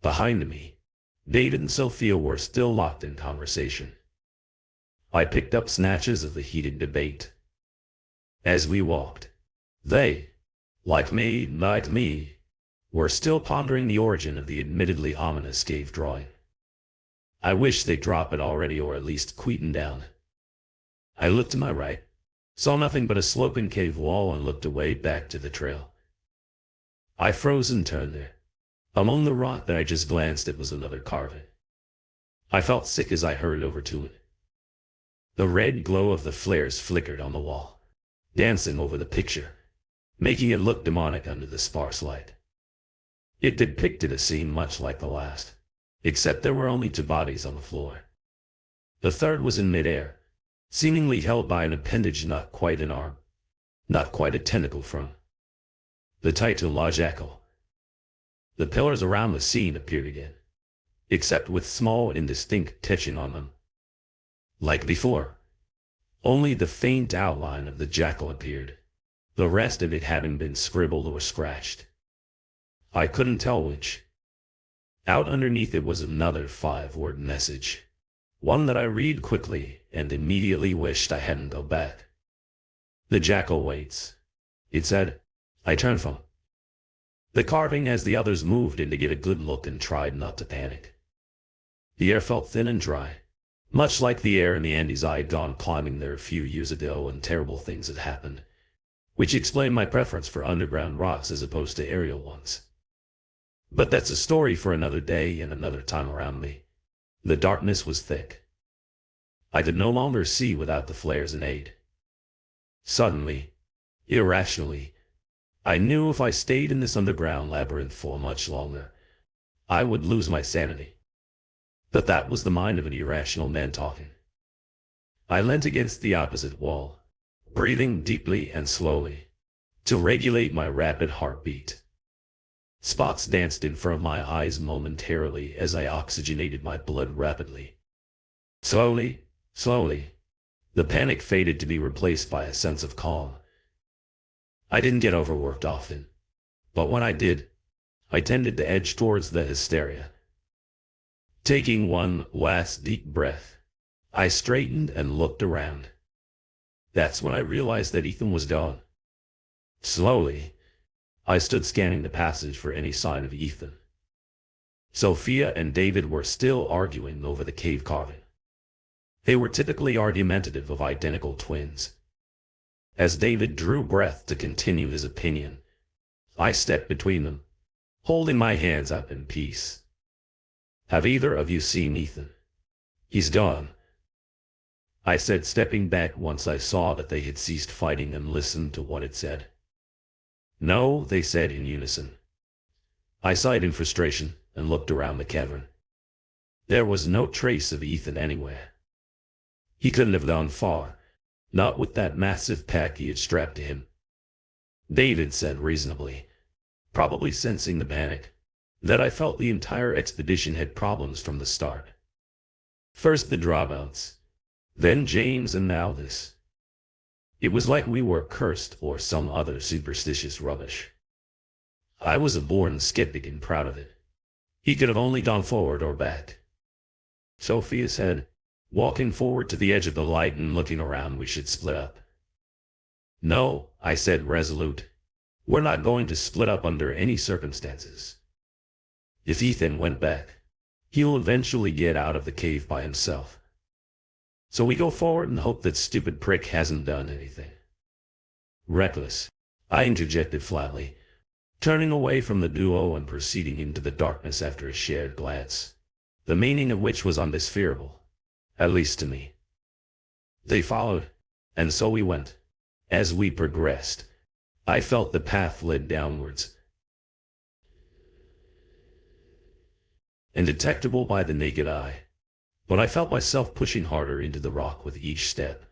Behind me, David and Sophia were still locked in conversation. I picked up snatches of the heated debate. As we walked, they, like me, were still pondering the origin of the admittedly ominous cave drawing. I wish they'd drop it already, or at least quieten down. I looked to my right, saw nothing but a sloping cave wall, and looked away back to the trail. I froze and turned there. Among the rock that I just glanced at was another carving. I felt sick as I hurried over to it. The red glow of the flares flickered on the wall, dancing over the picture, making it look demonic under the sparse light. It depicted a scene much like the last, except there were only two bodies on the floor. The third was in midair, seemingly held by an appendage not quite an arm, not quite a tentacle from the title logical. The pillars around the scene appeared again, except with small indistinct touching on them. Like before, only the faint outline of the jackal appeared, the rest of it having been scribbled or scratched. I couldn't tell which. Out underneath it was another 5-word message, one that I read quickly and immediately wished I hadn't go back. The jackal waits, it said. I turned from the carving as the others moved in to get a good look and tried not to panic. The air felt thin and dry, much like the air in the Andes I had gone climbing there a few years ago when terrible things had happened, which explained my preference for underground rocks as opposed to aerial ones. But that's a story for another day and another time around me. The darkness was thick. I could no longer see without the flares and aid. Suddenly, irrationally, I knew if I stayed in this underground labyrinth for much longer, I would lose my sanity. But that was the mind of an irrational man talking. I leant against the opposite wall, breathing deeply and slowly, to regulate my rapid heartbeat. Spots danced in front of my eyes momentarily as I oxygenated my blood rapidly. Slowly, the panic faded to be replaced by a sense of calm. I didn't get overworked often, but when I did, I tended to edge towards the hysteria. Taking one last deep breath, I straightened and looked around. That's when I realized that Ethan was gone. Slowly, I stood scanning the passage for any sign of Ethan. Sophia and David were still arguing over the cave carving. They were typically argumentative of identical twins. As David drew breath to continue his opinion, I stepped between them, holding my hands up in peace. Have either of you seen Ethan? He's gone, I said, stepping back once I saw that they had ceased fighting and listened to what it said. No, they said in unison. I sighed in frustration and looked around the cavern. There was no trace of Ethan anywhere. He couldn't have gone far, not with that massive pack he had strapped to him. David said reasonably, probably sensing the panic, that I felt the entire expedition had problems from the start. First the dropouts, then James, and now this. It was like we were cursed or some other superstitious rubbish. I was a born skeptic and proud of it. He could have only gone forward or back. Sophia said, walking forward to the edge of the light and looking around. We should split up. No, I said, resolute. We're not going to split up under any circumstances. If Ethan went back, he'll eventually get out of the cave by himself. So we go forward and hope that stupid prick hasn't done anything. Reckless, I interjected flatly, turning away from the duo and proceeding into the darkness after a shared glance, the meaning of which was undiscernible, at least to me. They followed, and so we went. As we progressed, I felt the path led downwards, indetectable by the naked eye, but I felt myself pushing harder into the rock with each step,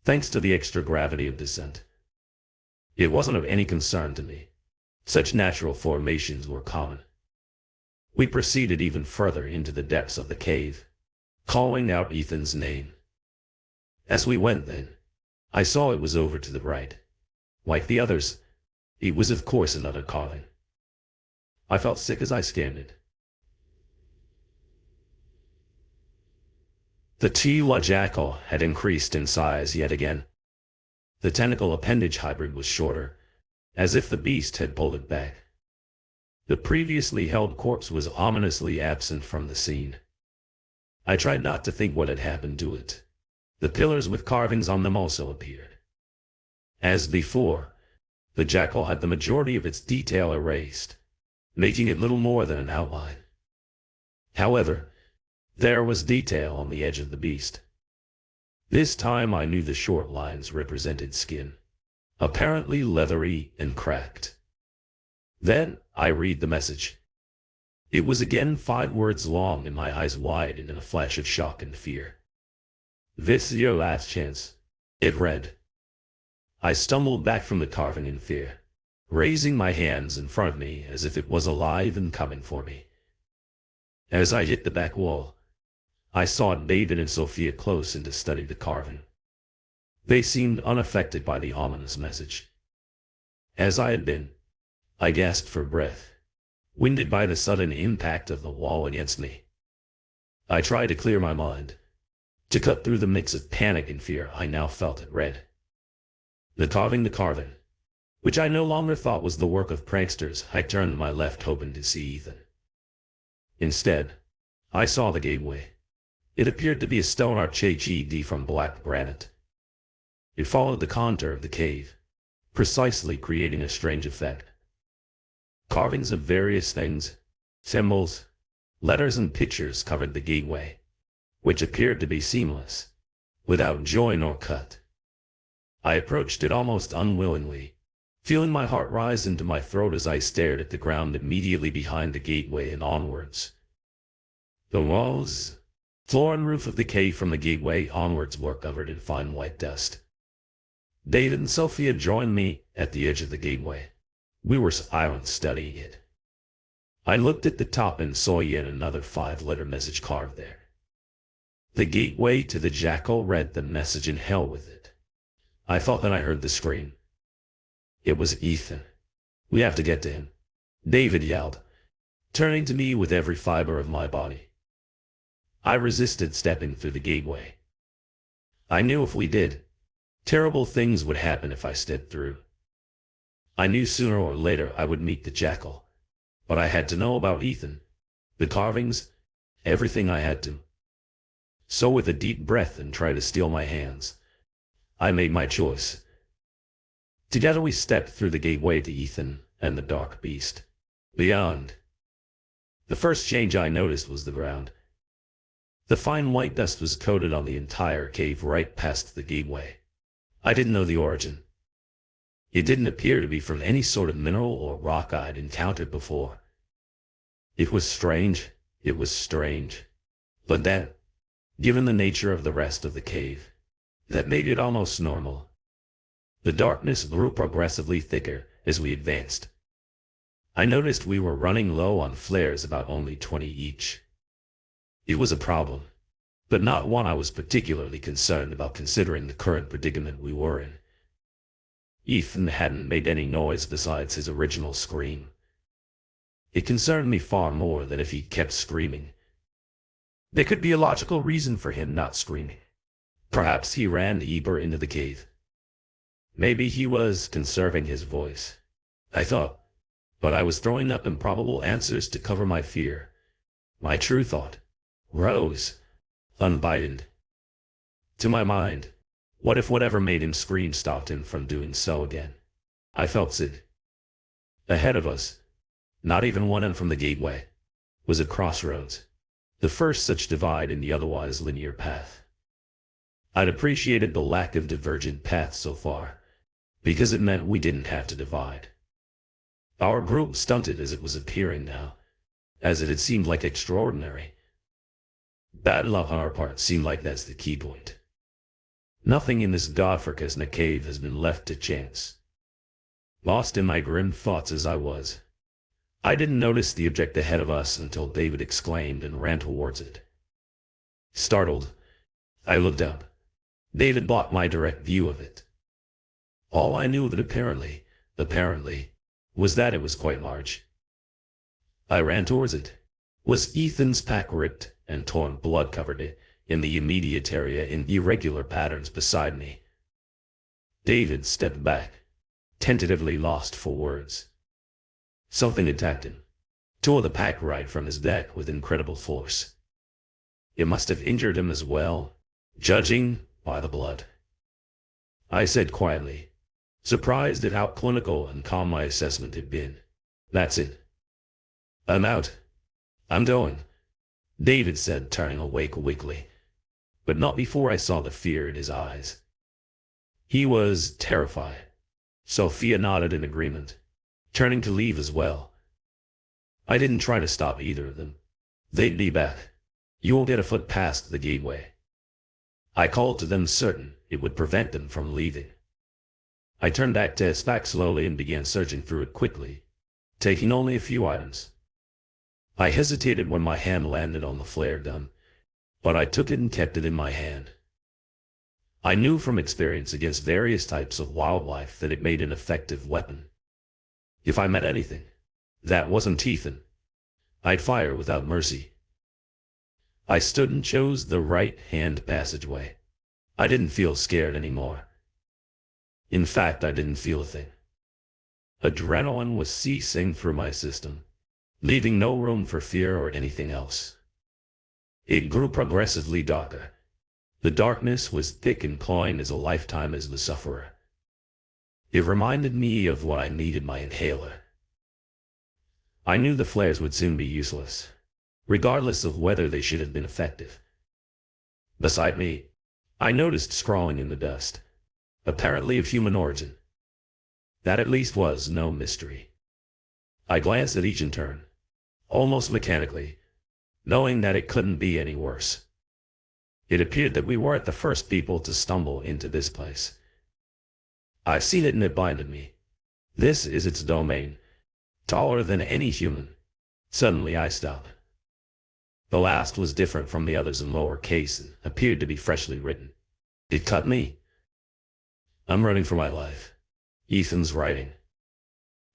thanks to the extra gravity of descent. It wasn't of any concern to me. Such natural formations were common. We proceeded even further into the depths of the cave, calling out Ethan's name. As we went then, I saw it was over to the right. Like the others, it was of course another carving. I felt sick as I scanned it. The Tila jackal had increased in size yet again. The tentacle appendage hybrid was shorter, as if the beast had pulled it back. The previously held corpse was ominously absent from the scene. I tried not to think what had happened to it. The pillars with carvings on them also appeared. As before, The jackal had the majority of its detail erased, making it little more than an outline. However, there was detail on the edge of the beast. This time I knew the short lines represented skin, apparently leathery and cracked. Then I read the message. It was again 5 words long and my eyes widened in a flash of shock and fear. "This is your last chance," it read. I stumbled back from the carving in fear, raising my hands in front of me as if it was alive and coming for me. As I hit the back wall, I saw David and Sophia close in to study the carving. They seemed unaffected by the ominous message. As I had been, I gasped for breath, winded by the sudden impact of the wall against me. I tried to clear my mind, to cut through the mix of panic and fear I now felt at red. The carving, which I no longer thought was the work of pranksters. I turned to my left hoping to see Ethan. Instead, I saw the gateway. It appeared to be a stone archade from black granite. It followed the contour of the cave, precisely creating a strange effect. Carvings of various things, symbols, letters and pictures covered the gateway, which appeared to be seamless, without join or cut. I approached it almost unwillingly, feeling my heart rise into my throat as I stared at the ground immediately behind the gateway and onwards. The walls, floor and roof of the cave from the gateway onwards were covered in fine white dust. David and Sophia joined me at the edge of the gateway. We were silent studying it. I looked at the top and saw yet another 5-letter message carved there. The gateway to the jackal read the message in hell with it. I thought that I heard the scream. It was Ethan. "We have to get to him," David yelled, turning to me with every fiber of my body. I resisted stepping through the gateway. I knew if we did, terrible things would happen if I stepped through. I knew sooner or later I would meet the jackal, but I had to know about Ethan, the carvings, everything I had to. So with a deep breath and try to steel my hands, I made my choice. Together we stepped through the gateway to Ethan and the dark beast. Beyond. The first change I noticed was the ground. The fine white dust was coated on the entire cave right past the gateway. I didn't know the origin. It didn't appear to be from any sort of mineral or rock I'd encountered before. It was strange. But that, given the nature of the rest of the cave, that made it almost normal. The darkness grew progressively thicker as we advanced. I noticed we were running low on flares, about only 20 each. It was a problem, but not one I was particularly concerned about considering the current predicament we were in. Ethan hadn't made any noise besides his original scream. It concerned me far more that if he kept screaming, there could be a logical reason for him not screaming. Perhaps he ran deeper into the cave. Maybe he was conserving his voice, I thought, but I was throwing up improbable answers to cover my fear. My true thought rose, unbidden. To my mind, what if whatever made him scream stopped him from doing so again? I felt it. Ahead of us, not even one end from the gateway, was a crossroads, the first such divide in the otherwise linear path. I'd appreciated the lack of divergent paths so far, because it meant we didn't have to divide. Our group stunted as it was appearing now, as it had seemed like extraordinary. Bad luck on our part seemed like that's the key point. Nothing in this godforsaken cave has been left to chance. Lost in my grim thoughts as I was, I didn't notice the object ahead of us until David exclaimed and ran towards it. Startled, I looked up. David blocked my direct view of it. All I knew that apparently, was that it was quite large. I ran towards it. Was Ethan's pack ripped and torn, blood covered it in the immediate area in irregular patterns beside me. David stepped back, tentatively lost for words. Something attacked him, tore the pack right from his neck with incredible force. It must have injured him as well, judging by the blood. I said quietly, surprised at how clinical and calm my assessment had been. "That's it. I'm out. I'm going," David said, turning awake weakly, but not before I saw the fear in his eyes. He was terrified. Sophia nodded in agreement, turning to leave as well. I didn't try to stop either of them. "They'd be back. You won't get a foot past the gateway," I called to them, certain it would prevent them from leaving. I turned that desk back slowly and began searching through it quickly, taking only a few items. I hesitated when my hand landed on the flare gun, but I took it and kept it in my hand. I knew from experience against various types of wildlife that it made an effective weapon. If I met anything that wasn't Ethan, I'd fire without mercy. I stood and chose the right-hand passageway. I didn't feel scared anymore. In fact, I didn't feel a thing. Adrenaline was seeping through my system, leaving no room for fear or anything else. It grew progressively darker. The darkness was thick and clawing as a lifetime as the sufferer. It reminded me of what I needed my inhaler. I knew the flares would soon be useless, regardless of whether they should have been effective. Beside me, I noticed scrawling in the dust, apparently of human origin. That at least was no mystery. I glanced at each in turn, almost mechanically, knowing that it couldn't be any worse. It appeared that we weren't the first people to stumble into this place. I've seen it and it blinded me. This is its domain, taller than any human. Suddenly I stopped. The last was different from the others in lowercase and appeared to be freshly written. It cut me. "I'm running for my life," Ethan's writing.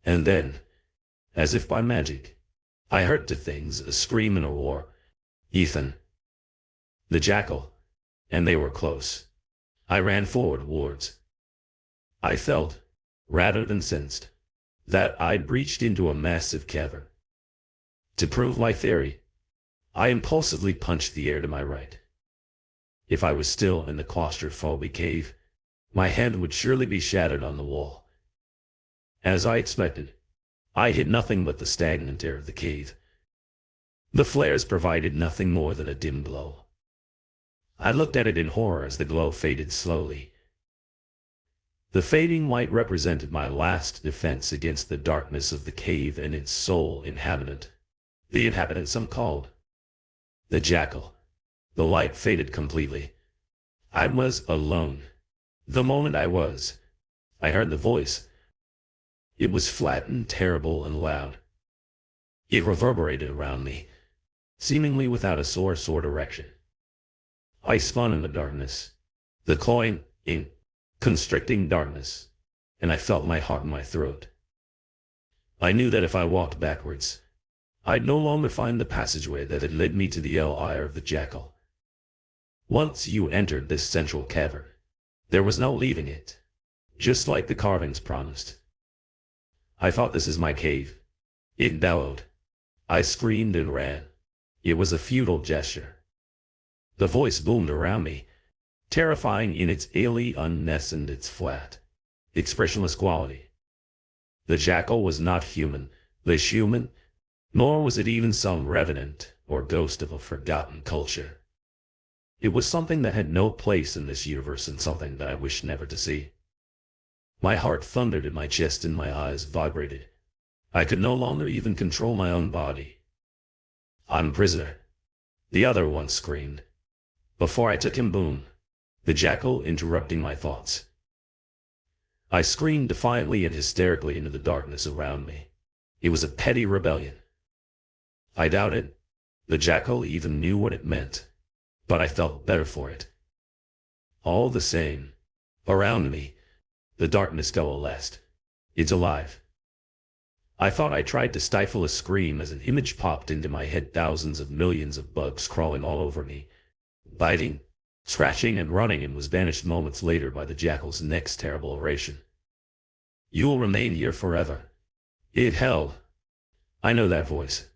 And then, as if by magic, I heard two things, a scream and a roar. "Ethan." The jackal. And they were close. I ran forwards. I felt, rather than sensed, that I'd breached into a massive cavern. To prove my theory, I impulsively punched the air to my right. If I was still in the claustrophobic cave, my head would surely be shattered on the wall. As I expected, I hit nothing but the stagnant air of the cave. The flares provided nothing more than a dim glow. I looked at it in horror as the glow faded slowly. The fading light represented my last defense against the darkness of the cave and its sole inhabitant. The inhabitant some called the jackal. The light faded completely. I was alone. The moment I heard the voice. It was flat and terrible and loud. It reverberated around me, seemingly without a source or direction. I spun in the darkness, the cloying, constricting darkness, and I felt my heart in my throat. I knew that if I walked backwards, I'd no longer find the passageway that had led me to the lair of the jackal. Once you entered this central cavern, there was no leaving it, just like the carvings promised. I thought, "This is my cave," it bellowed. I screamed and ran. It was a futile gesture. The voice boomed around me, terrifying in its alienness and its flat, expressionless quality. The jackal was not human, nor was it even some revenant or ghost of a forgotten culture. It was something that had no place in this universe and something that I wished never to see. My heart thundered in my chest and my eyes vibrated. I could no longer even control my own body. "I'm prisoner," the other one screamed. Before I took him, boom, the jackal interrupting my thoughts. I screamed defiantly and hysterically into the darkness around me. It was a petty rebellion. I doubt it. The jackal even knew what it meant, but I felt better for it. All the same, around me, the darkness coalesced. It's alive. I thought I tried to stifle a scream as an image popped into my head, thousands of millions of bugs crawling all over me, biting, scratching and running, and was banished moments later by the jackal's next terrible oration. "You'll remain here forever." It held. I know that voice.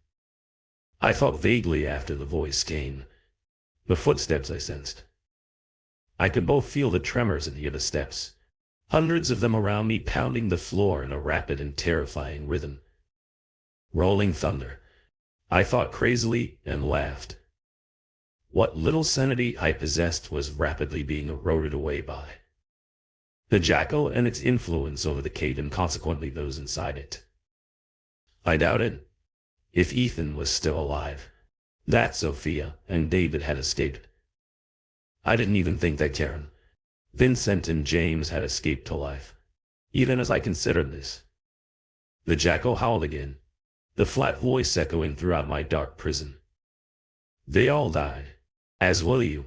I thought vaguely after the voice came the footsteps I sensed. I could both feel the tremors and hear the steps, hundreds of them around me pounding the floor in a rapid and terrifying rhythm. Rolling thunder. I thought crazily and laughed. What little sanity I possessed was rapidly being eroded away by the jackal and its influence over the cave and consequently those inside it. I doubted if Ethan was still alive, that Sophia and David had escaped. I didn't even think that Karen, Vincent, and James had escaped to life. Even as I considered this, the jackal howled again, the flat voice echoing throughout my dark prison. They all died, as will you.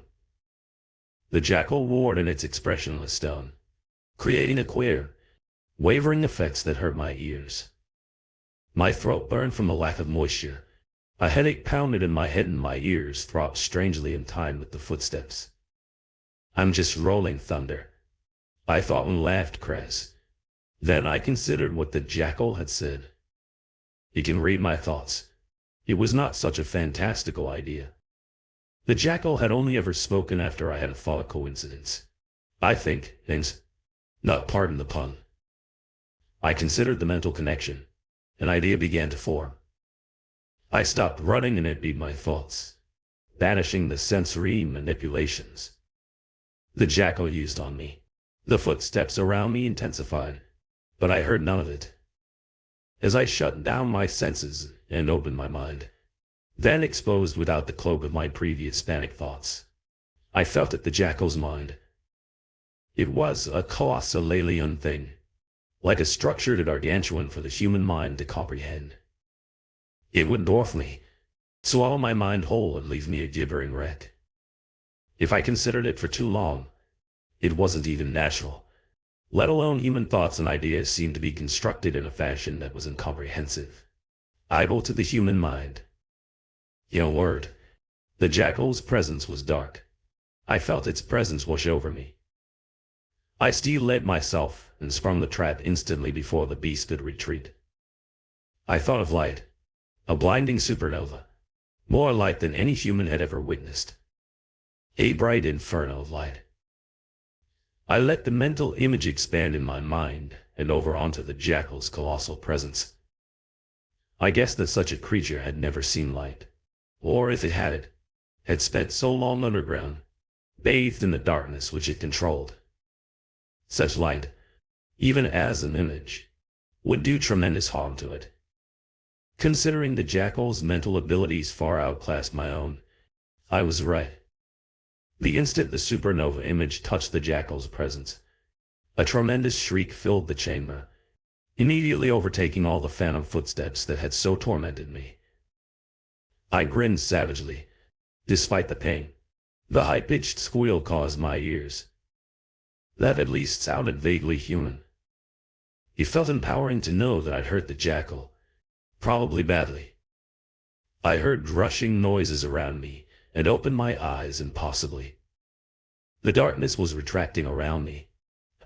The jackal roared in its expressionless tone, creating a queer, wavering effects that hurt my ears. My throat burned from the lack of moisture. A headache pounded in my head and my ears throbbed strangely in time with the footsteps. I'm just rolling thunder, I thought and laughed crass. Then I considered what the jackal had said. He can read my thoughts. It was not such a fantastical idea. The jackal had only ever spoken after I had a thought of coincidence. I think things, not pardon the pun. I considered the mental connection. An idea began to form. I stopped running and it beat my thoughts, banishing the sensory manipulations the jackal used on me. The footsteps around me intensified, but I heard none of it. As I shut down my senses and opened my mind, then exposed without the cloak of my previous panic thoughts, I felt at the jackal's mind. It was a colossal alien thing, like a structure too gargantuan for the human mind to comprehend. It would dwarf me, swallow my mind whole and leave me a gibbering wreck. If I considered it for too long, it wasn't even natural, let alone human thoughts and ideas seemed to be constructed in a fashion that was incomprehensive, idle to the human mind. In a word, the jackal's presence was dark. I felt its presence wash over me. I steel-led myself and sprung the trap instantly before the beast could retreat. I thought of light, a blinding supernova, more light than any human had ever witnessed. A bright inferno of light. I let the mental image expand in my mind and over onto the jackal's colossal presence. I guessed that such a creature had never seen light, or if it had spent so long underground, bathed in the darkness which it controlled. Such light, even as an image, would do tremendous harm to it. Considering the jackal's mental abilities far outclassed my own, I was right. The instant the supernova image touched the jackal's presence, a tremendous shriek filled the chamber, immediately overtaking all the phantom footsteps that had so tormented me. I grinned savagely, despite the pain. The high-pitched squeal caused my ears. That at least sounded vaguely human. It felt empowering to know that I'd hurt the jackal, probably badly. I heard rushing noises around me, and opened my eyes impulsively. The darkness was retracting around me.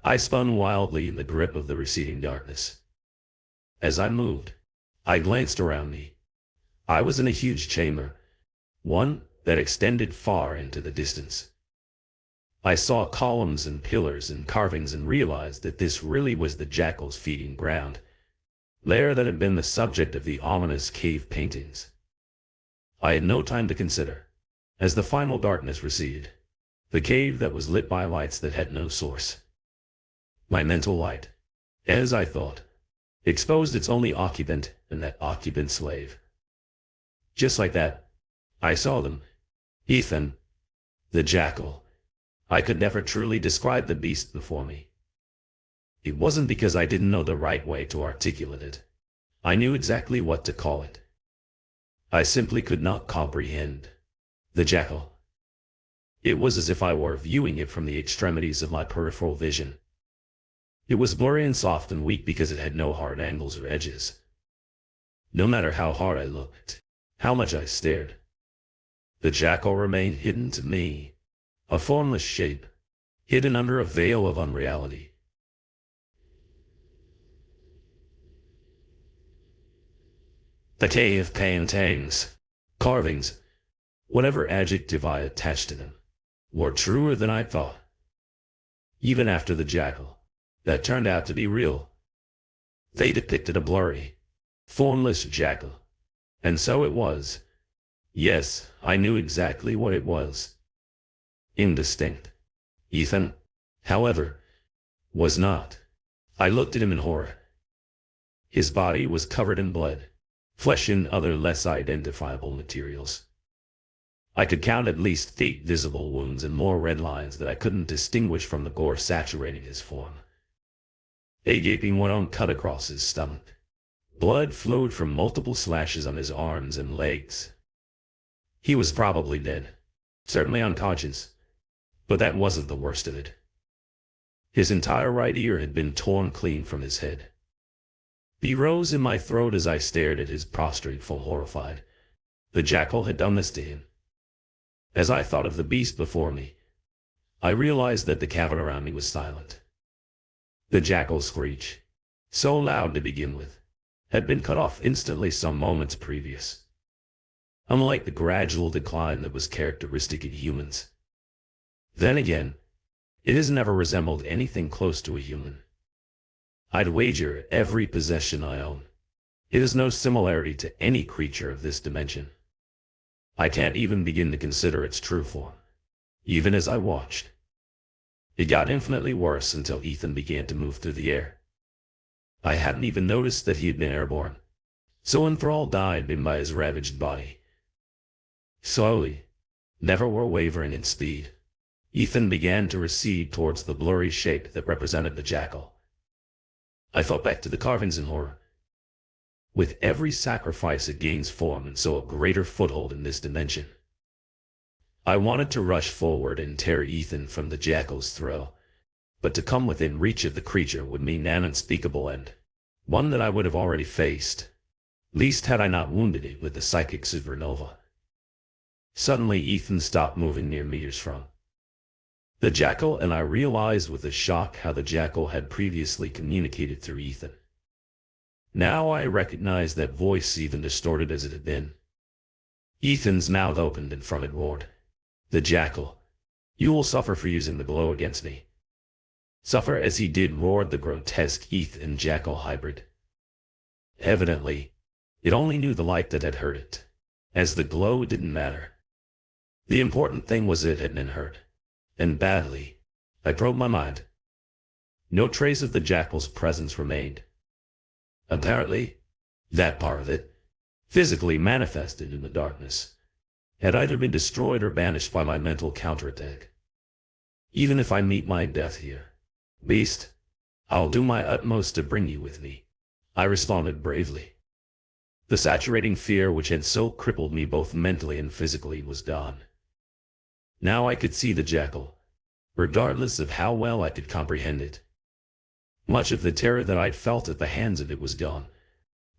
I spun wildly in the grip of the receding darkness. As I moved, I glanced around me. I was in a huge chamber, one that extended far into the distance. I saw columns and pillars and carvings and realized that this really was the jackal's feeding ground, lair that had been the subject of the ominous cave paintings. I had no time to consider. As the final darkness receded, the cave that was lit by lights that had no source. My mental light, as I thought, exposed its only occupant and that occupant's slave. Just like that, I saw them. Ethan, the jackal. I could never truly describe the beast before me. It wasn't because I didn't know the right way to articulate it. I knew exactly what to call it. I simply could not comprehend. The jackal. It was as if I were viewing it from the extremities of my peripheral vision. It was blurry and soft and weak because it had no hard angles or edges. No matter how hard I looked, how much I stared, the jackal remained hidden to me, a formless shape, hidden under a veil of unreality. The cave paintings, carvings, whatever adjective I attached to them, were truer than I thought. Even after the jackal, that turned out to be real. They depicted a blurry, formless jackal. And so it was. Yes, I knew exactly what it was. Indistinct. Ethan, however, was not. I looked at him in horror. His body was covered in blood, flesh and other less identifiable materials. I could count at least 8 visible wounds and more red lines that I couldn't distinguish from the gore saturating his form. A gaping wound cut across his stomach. Blood flowed from multiple slashes on his arms and legs. He was probably dead, certainly unconscious, but that wasn't the worst of it. His entire right ear had been torn clean from his head. He rose in my throat as I stared at his prostrate form, horrified. The jackal had done this to him. As I thought of the beast before me, I realized that the cavern around me was silent. The jackal's screech, so loud to begin with, had been cut off instantly some moments previous. Unlike the gradual decline that was characteristic of humans. Then again, it has never resembled anything close to a human. I'd wager every possession I own. It has no similarity to any creature of this dimension. I can't even begin to consider its true form, even as I watched. It got infinitely worse until Ethan began to move through the air. I hadn't even noticed that he had been airborne, so enthralled I'd been by his ravaged body. Slowly, never were wavering in speed, Ethan began to recede towards the blurry shape that represented the jackal. I fell back to the carvings in horror. With every sacrifice it gains form and so a greater foothold in this dimension. I wanted to rush forward and tear Ethan from the jackal's throat, but to come within reach of the creature would mean an unspeakable end, one that I would have already faced, least had I not wounded it with the psychic supernova. Suddenly Ethan stopped moving near meters from the jackal, and I realized with a shock how the jackal had previously communicated through Ethan. Now I recognized that voice, even distorted as it had been. Ethan's mouth opened and from it roared, "The jackal, you will suffer for using the glow against me." Suffer as he did, roared the grotesque Ethan jackal hybrid. Evidently, it only knew the light that had hurt it, as the glow didn't matter. The important thing was it hadn't been hurt, and badly. I probed my mind. No trace of the jackal's presence remained. Apparently, that part of it, physically manifested in the darkness, had either been destroyed or banished by my mental counterattack. Even if I meet my death here, beast, I'll do my utmost to bring you with me, I responded bravely. The saturating fear which had so crippled me both mentally and physically was gone. Now I could see the jackal, regardless of how well I could comprehend it. Much of the terror that I'd felt at the hands of it was gone,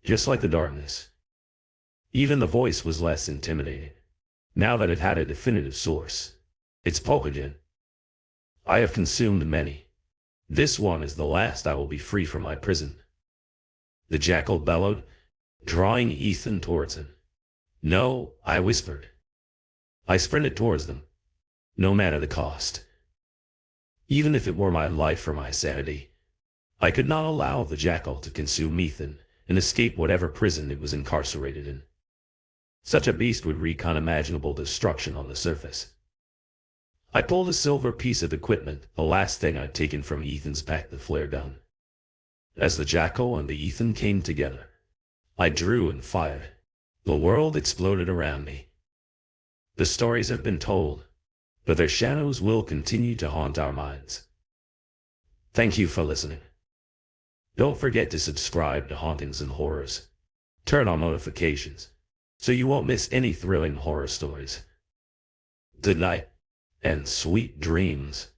just like the darkness. Even the voice was less intimidating, now that it had a definitive source. It's Pohagen. I have consumed many. This one is the last I will be free from my prison. The jackal bellowed, drawing Ethan towards him. "No," I whispered. I sprinted towards them, no matter the cost. Even if it were my life or my sanity, I could not allow the jackal to consume Ethan and escape whatever prison it was incarcerated in. Such a beast would wreak unimaginable destruction on the surface. I pulled a silver piece of equipment, the last thing I'd taken from Ethan's pack, the flare gun. As the jackal and the Ethan came together, I drew and fired. The world exploded around me. The stories have been told, but their shadows will continue to haunt our minds. Thank you for listening. Don't forget to subscribe to Hauntings and Horrors. Turn on notifications, so you won't miss any thrilling horror stories. Good night, and sweet dreams.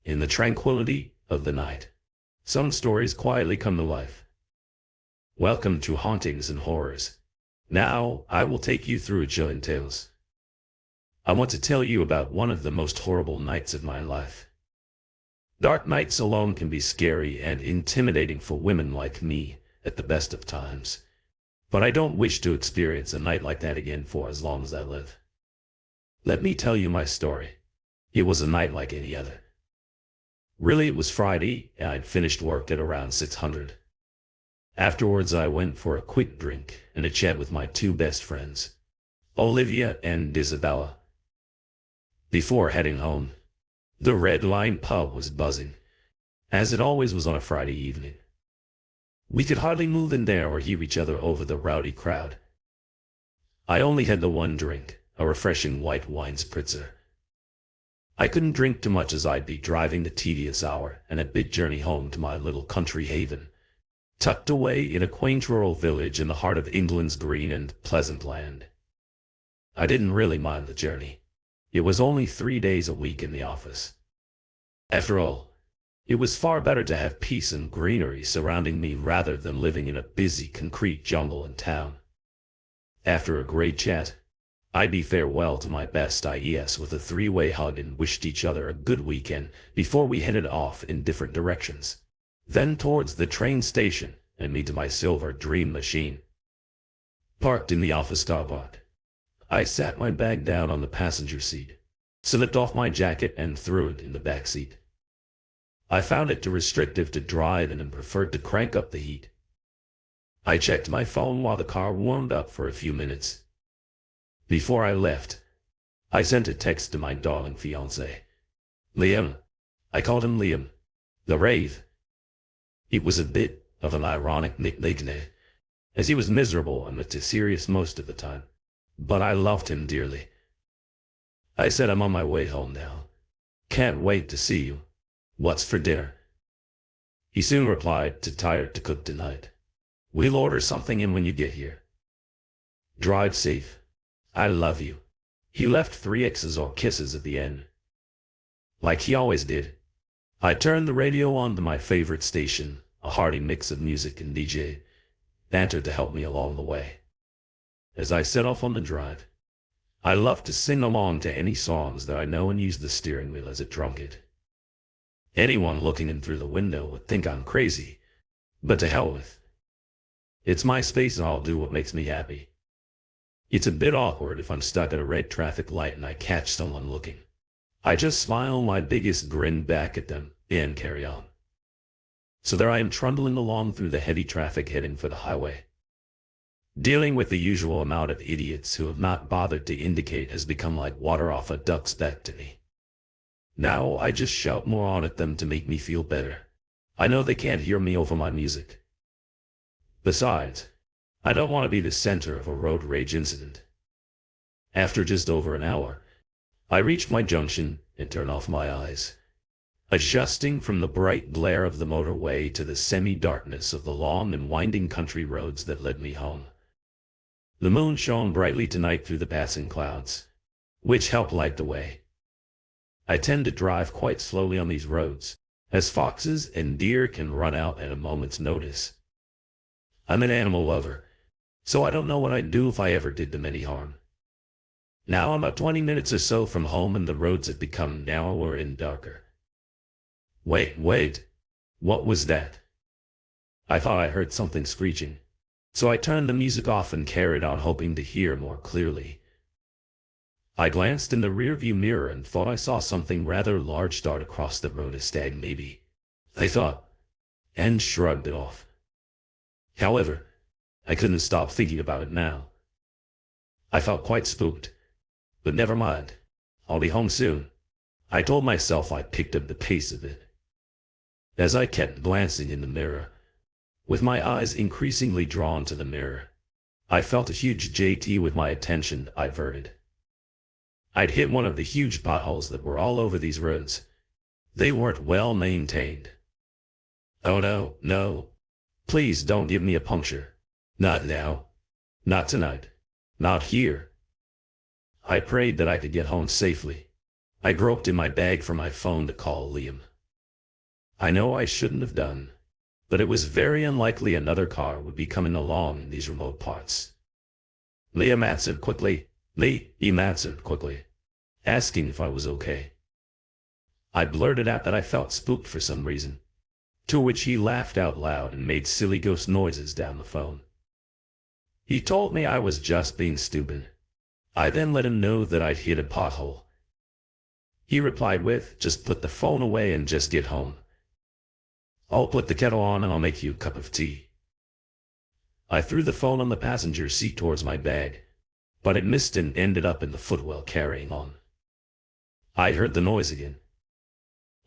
In the tranquility of the night, some stories quietly come to life. Welcome to Hauntings and Horrors. Now, I will take you through chilling tales. I want to tell you about one of the most horrible nights of my life. Dark nights alone can be scary and intimidating for women like me at the best of times. But I don't wish to experience a night like that again for as long as I live. Let me tell you my story. It was a night like any other. Really, it was Friday, and I'd finished work at around 600. Afterwards, I went for a quick drink and a chat with my two best friends, Olivia and Isabella. Before heading home, the Red Line pub was buzzing, as it always was on a Friday evening. We could hardly move in there or hear each other over the rowdy crowd. I only had the one drink, a refreshing white wine spritzer. I couldn't drink too much as I'd be driving the tedious hour and a bit journey home to my little country haven, tucked away in a quaint rural village in the heart of England's green and pleasant land. I didn't really mind the journey. It was only 3 days a week in the office. After all, it was far better to have peace and greenery surrounding me rather than living in a busy concrete jungle in town. After a great chat, I bid farewell to my best IES with a three-way hug and wished each other a good weekend before we headed off in different directions, then towards the train station and me to my silver dream machine. Parked in the office car park, I sat my bag down on the passenger seat, slipped off my jacket and threw it in the back seat. I found it too restrictive to drive and preferred to crank up the heat. I checked my phone while the car warmed up for a few minutes. Before I left, I sent a text to my darling fiancé, Liam. I called him Liam, the Rave. It was a bit of an ironic nickname, as he was miserable and serious most of the time, but I loved him dearly. I said I'm on my way home now. Can't wait to see you. What's for dinner? He soon replied, too tired to cook tonight. We'll order something in when you get here. Drive safe. I love you. He left 3 X's or kisses at the end. Like he always did. I turned the radio on to my favorite station, a hearty mix of music and DJ banter to help me along the way. As I set off on the drive, I love to sing along to any songs that I know and use the steering wheel as a drum-kit. Anyone looking in through the window would think I'm crazy, but to hell with. It's my space and I'll do what makes me happy. It's a bit awkward if I'm stuck at a red traffic light and I catch someone looking. I just smile my biggest grin back at them and carry on. So there I am trundling along through the heady traffic heading for the highway. Dealing with the usual amount of idiots who have not bothered to indicate has become like water off a duck's back to me. Now I just shout more on at them to make me feel better. I know they can't hear me over my music. Besides, I don't want to be the center of a road rage incident. After just over an hour, I reach my junction and turn off my eyes, adjusting from the bright glare of the motorway to the semi-darkness of the long and winding country roads that led me home. The moon shone brightly tonight through the passing clouds, which helped light the way. I tend to drive quite slowly on these roads, as foxes and deer can run out at a moment's notice. I'm an animal lover, so I don't know what I'd do if I ever did them any harm. Now I'm about 20 minutes or so from home and the roads have become narrower and darker. Wait, what was that? I thought I heard something screeching, so I turned the music off and carried on hoping to hear more clearly. I glanced in the rearview mirror and thought I saw something rather large dart across the road, a stag maybe, I thought, and shrugged it off. However, I couldn't stop thinking about it now. I felt quite spooked, but never mind, I'll be home soon. I told myself I picked up the pace of it. As I kept glancing in the mirror, with my eyes increasingly drawn to the mirror, I felt a huge JT with my attention diverted. I'd hit one of the huge potholes that were all over these roads. They weren't well maintained. Oh no. Please don't give me a puncture. Not now. Not tonight. Not here. I prayed that I could get home safely. I groped in my bag for my phone to call Liam. I know I shouldn't have done, but it was very unlikely another car would be coming along in these remote parts. Liam answered quickly. asking if I was okay. I blurted out that I felt spooked for some reason, to which he laughed out loud and made silly ghost noises down the phone. He told me I was just being stupid. I then let him know that I'd hit a pothole. He replied with, "Just put the phone away and just get home. I'll put the kettle on and I'll make you a cup of tea." I threw the phone on the passenger seat towards my bag, but it missed and ended up in the footwell carrying on. I heard the noise again.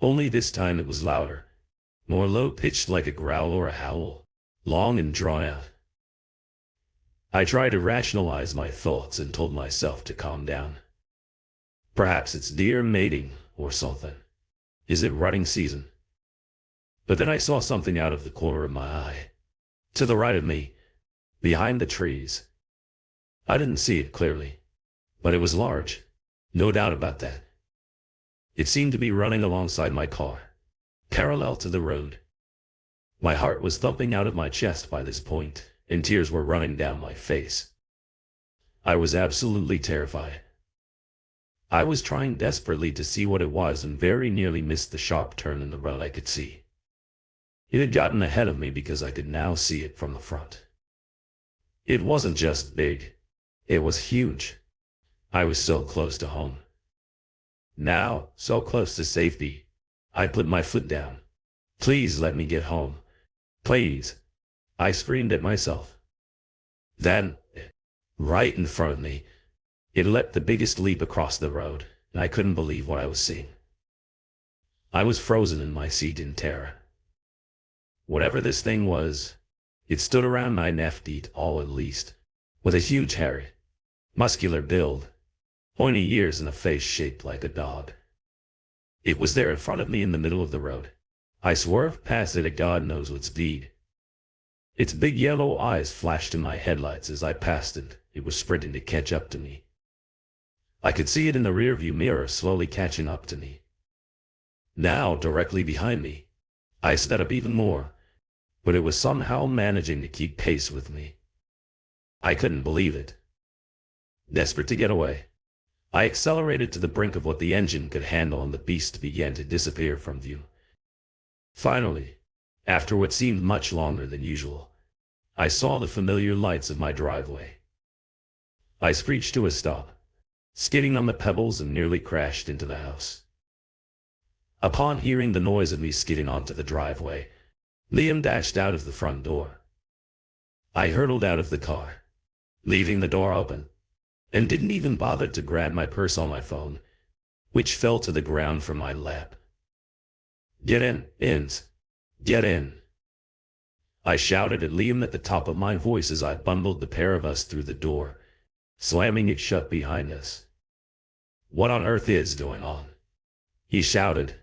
Only this time it was louder, more low-pitched like a growl or a howl, long and drawn out. I tried to rationalize my thoughts and told myself to calm down. Perhaps it's deer mating or something. Is it rutting season? But then I saw something out of the corner of my eye, to the right of me, behind the trees. I didn't see it clearly, but it was large, no doubt about that. It seemed to be running alongside my car, parallel to the road. My heart was thumping out of my chest by this point, and tears were running down my face. I was absolutely terrified. I was trying desperately to see what it was and very nearly missed the sharp turn in the road I could see. It had gotten ahead of me because I could now see it from the front. It wasn't just big, it was huge. I was so close to home. Now, so close to safety. I put my foot down. "Please let me get home. Please," I screamed at myself. Then, right in front of me, it let the biggest leap across the road, and I couldn't believe what I was seeing. I was frozen in my seat in terror. Whatever this thing was, it stood around 9 feet tall at least, with a huge hairy, muscular build, pointy ears and a face shaped like a dog. It was there in front of me in the middle of the road. I swerved past it at God knows what speed. Its big yellow eyes flashed in my headlights as I passed it. It was sprinting to catch up to me. I could see it in the rearview mirror slowly catching up to me. Now, directly behind me, I sped up even more, but it was somehow managing to keep pace with me. I couldn't believe it. Desperate to get away, I accelerated to the brink of what the engine could handle and the beast began to disappear from view. Finally, after what seemed much longer than usual, I saw the familiar lights of my driveway. I screeched to a stop, skidding on the pebbles and nearly crashed into the house. Upon hearing the noise of me skidding onto the driveway, Liam dashed out of the front door. I hurtled out of the car, leaving the door open, and didn't even bother to grab my purse or my phone, which fell to the ground from my lap. "Get in, Inns! Get in!" I shouted at Liam at the top of my voice as I bundled the pair of us through the door, slamming it shut behind us. "What on earth is going on?" he shouted.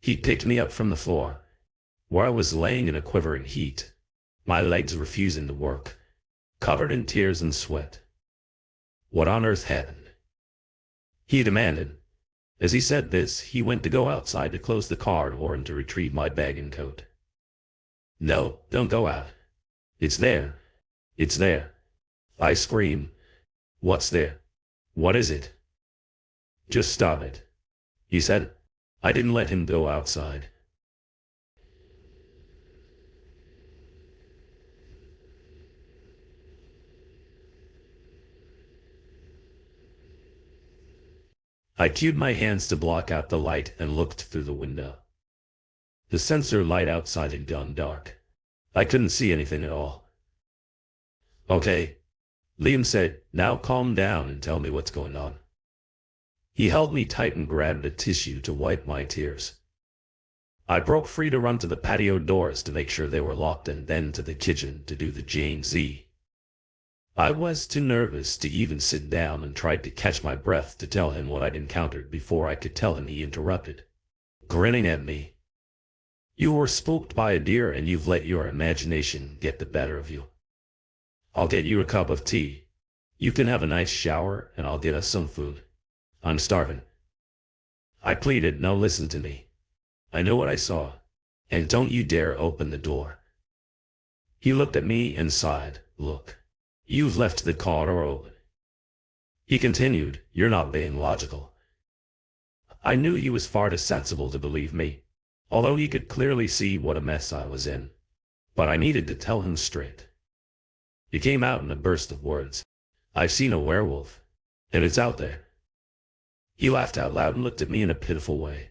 He picked me up from the floor, where I was laying in a quivering heat, my legs refusing to work, covered in tears and sweat. "What on earth happened?" he demanded. As he said this, he went to go outside to close the car door and to retrieve my bag and coat. "No, don't go out. It's there. It's there," I screamed. "What's there? What is it?" "Just stop it," he said. I didn't let him go outside. I cued my hands to block out the light and looked through the window. The sensor light outside had gone dark. I couldn't see anything at all. "Okay," Liam said. "Now calm down and tell me what's going on." He held me tight and grabbed a tissue to wipe my tears. I broke free to run to the patio doors to make sure they were locked and then to the kitchen to do the Jane Z. I was too nervous to even sit down and tried to catch my breath to tell him what I'd encountered before I could tell him. He interrupted, grinning at me. "You were spooked by a deer and you've let your imagination get the better of you. I'll get you a cup of tea. You can have a nice shower and I'll get us some food. I'm starving." I pleaded. "Now listen to me. I know what I saw, and don't you dare open the door." He looked at me and sighed. "Look, you've left the car door open. He continued, "You're not being logical." I knew he was far too sensible to believe me, although he could clearly see what a mess I was in. But I needed to tell him straight. He came out in a burst of words. "I've seen a werewolf, and it's out there." He laughed out loud and looked at me in a pitiful way.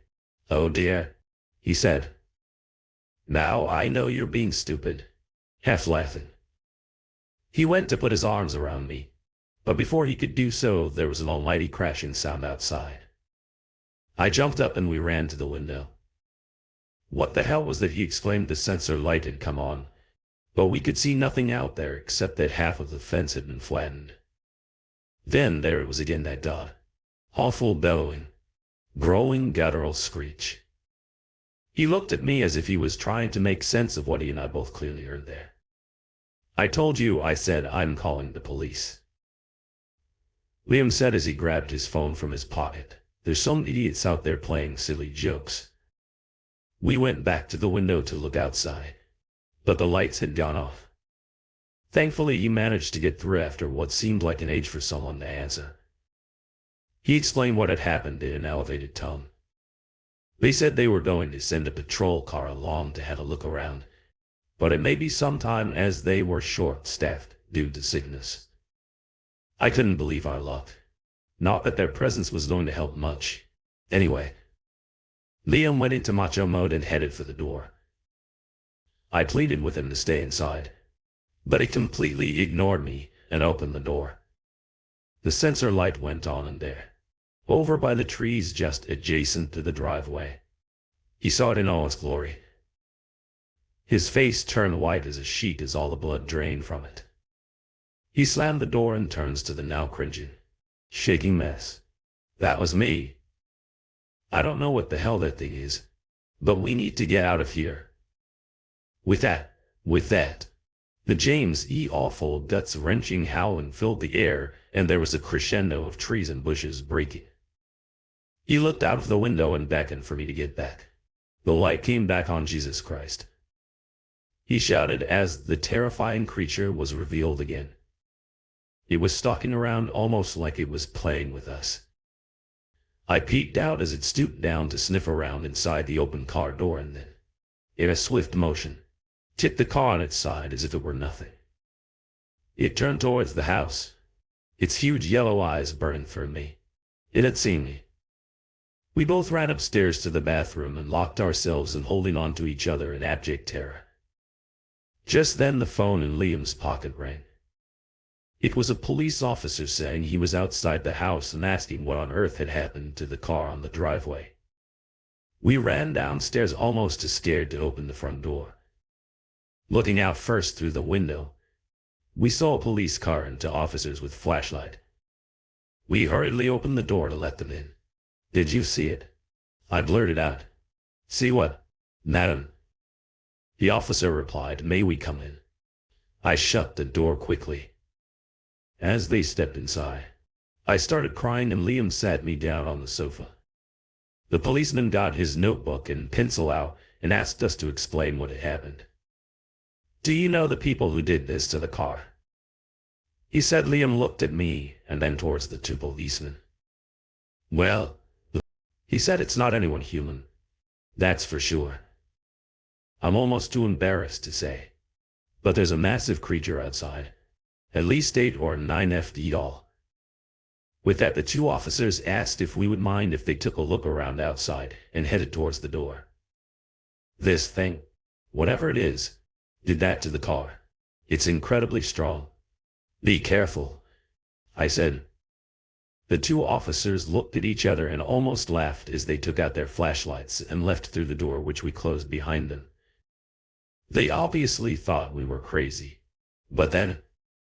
"Oh dear," he said. "Now I know you're being stupid," half laughing. He went to put his arms around me, but before he could do so, there was an almighty crashing sound outside. I jumped up and we ran to the window. What the hell was that? He exclaimed. The sensor light had come on, but we could see nothing out there except that half of the fence had been flattened. Then there it was again, that awful bellowing, growling guttural screech. He looked at me as if he was trying to make sense of what he and I both clearly heard there. "I told you," I said. "I'm calling the police." Liam said as he grabbed his phone from his pocket. "There's some idiots out there playing silly jokes." We went back to the window to look outside, but the lights had gone off. Thankfully, he managed to get through after what seemed like an age for someone to answer. He explained what had happened in an elevated tone. They said they were going to send a patrol car along to have a look around, but it may be some time as they were short-staffed due to sickness. I couldn't believe our luck. Not that their presence was going to help much. Anyway, Liam went into macho mode and headed for the door. I pleaded with him to stay inside, but he completely ignored me and opened the door. The sensor light went on in there, over by the trees just adjacent to the driveway. He saw it in all its glory. His face turned white as a sheet as all the blood drained from it. He slammed the door and turns to the now cringing, shaking mess. "That was me. I don't know what the hell that thing is, but we need to get out of here." With that, the James E. awful guts-wrenching howling filled the air, and there was a crescendo of trees and bushes breaking. He looked out of the window and beckoned for me to get back. The light came back on. "Jesus Christ," he shouted as the terrifying creature was revealed again. It was stalking around almost like it was playing with us. I peeked out as it stooped down to sniff around inside the open car door and then, in a swift motion, tipped the car on its side as if it were nothing. It turned towards the house, its huge yellow eyes burning for me. It had seen me. We both ran upstairs to the bathroom and locked ourselves in, holding on to each other in abject terror. Just then the phone in Liam's pocket rang. It was a police officer saying he was outside the house and asking what on earth had happened to the car on the driveway. We ran downstairs, almost too scared to open the front door. Looking out first through the window, we saw a police car and two officers with flashlight. We hurriedly opened the door to let them in. "Did you see it?" I blurted out. "See what, madam?" The officer replied, "May we come in?" I shut the door quickly. As they stepped inside, I started crying and Liam sat me down on the sofa. The policeman got his notebook and pencil out and asked us to explain what had happened. "Do you know the people who did this to the car?" he said. Liam looked at me and then towards the two policemen. "Well," he said, "it's not anyone human, that's for sure. I'm almost too embarrassed to say, but there's a massive creature outside. At least 8 or 9 feet tall." With that, the two officers asked if we would mind if they took a look around outside and headed towards the door. "This thing, whatever it is, did that to the car. It's incredibly strong. Be careful," I said. The two officers looked at each other and almost laughed as they took out their flashlights and left through the door, which we closed behind them. They obviously thought we were crazy, but then,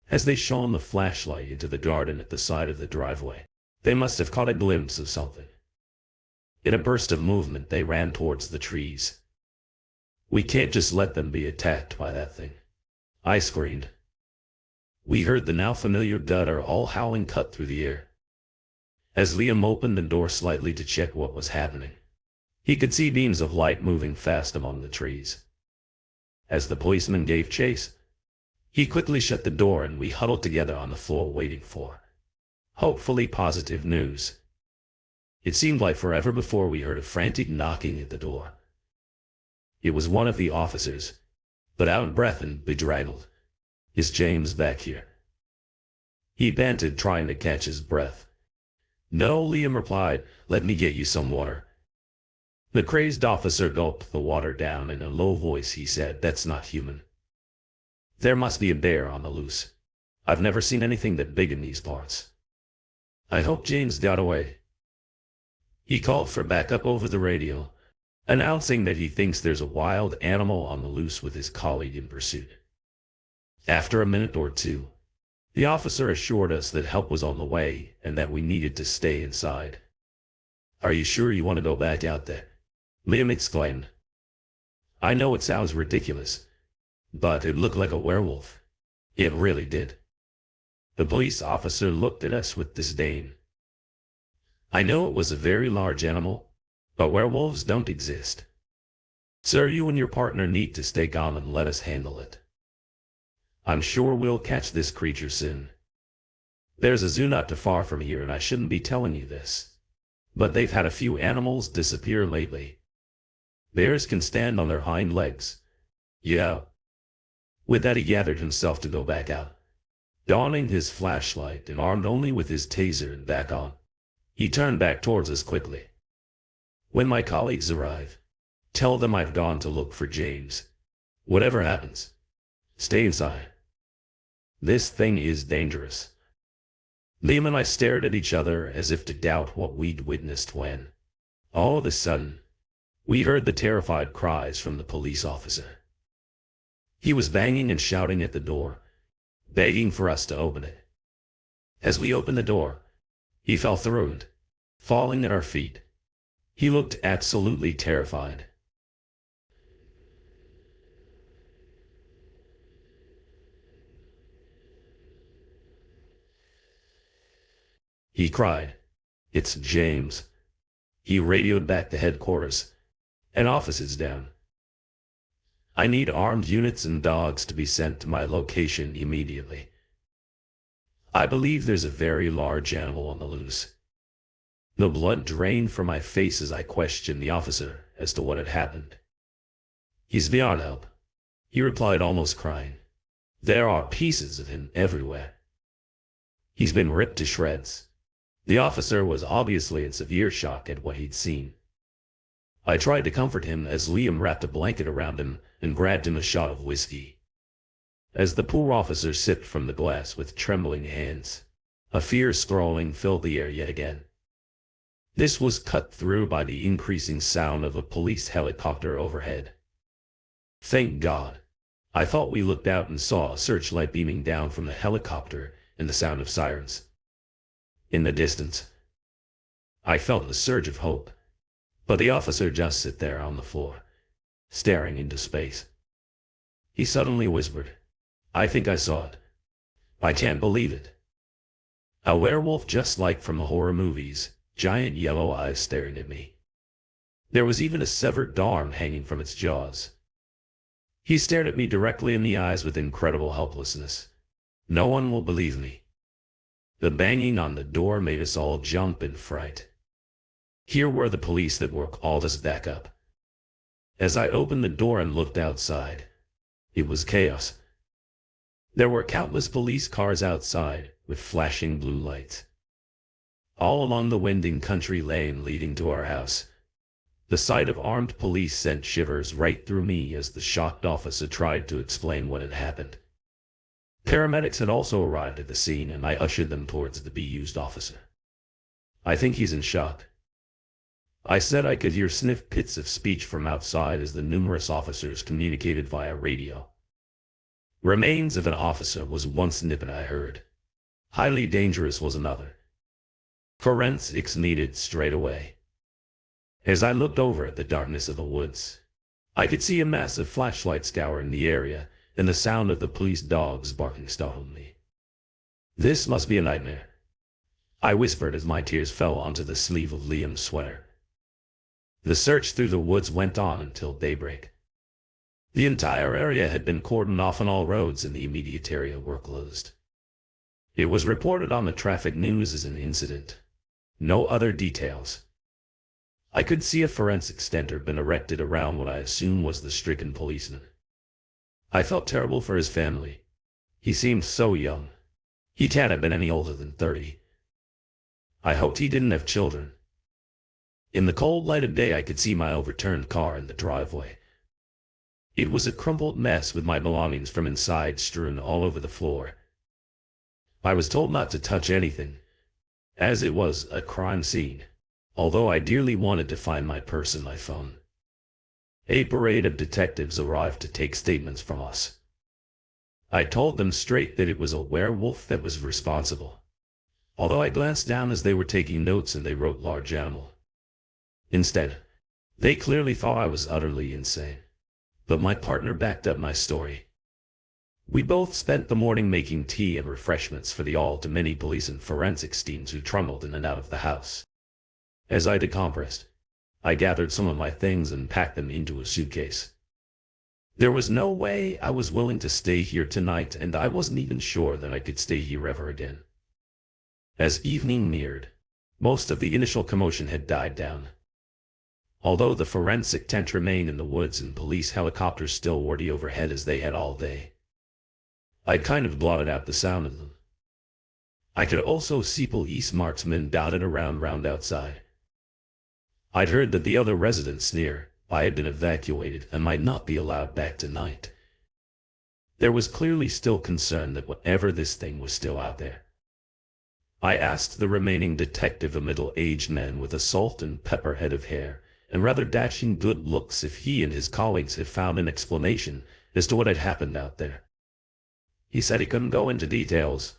as they shone the flashlight into the garden at the side of the driveway, they must have caught a glimpse of something. In a burst of movement, they ran towards the trees. "We can't just let them be attacked by that thing," I screamed. We heard the now familiar gutter all howling cut through the air. As Liam opened the door slightly to check what was happening, he could see beams of light moving fast among the trees. As the policeman gave chase, he quickly shut the door and we huddled together on the floor waiting for Hopefully positive news. It seemed like forever before we heard a frantic knocking at the door. It was one of the officers, but out of breath and bedraggled. "Is James back here?" He panted, trying to catch his breath. "No," Liam replied. "Let me get you some water." The crazed officer gulped the water down. In a low voice he said, "That's not human. There must be a bear on the loose. I've never seen anything that big in these parts. I hope James got away." He called for backup over the radio, announcing that he thinks there's a wild animal on the loose with his colleague in pursuit. After a minute or two, the officer assured us that help was on the way and that we needed to stay inside. "Are you sure you want to go back out there?" Liam exclaimed. "I know it sounds ridiculous, but it looked like a werewolf. It really did." The police officer looked at us with disdain. "I know it was a very large animal, but werewolves don't exist. Sir, you and your partner need to stay calm and let us handle it. I'm sure we'll catch this creature soon. There's a zoo not too far from here, and I shouldn't be telling you this, but they've had a few animals disappear lately. Bears can stand on their hind legs. Yeah." With that, he gathered himself to go back out. Donning his flashlight and armed only with his taser and back on, he turned back towards us quickly. "When my colleagues arrive, tell them I've gone to look for James. Whatever happens, stay inside. This thing is dangerous." Liam and I stared at each other as if to doubt what we'd witnessed when, all of a sudden, we heard the terrified cries from the police officer. He was banging and shouting at the door, begging for us to open it. As we opened the door, he fell through it, falling at our feet. He looked absolutely terrified. He cried, "It's James." He radioed back to headquarters. "An office is down. I need armed units and dogs to be sent to my location immediately. I believe there's a very large animal on the loose." The blood drained from my face as I questioned the officer as to what had happened. "He's beyond help," he replied, almost crying. "There are pieces of him everywhere. He's been ripped to shreds." The officer was obviously in severe shock at what he'd seen. I tried to comfort him as Liam wrapped a blanket around him and grabbed him a shot of whiskey. As the poor officer sipped from the glass with trembling hands, a fierce growling filled the air yet again. This was cut through by the increasing sound of a police helicopter overhead. Thank God. I thought we looked out and saw a searchlight beaming down from the helicopter and the sound of sirens. In the distance, I felt a surge of hope, but the officer just sat there on the floor, staring into space. He suddenly whispered, "I think I saw it. I can't believe it." A werewolf just like from the horror movies, giant yellow eyes staring at me. There was even a severed arm hanging from its jaws. He stared at me directly in the eyes with incredible helplessness. No one will believe me. The banging on the door made us all jump in fright. Here were the police that were called us back up. As I opened the door and looked outside, it was chaos. There were countless police cars outside with flashing blue lights. All along the winding country lane leading to our house, the sight of armed police sent shivers right through me as the shocked officer tried to explain what had happened. Paramedics had also arrived at the scene, and I ushered them towards the bemused officer. "I think he's in shock." I said I could hear snippets of speech from outside as the numerous officers communicated via radio. "Remains of an officer" was one snippet I heard. "Highly dangerous" was another. "Forensics needed straight away." As I looked over at the darkness of the woods, I could see a massive flashlight scouring the area, and the sound of the police dogs barking startled me. "This must be a nightmare," I whispered as my tears fell onto the sleeve of Liam's sweater. The search through the woods went on until daybreak. The entire area had been cordoned off and all roads in the immediate area were closed. It was reported on the traffic news as an incident. No other details. I could see a forensic center been erected around what I assumed was the stricken policeman. I felt terrible for his family. He seemed so young. He can't have been any older than 30. I hoped he didn't have children. In the cold light of day, I could see my overturned car in the driveway. It was a crumpled mess with my belongings from inside strewn all over the floor. I was told not to touch anything, as it was a crime scene, although I dearly wanted to find my purse and my phone. A parade of detectives arrived to take statements from us. I told them straight that it was a werewolf that was responsible, although I glanced down as they were taking notes and they wrote large animal. Instead, they clearly thought I was utterly insane, but my partner backed up my story. We both spent the morning making tea and refreshments for the all-too-many police and forensics teams who trundled in and out of the house. As I decompressed, I gathered some of my things and packed them into a suitcase. There was no way I was willing to stay here tonight, and I wasn't even sure that I could stay here ever again. As evening neared, most of the initial commotion had died down. Although the forensic tent remained in the woods and police helicopters still whirred overhead as they had all day, I kind of blotted out the sound of them. I could also see police marksmen dotted around outside. I'd heard that the other residents nearby had been evacuated and might not be allowed back tonight. There was clearly still concern that whatever this thing was still out there. I asked the remaining detective, a middle-aged man with a salt and pepper head of hair and rather dashing good looks, if he and his colleagues had found an explanation as to what had happened out there. He said he couldn't go into details,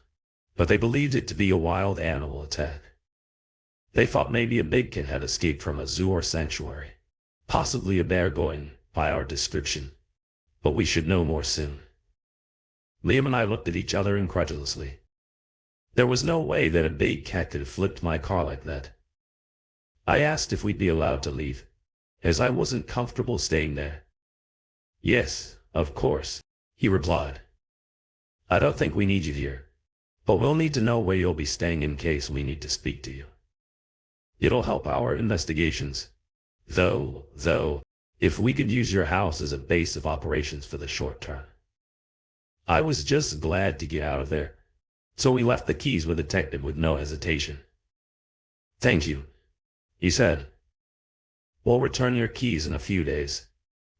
but they believed it to be a wild animal attack. They thought maybe a big cat had escaped from a zoo or sanctuary, possibly a bear going by our description, but we should know more soon. Liam and I looked at each other incredulously. There was no way that a big cat could have flipped my car like that. I asked if we'd be allowed to leave, as I wasn't comfortable staying there. Yes, of course, he replied. I don't think we need you here, but we'll need to know where you'll be staying in case we need to speak to you. It'll help our investigations. Though, if we could use your house as a base of operations for the short term. I was just glad to get out of there, so we left the keys with the detective with no hesitation. Thank you, he said. We'll return your keys in a few days.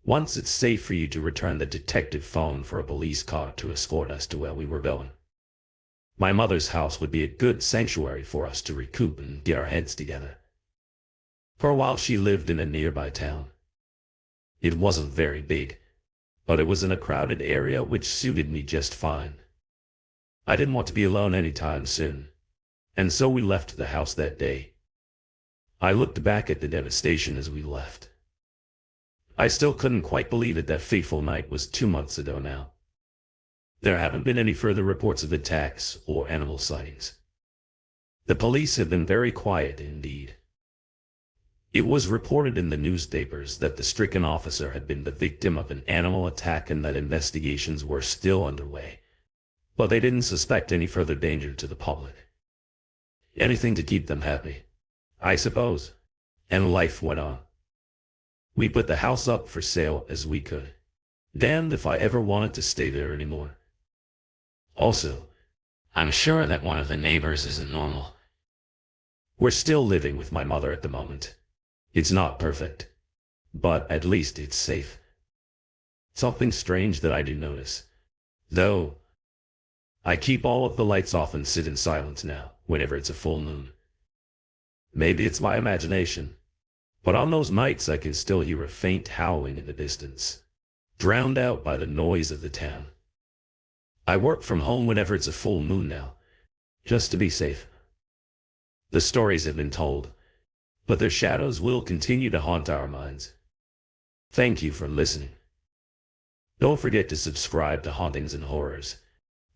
Once it's safe for you to return, the detective phoned for a police car to escort us to where we were going. My mother's house would be a good sanctuary for us to recoup and get our heads together. For a while she lived in a nearby town. It wasn't very big, but it was in a crowded area which suited me just fine. I didn't want to be alone anytime soon, and so we left the house that day. I looked back at the devastation as we left. I still couldn't quite believe it that fateful night was 2 months ago now. There haven't been any further reports of attacks or animal sightings. The police have been very quiet indeed. It was reported in the newspapers that the stricken officer had been the victim of an animal attack and that investigations were still underway, but they didn't suspect any further danger to the public. Anything to keep them happy, I suppose, and life went on. We put the house up for sale as we could. Damned if I ever wanted to stay there anymore. Also, I'm sure that one of the neighbors isn't normal. We're still living with my mother at the moment. It's not perfect, but at least it's safe. Something strange that I do notice, though. I keep all of the lights off and sit in silence now, whenever it's a full moon. Maybe it's my imagination, but on those nights I can still hear a faint howling in the distance, drowned out by the noise of the town. I work from home whenever it's a full moon now, just to be safe. The stories have been told, but their shadows will continue to haunt our minds. Thank you for listening. Don't forget to subscribe to Hauntings and Horrors.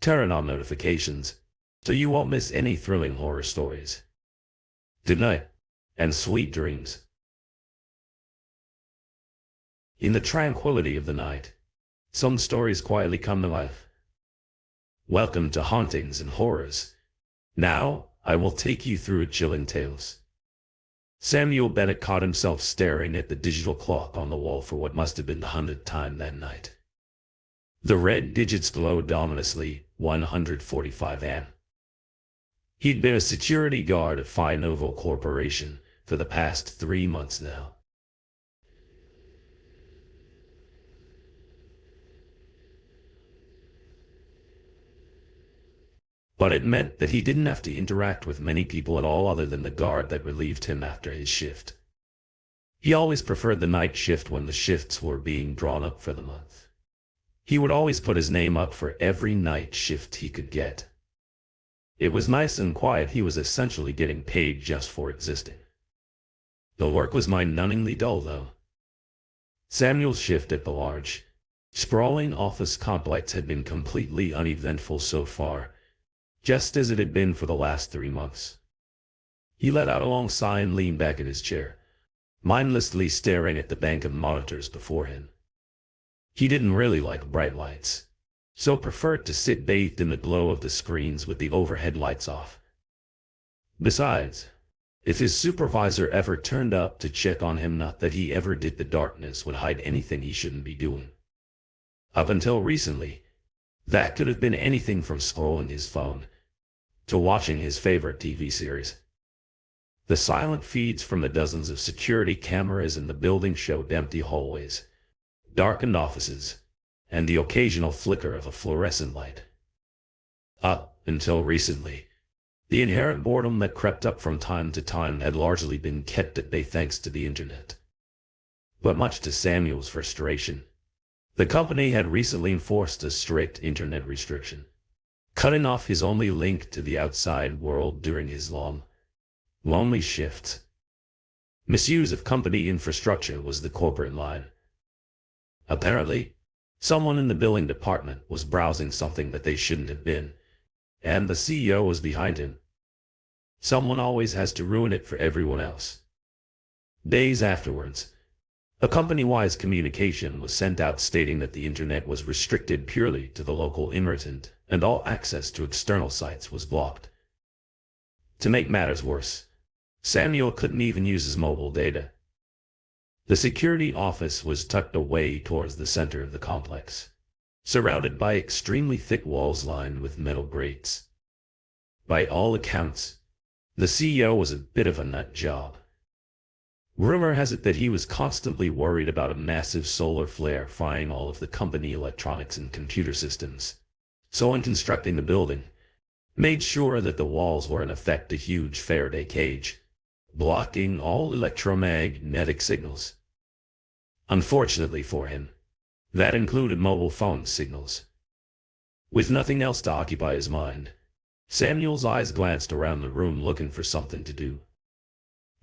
Turn on notifications, so you won't miss any thrilling horror stories. Good night, and sweet dreams. In the tranquility of the night, some stories quietly come to life. Welcome to Hauntings and Horrors. Now, I will take you through chilling tales. Samuel Bennett caught himself staring at the digital clock on the wall for what must have been the 100th time that night. The red digits glowed ominously, 145 AM. He'd been a security guard at Phi Novo Corporation for the past 3 months now. But it meant that he didn't have to interact with many people at all other than the guard that relieved him after his shift. He always preferred the night shift when the shifts were being drawn up for the month. He would always put his name up for every night shift he could get. It was nice and quiet. He was essentially getting paid just for existing. The work was mind-numbingly dull, though. Samuel's shift at the large, sprawling office complex had been completely uneventful so far, just as it had been for the last 3 months. He let out a long sigh and leaned back in his chair, mindlessly staring at the bank of monitors before him. He didn't really like bright lights, so preferred to sit bathed in the glow of the screens with the overhead lights off. Besides, if his supervisor ever turned up to check on him, not that he ever did, the darkness would hide anything he shouldn't be doing. Up until recently, that could have been anything from scrolling his phone to watching his favorite TV series. The silent feeds from the dozens of security cameras in the building showed empty hallways, darkened offices, and the occasional flicker of a fluorescent light. Up until recently, the inherent boredom that crept up from time to time had largely been kept at bay thanks to the internet. But much to Samuel's frustration, the company had recently enforced a strict internet restriction, cutting off his only link to the outside world during his long, lonely shifts. Misuse of company infrastructure was the corporate line. Apparently, someone in the billing department was browsing something that they shouldn't have been, and the CEO was behind him. Someone always has to ruin it for everyone else. Days afterwards, a company-wide communication was sent out stating that the internet was restricted purely to the local internet, and all access to external sites was blocked. To make matters worse, Samuel couldn't even use his mobile data. The security office was tucked away towards the center of the complex, surrounded by extremely thick walls lined with metal grates. By all accounts, the CEO was a bit of a nut job. Rumor has it that he was constantly worried about a massive solar flare frying all of the company electronics and computer systems. So in constructing the building, made sure that the walls were in effect a huge Faraday cage, blocking all electromagnetic signals. Unfortunately for him, that included mobile phone signals. With nothing else to occupy his mind, Samuel's eyes glanced around the room looking for something to do.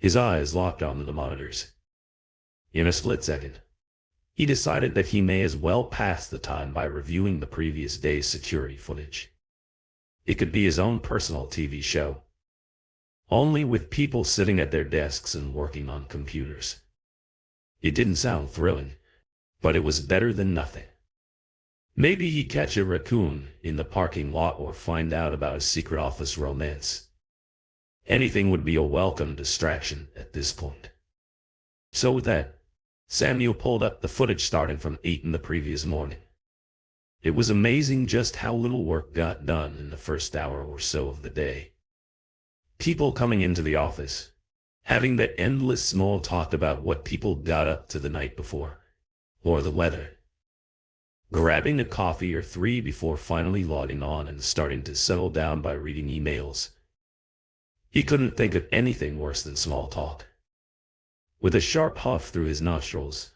His eyes locked onto the monitors. In a split second, he decided that he may as well pass the time by reviewing the previous day's security footage. It could be his own personal TV show, only with people sitting at their desks and working on computers. It didn't sound thrilling, but it was better than nothing. Maybe he'd catch a raccoon in the parking lot or find out about a secret office romance. Anything would be a welcome distraction at this point. So with that, Samuel pulled up the footage starting from 8 in the previous morning. It was amazing just how little work got done in the first hour or so of the day. People coming into the office, having that endless small talk about what people got up to the night before, or the weather. Grabbing a coffee or 3 before finally logging on and starting to settle down by reading emails. He couldn't think of anything worse than small talk. With a sharp huff through his nostrils,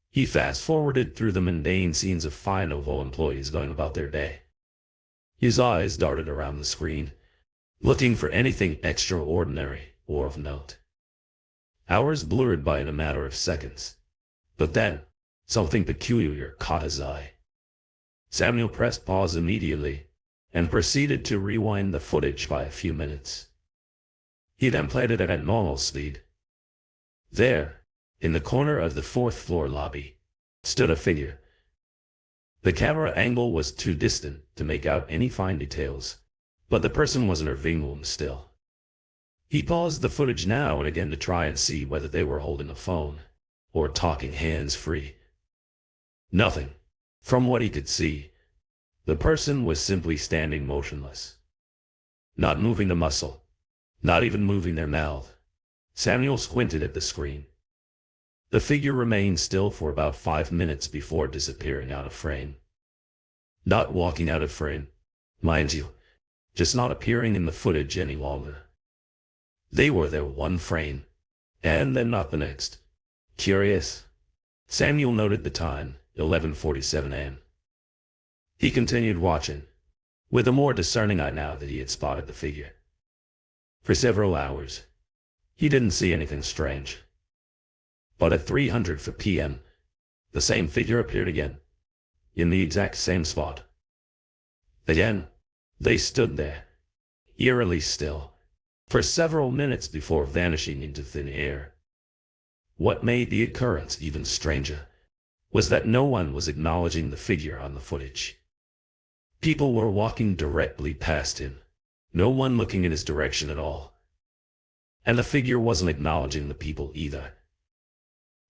he fast-forwarded through the mundane scenes of Phi Novo employees going about their day. His eyes darted around the screen, looking for anything extraordinary or of note. Hours blurred by in a matter of seconds. But then, something peculiar caught his eye. Samuel pressed pause immediately, and proceeded to rewind the footage by a few minutes. He then played it at normal speed. There, in the corner of the 4th floor lobby, stood a figure. The camera angle was too distant to make out any fine details, but the person was in her living room still. He paused the footage now and again to try and see whether they were holding a phone or talking hands-free. Nothing. From what he could see, the person was simply standing motionless, not moving a muscle, not even moving their mouth. Samuel squinted at the screen. The figure remained still for about 5 minutes before disappearing out of frame. Not walking out of frame, mind you, just not appearing in the footage any longer. They were there one frame, and then not the next. Curious. Samuel noted the time, 11:47 a.m. He continued watching, with a more discerning eye now that he had spotted the figure. For several hours, he didn't see anything strange. But at 3:00 p.m., the same figure appeared again, in the exact same spot. Again, they stood there, eerily still, for several minutes before vanishing into thin air. What made the occurrence even stranger was that no one was acknowledging the figure on the footage. People were walking directly past him, no one looking in his direction at all. And the figure wasn't acknowledging the people either.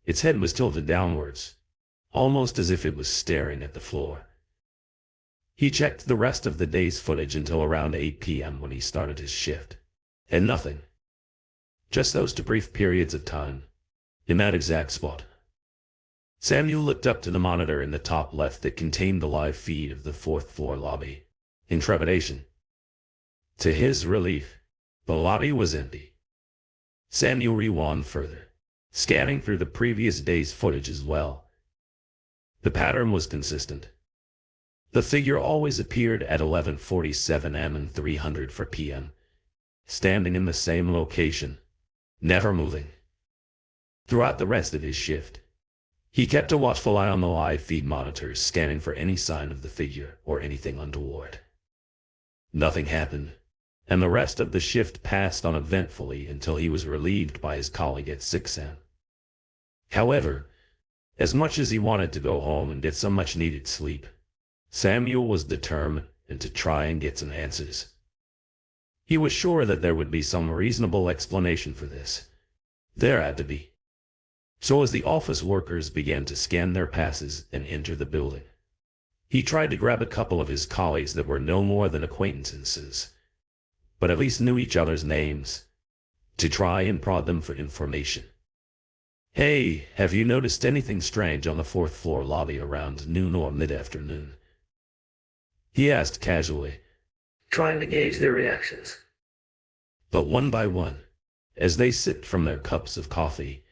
Its head was tilted downwards, almost as if it was staring at the floor. He checked the rest of the day's footage until around 8 p.m. when he started his shift. And nothing. Just those 2 brief periods of time, in that exact spot. Samuel looked up to the monitor in the top left that contained the live feed of the 4th floor lobby, in trepidation. To his relief, the lobby was empty. Samuel rewound further, scanning through the previous day's footage as well. The pattern was consistent. The figure always appeared at 11:47 am and 3:00 p.m., standing in the same location, never moving. Throughout the rest of his shift, he kept a watchful eye on the live feed monitors, scanning for any sign of the figure or anything untoward. Nothing happened, and the rest of the shift passed uneventfully until he was relieved by his colleague at 6 a.m. However, as much as he wanted to go home and get some much-needed sleep, Samuel was determined to try and get some answers. He was sure that there would be some reasonable explanation for this. There had to be. So as the office workers began to scan their passes and enter the building, he tried to grab a couple of his colleagues that were no more than acquaintances, but at least knew each other's names, to try and prod them for information. "Hey, have you noticed anything strange on the 4th floor lobby around noon or mid-afternoon?" he asked casually, trying to gauge their reactions. But one by one, as they sipped from their cups of coffee,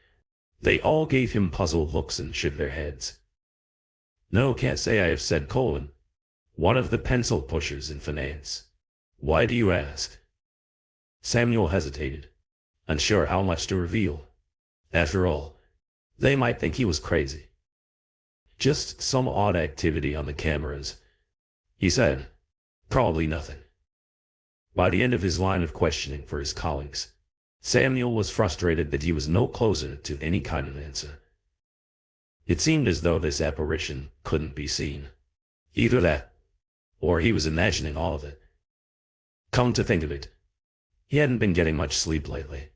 they all gave him puzzled looks and shook their heads. "No, can't say I have," said Colin, one of the pencil pushers in finance. "Why do you ask?" Samuel hesitated, unsure how much to reveal. After all, they might think he was crazy. "Just some odd activity on the cameras," he said. "Probably nothing." By the end of his line of questioning for his colleagues, Samuel was frustrated that he was no closer to any kind of answer. It seemed as though this apparition couldn't be seen. Either that, or he was imagining all of it. Come to think of it, he hadn't been getting much sleep lately.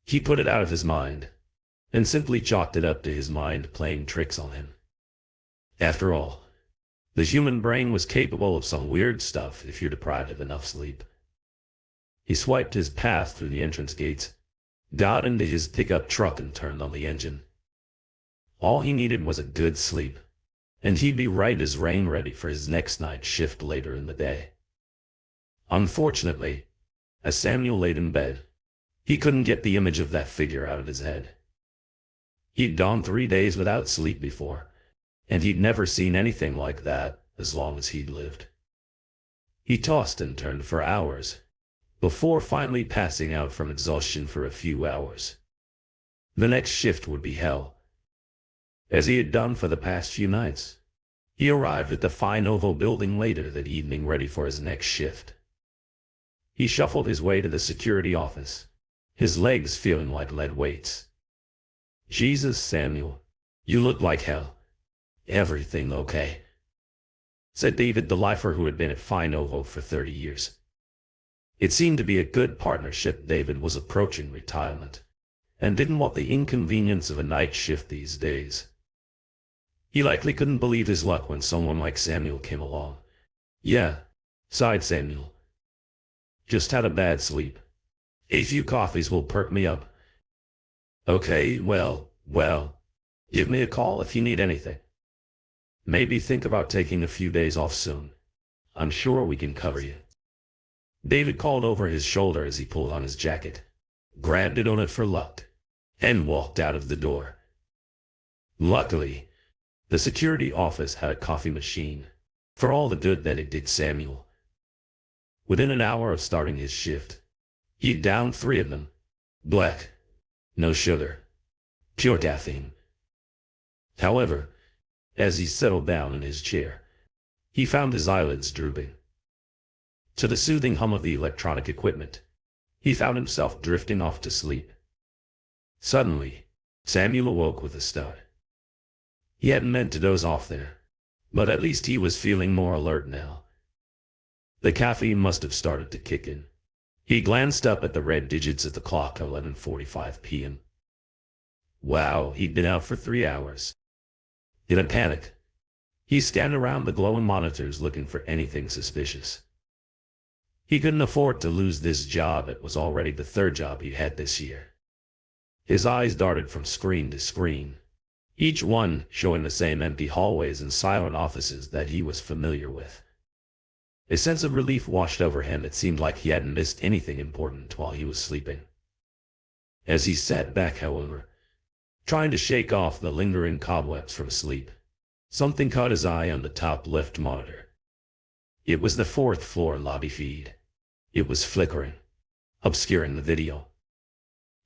He put it out of his mind, and simply chalked it up to his mind playing tricks on him. After all, the human brain was capable of some weird stuff if you're deprived of enough sleep. He swiped his path through the entrance gates, got into his pickup truck and turned on the engine. All he needed was a good sleep, and he'd be right as rain ready for his next night shift later in the day. Unfortunately, as Samuel laid in bed, he couldn't get the image of that figure out of his head. He'd gone 3 days without sleep before, and he'd never seen anything like that as long as he'd lived. He tossed and turned for hours, before finally passing out from exhaustion for a few hours. The next shift would be hell, as he had done for the past few nights. He arrived at the fine oval building later that evening ready for his next shift. He shuffled his way to the security office, his legs feeling like lead weights. "Jesus, Samuel, you look like hell. Everything okay?" said David, the lifer who had been at Phi Novo for 30 years. It seemed to be a good partnership. David was approaching retirement and didn't want the inconvenience of a night shift these days. He likely couldn't believe his luck when someone like Samuel came along. Yeah, sighed Samuel. Just had a bad sleep. A few coffees will perk me up. Okay, well, give me a call if you need anything. Maybe think about taking a few days off soon. I'm sure we can cover you. David called over his shoulder as he pulled on his jacket, grabbed it on it for luck, and walked out of the door. Luckily, the security office had a coffee machine, for all the good that it did Samuel. Within an hour of starting his shift, he downed 3 of them. Black, no sugar, pure caffeine. However, as he settled down in his chair, he found his eyelids drooping. To the soothing hum of the electronic equipment, he found himself drifting off to sleep. Suddenly, Samuel awoke with a start. He hadn't meant to doze off there, but at least he was feeling more alert now. The caffeine must have started to kick in. He glanced up at the red digits at the clock, 11:45 p.m. Wow, he'd been out for 3 hours. In a panic, he scanned around the glowing monitors looking for anything suspicious. He couldn't afford to lose this job. It was already the 3rd job he'd had this year. His eyes darted from screen to screen, each one showing the same empty hallways and silent offices that he was familiar with. A sense of relief washed over him. It seemed like he hadn't missed anything important while he was sleeping. As he sat back, however, trying to shake off the lingering cobwebs from sleep, something caught his eye on the top left monitor. It was the 4th floor lobby feed. It was flickering, obscuring the video.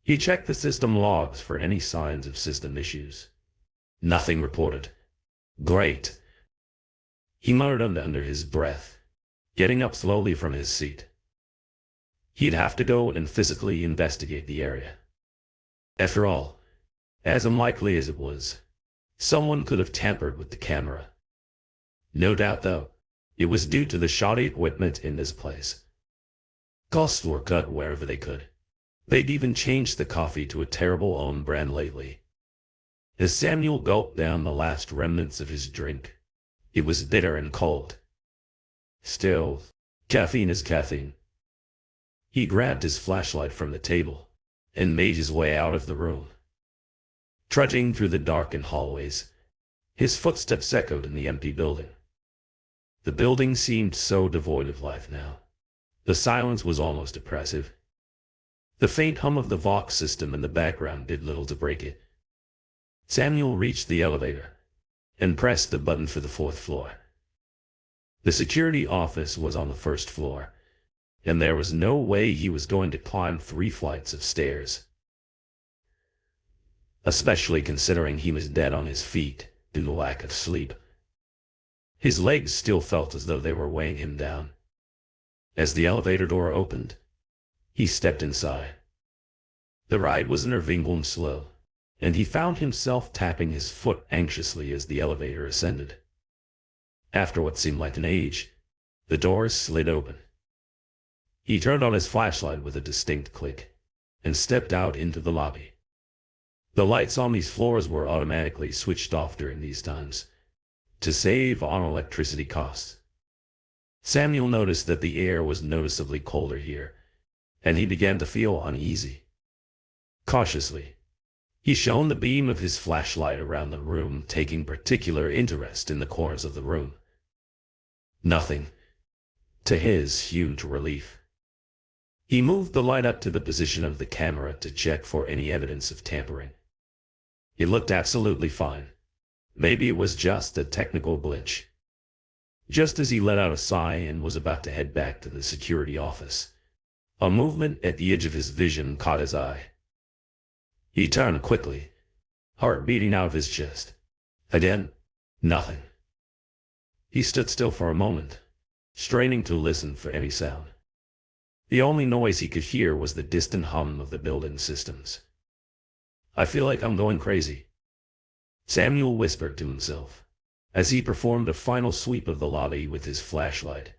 He checked the system logs for any signs of system issues. Nothing reported. Great. He muttered under his breath, getting up slowly from his seat. He'd have to go and physically investigate the area. After all, as unlikely as it was, someone could have tampered with the camera. No doubt, though, it was due to the shoddy equipment in this place. Costs were cut wherever they could. They'd even changed the coffee to a terrible own brand lately. As Samuel gulped down the last remnants of his drink, it was bitter and cold. Still, caffeine is caffeine. He grabbed his flashlight from the table and made his way out of the room. Trudging through the darkened hallways, his footsteps echoed in the empty building. The building seemed so devoid of life now. The silence was almost oppressive. The faint hum of the Vox system in the background did little to break it. Samuel reached the elevator and pressed the button for the 4th floor. The security office was on the 1st floor, and there was no way he was going to climb 3 flights of stairs. Especially considering he was dead on his feet due to lack of sleep. His legs still felt as though they were weighing him down. As the elevator door opened, he stepped inside. The ride was nerve-wracking and slow, and he found himself tapping his foot anxiously as the elevator ascended. After what seemed like an age, the doors slid open. He turned on his flashlight with a distinct click and stepped out into the lobby. The lights on these floors were automatically switched off during these times to save on electricity costs. Samuel noticed that the air was noticeably colder here, and he began to feel uneasy. Cautiously, he shone the beam of his flashlight around the room, taking particular interest in the corners of the room. Nothing, to his huge relief. He moved the light up to the position of the camera to check for any evidence of tampering. It looked absolutely fine. Maybe it was just a technical glitch. Just as he let out a sigh and was about to head back to the security office, a movement at the edge of his vision caught his eye. He turned quickly, heart beating out of his chest. Again, nothing. He stood still for a moment, straining to listen for any sound. The only noise he could hear was the distant hum of the building systems. I feel like I'm going crazy, Samuel whispered to himself, as he performed a final sweep of the lobby with his flashlight.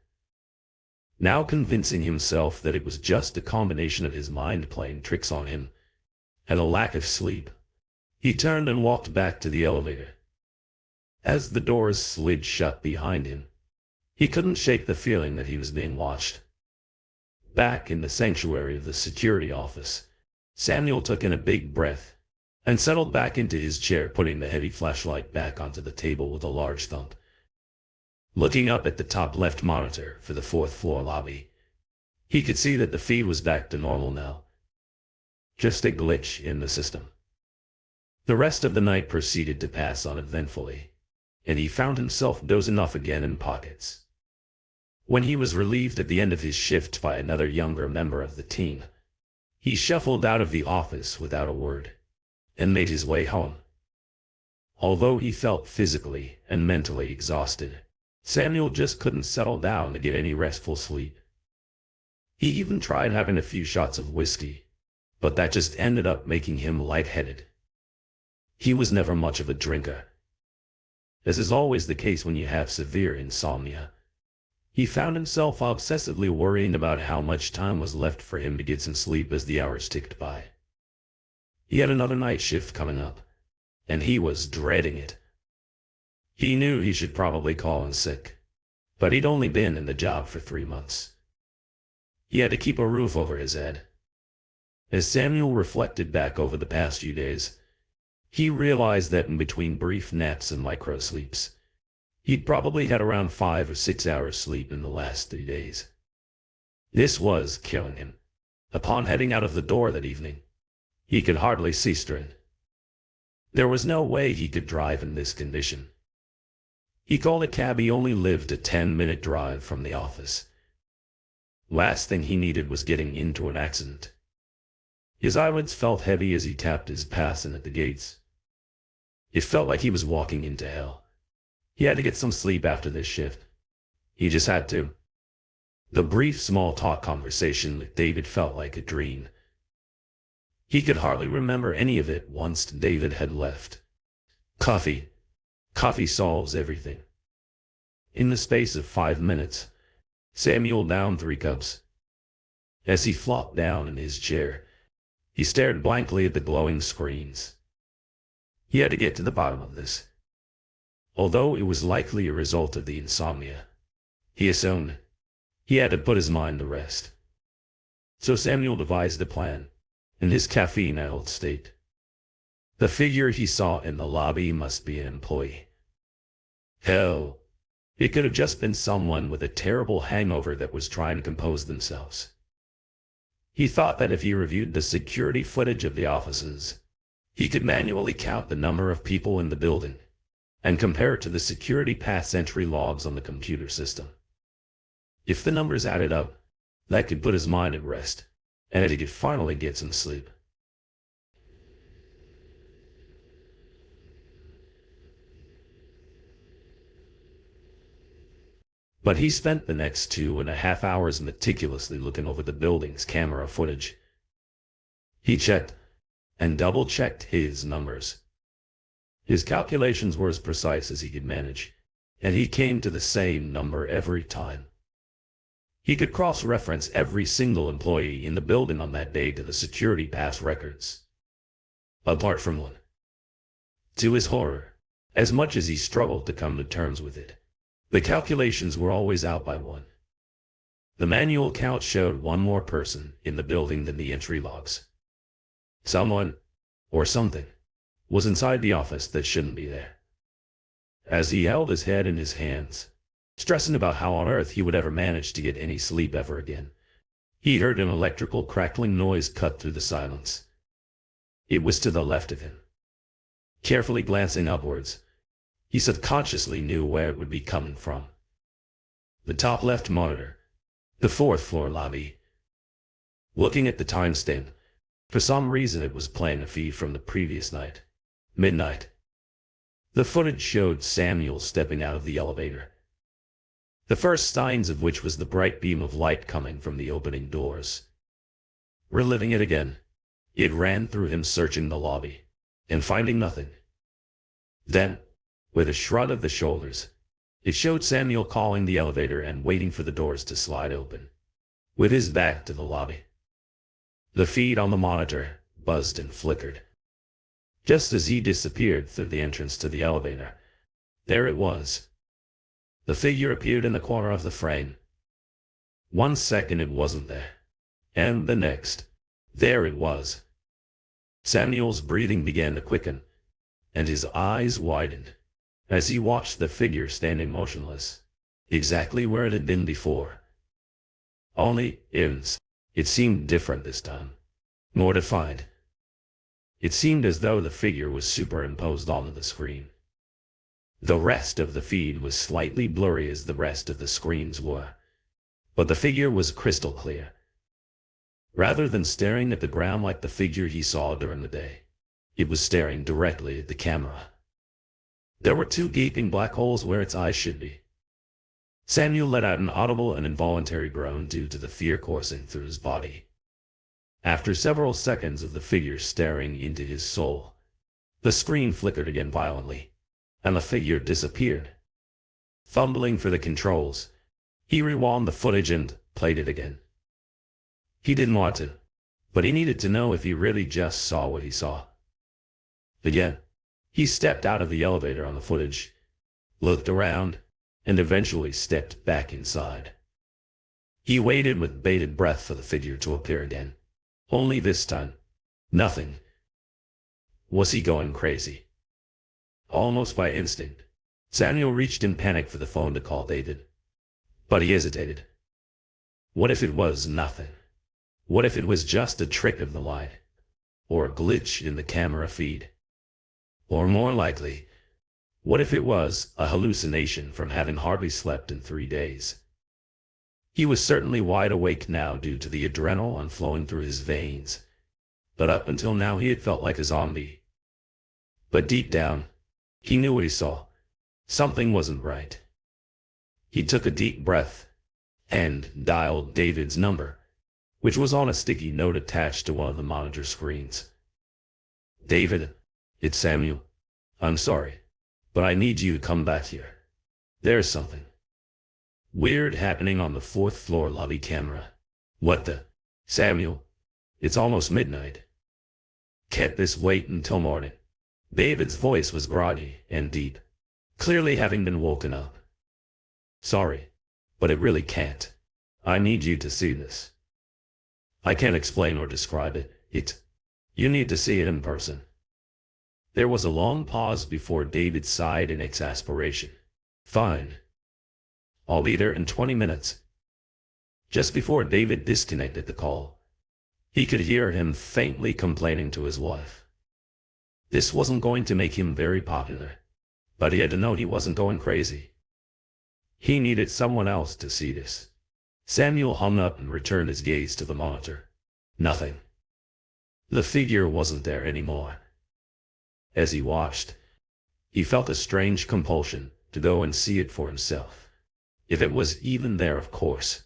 Now convincing himself that it was just a combination of his mind playing tricks on him and a lack of sleep, he turned and walked back to the elevator. As the doors slid shut behind him, he couldn't shake the feeling that he was being watched. Back in the sanctuary of the security office, Samuel took in a big breath and settled back into his chair, putting the heavy flashlight back onto the table with a large thump. Looking up at the top left monitor for the fourth-floor lobby, he could see that the feed was back to normal now. Just a glitch in the system. The rest of the night proceeded to pass uneventfully, and he found himself dozing off again in pockets. When he was relieved at the end of his shift by another younger member of the team, he shuffled out of the office without a word and made his way home. Although he felt physically and mentally exhausted, Samuel just couldn't settle down to get any restful sleep. He even tried having a few shots of whiskey, but that just ended up making him lightheaded. He was never much of a drinker. As is always the case when you have severe insomnia, he found himself obsessively worrying about how much time was left for him to get some sleep as the hours ticked by. He had another night shift coming up, and he was dreading it. He knew he should probably call in sick, but he'd only been in the job for 3 months. He had to keep a roof over his head. As Samuel reflected back over the past few days, he realized that in between brief naps and micro-sleeps, he'd probably had around 5 or 6 hours sleep in the last 3 days. This was killing him. Upon heading out of the door that evening, he could hardly see straight. There was no way he could drive in this condition. He called a cab. He only lived a 10-minute drive from the office. Last thing he needed was getting into an accident. His eyelids felt heavy as he tapped his pass in at the gates. It felt like he was walking into hell. He had to get some sleep after this shift. He just had to. The brief small talk conversation with David felt like a dream. He could hardly remember any of it once David had left. Coffee. Coffee solves everything. In the space of 5 minutes, Samuel downed 3 cups. As he flopped down in his chair, he stared blankly at the glowing screens. He had to get to the bottom of this. Although it was likely a result of the insomnia, he assumed he had to put his mind to rest. So Samuel devised a plan in his caffeine-addled state. The figure he saw in the lobby must be an employee. Hell, it could have just been someone with a terrible hangover that was trying to compose themselves. He thought that if he reviewed the security footage of the offices, he could manually count the number of people in the building and compare it to the security pass entry logs on the computer system. If the numbers added up, that could put his mind at rest, and he could finally get some sleep. But he spent the next 2.5 hours meticulously looking over the building's camera footage. He checked and double-checked his numbers. His calculations were as precise as he could manage, and he came to the same number every time. He could cross-reference every single employee in the building on that day to the security pass records, apart from one. To his horror, as much as he struggled to come to terms with it, the calculations were always out by 1. The manual count showed 1 more person in the building than the entry logs. Someone, or something, was inside the office that shouldn't be there. As he held his head in his hands, stressing about how on earth he would ever manage to get any sleep ever again, he heard an electrical crackling noise cut through the silence. It was to the left of him. Carefully glancing upwards, he subconsciously knew where it would be coming from. The top left monitor, the 4th floor lobby. Looking at the timestamp, for some reason it was playing a feed from the previous night, midnight. The footage showed Samuel stepping out of the elevator, the first signs of which was the bright beam of light coming from the opening doors. Reliving it again, it ran through him, searching the lobby and finding nothing. Then, With a shrug of the shoulders, it showed Samuel calling the elevator and waiting for the doors to slide open. With his back to the lobby, the feed on the monitor buzzed and flickered. Just as he disappeared through the entrance to the elevator, there it was. The figure appeared in the corner of the frame. 1 second it wasn't there, and the next, there it was. Samuel's breathing began to quicken, and his eyes widened as he watched the figure standing motionless, exactly where it had been before. Only, it seemed different this time, more defined. It seemed as though the figure was superimposed onto the screen. The rest of the feed was slightly blurry as the rest of the screens were, but the figure was crystal clear. Rather than staring at the ground like the figure he saw during the day, it was staring directly at the camera. There were 2 gaping black holes where its eyes should be. Samuel let out an audible and involuntary groan due to the fear coursing through his body. After several seconds of the figure staring into his soul, the screen flickered again violently, and the figure disappeared. Fumbling for the controls, he rewound the footage and played it again. He didn't want to, but he needed to know if he really just saw what he saw. Again, he stepped out of the elevator on the footage, looked around, and eventually stepped back inside. He waited with bated breath for the figure to appear again. Only this time, nothing. Was he going crazy? Almost by instinct, Samuel reached in panic for the phone to call David. But he hesitated. What if it was nothing? What if it was just a trick of the light? Or a glitch in the camera feed? Or more likely, what if it was a hallucination from having hardly slept in 3 days? He was certainly wide awake now due to the adrenaline flowing through his veins, but up until now he had felt like a zombie. But deep down, he knew what he saw. Something wasn't right. He took a deep breath and dialed David's number, which was on a sticky note attached to one of the monitor screens. David, it's Samuel. I'm sorry, but I need you to come back here. There's something weird happening on the 4th floor lobby camera. What the? Samuel, it's almost midnight. Can't this wait until morning? David's voice was groggy and deep, clearly having been woken up. Sorry, but it really can't. I need you to see this. I can't explain or describe it. You need to see it in person. There was a long pause before David sighed in exasperation. Fine. I'll be there in 20 minutes. Just before David disconnected the call, he could hear him faintly complaining to his wife. This wasn't going to make him very popular, but he had to know he wasn't going crazy. He needed someone else to see this. Samuel hung up and returned his gaze to the monitor. Nothing. The figure wasn't there anymore. As he watched, he felt a strange compulsion to go and see it for himself. If it was even there, of course.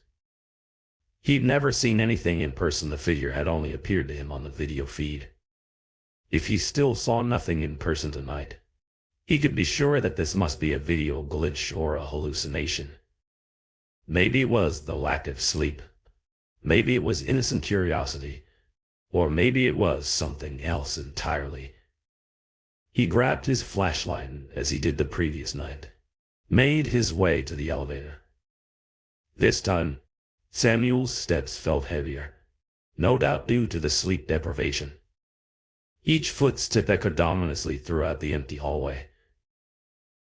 He'd never seen anything in person. The figure had only appeared to him on the video feed. If he still saw nothing in person tonight, he could be sure that this must be a video glitch or a hallucination. Maybe it was the lack of sleep. Maybe it was innocent curiosity. Or maybe it was something else entirely. He grabbed his flashlight as he did the previous night, made his way to the elevator. This time, Samuel's steps felt heavier, no doubt due to the sleep deprivation. Each footstep echoed ominously throughout the empty hallway.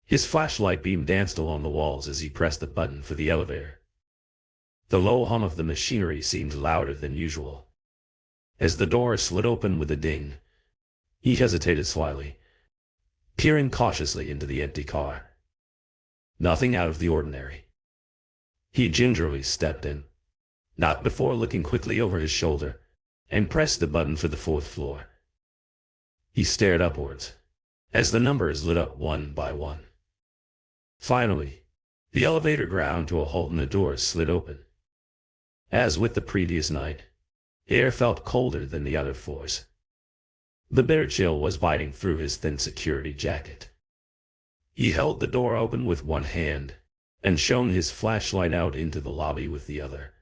His flashlight beam danced along the walls as he pressed the button for the elevator. The low hum of the machinery seemed louder than usual. As the door slid open with a ding, he hesitated slightly, peering cautiously into the empty car. Nothing out of the ordinary. He gingerly stepped in, not before looking quickly over his shoulder, and pressed the button for the 4th floor. He stared upwards, as the numbers lit up one by one. Finally, the elevator ground to a halt and the doors slid open. As with the previous night, air felt colder than the other floors. The bitter chill was biting through his thin security jacket. He held the door open with one hand and shone his flashlight out into the lobby with the other.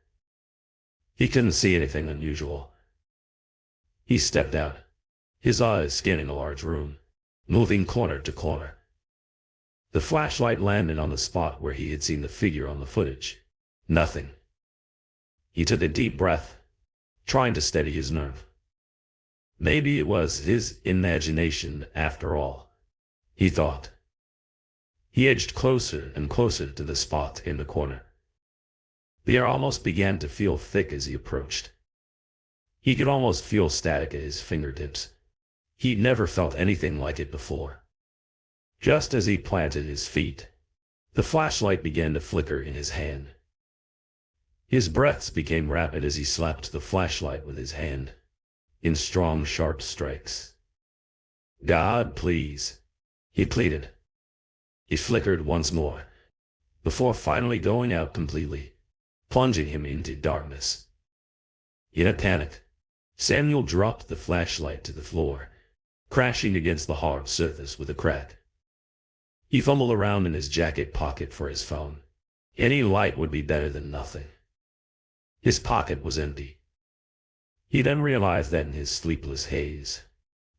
He couldn't see anything unusual. He stepped out, his eyes scanning the large room, moving corner to corner. The flashlight landed on the spot where he had seen the figure on the footage. Nothing. He took a deep breath, trying to steady his nerve. Maybe it was his imagination after all, he thought. He edged closer and closer to the spot in the corner. The air almost began to feel thick as he approached. He could almost feel static at his fingertips. He'd never felt anything like it before. Just as he planted his feet, the flashlight began to flicker in his hand. His breaths became rapid as he slapped the flashlight with his hand, in strong, sharp strikes. "God, please," he pleaded. It flickered once more, before finally going out completely, plunging him into darkness. In a panic, Samuel dropped the flashlight to the floor, crashing against the hard surface with a crack. He fumbled around in his jacket pocket for his phone. Any light would be better than nothing. His pocket was empty. He then realized that in his sleepless haze,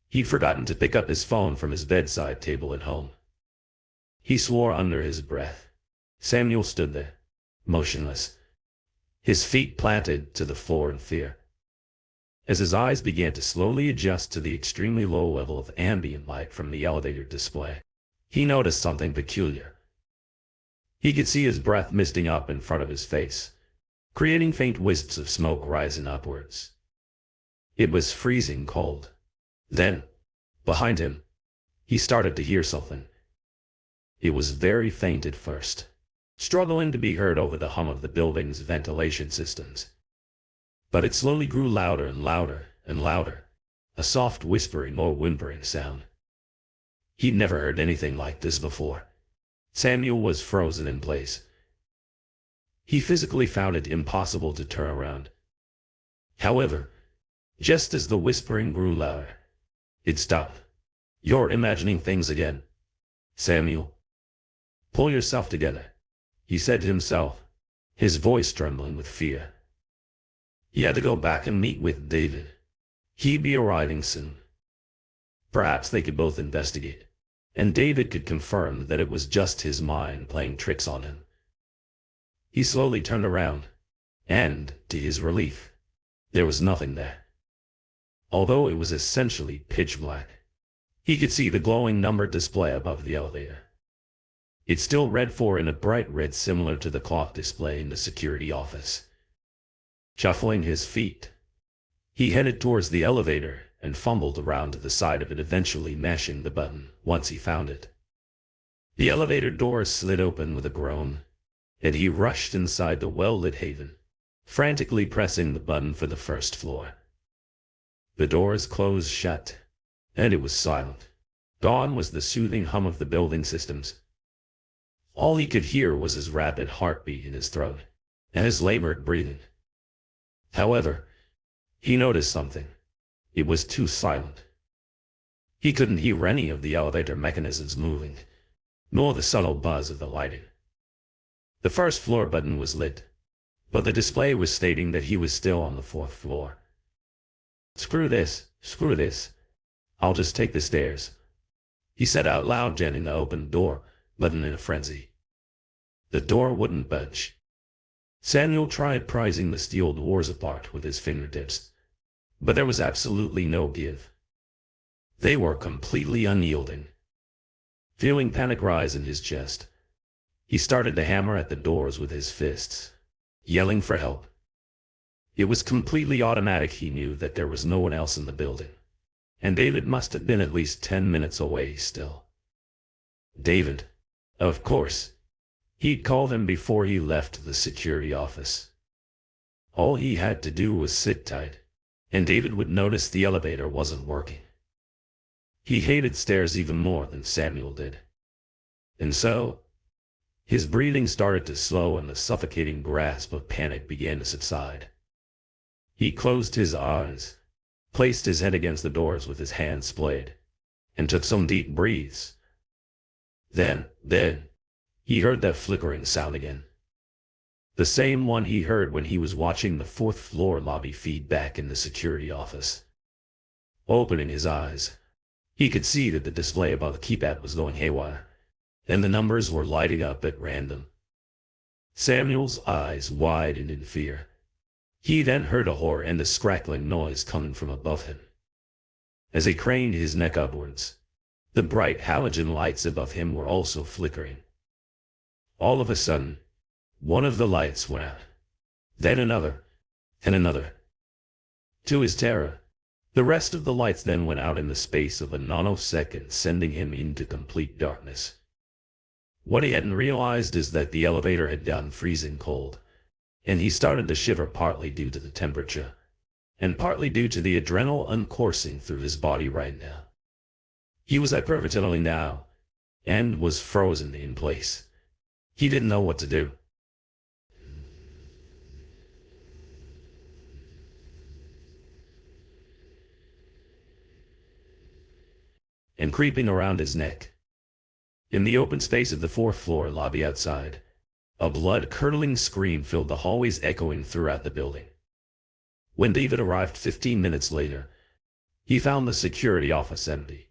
he'd forgotten to pick up his phone from his bedside table at home. He swore under his breath. Samuel stood there, motionless, his feet planted to the floor in fear. As his eyes began to slowly adjust to the extremely low level of ambient light from the elevator display, he noticed something peculiar. He could see his breath misting up in front of his face, creating faint wisps of smoke rising upwards. It was freezing cold. Then, behind him, he started to hear something. It was very faint at first, struggling to be heard over the hum of the building's ventilation systems. But it slowly grew louder and louder and louder, a soft whispering or whimpering sound. He'd never heard anything like this before. Samuel was frozen in place. He physically found it impossible to turn around. However, just as the whispering grew louder, it stopped. "You're imagining things again, Samuel. Pull yourself together," he said to himself, his voice trembling with fear. He had to go back and meet with David. He'd be arriving soon. Perhaps they could both investigate, and David could confirm that it was just his mind playing tricks on him. He slowly turned around, and, to his relief, there was nothing there. Although it was essentially pitch black, he could see the glowing number display above the elevator. It still read 4 in a bright red similar to the clock display in the security office. Shuffling his feet, he headed towards the elevator and fumbled around to the side of it, eventually mashing the button once he found it. The elevator doors slid open with a groan, and he rushed inside the well-lit haven, frantically pressing the button for the first floor. The doors closed shut, and it was silent. Gone was the soothing hum of the building systems. All he could hear was his rapid heartbeat in his throat, and his labored breathing. However, he noticed something. It was too silent. He couldn't hear any of the elevator mechanisms moving, nor the subtle buzz of the lighting. The first floor button was lit, but the display was stating that he was still on the 4th floor. Screw this. I'll just take the stairs," he said out loud, jamming the open door button in a frenzy. The door wouldn't budge. Samuel tried prizing the steel doors apart with his fingertips, but there was absolutely no give. They were completely unyielding. Feeling panic rise in his chest, he started to hammer at the doors with his fists, yelling for help. It was completely automatic. He knew that there was no one else in the building, and David must have been at least 10 minutes away still. David, of course. He'd called him before he left the security office. All he had to do was sit tight, and David would notice the elevator wasn't working. He hated stairs even more than Samuel did. And so, his breathing started to slow and the suffocating grasp of panic began to subside. He closed his eyes, placed his head against the doors with his hands splayed, and took some deep breaths. Then, he heard that flickering sound again. The same one he heard when he was watching the fourth-floor lobby feed back in the security office. Opening his eyes, he could see that the display above the keypad was going haywire, and the numbers were lighting up at random. Samuel's eyes widened in fear. He then heard a horrendous crackling noise coming from above him. As he craned his neck upwards, the bright halogen lights above him were also flickering. All of a sudden, one of the lights went out, then another, and another. To his terror, the rest of the lights then went out in the space of a nanosecond, sending him into complete darkness. What he hadn't realized is that the elevator had gone freezing cold, and he started to shiver partly due to the temperature, and partly due to the adrenaline coursing through his body right now. He was hyperventilating now, and was frozen in place. He didn't know what to do. And creeping around his neck, in the open space of the fourth-floor lobby outside, a blood-curdling scream filled the hallways, echoing throughout the building. When David arrived 15 minutes later, he found the security office empty.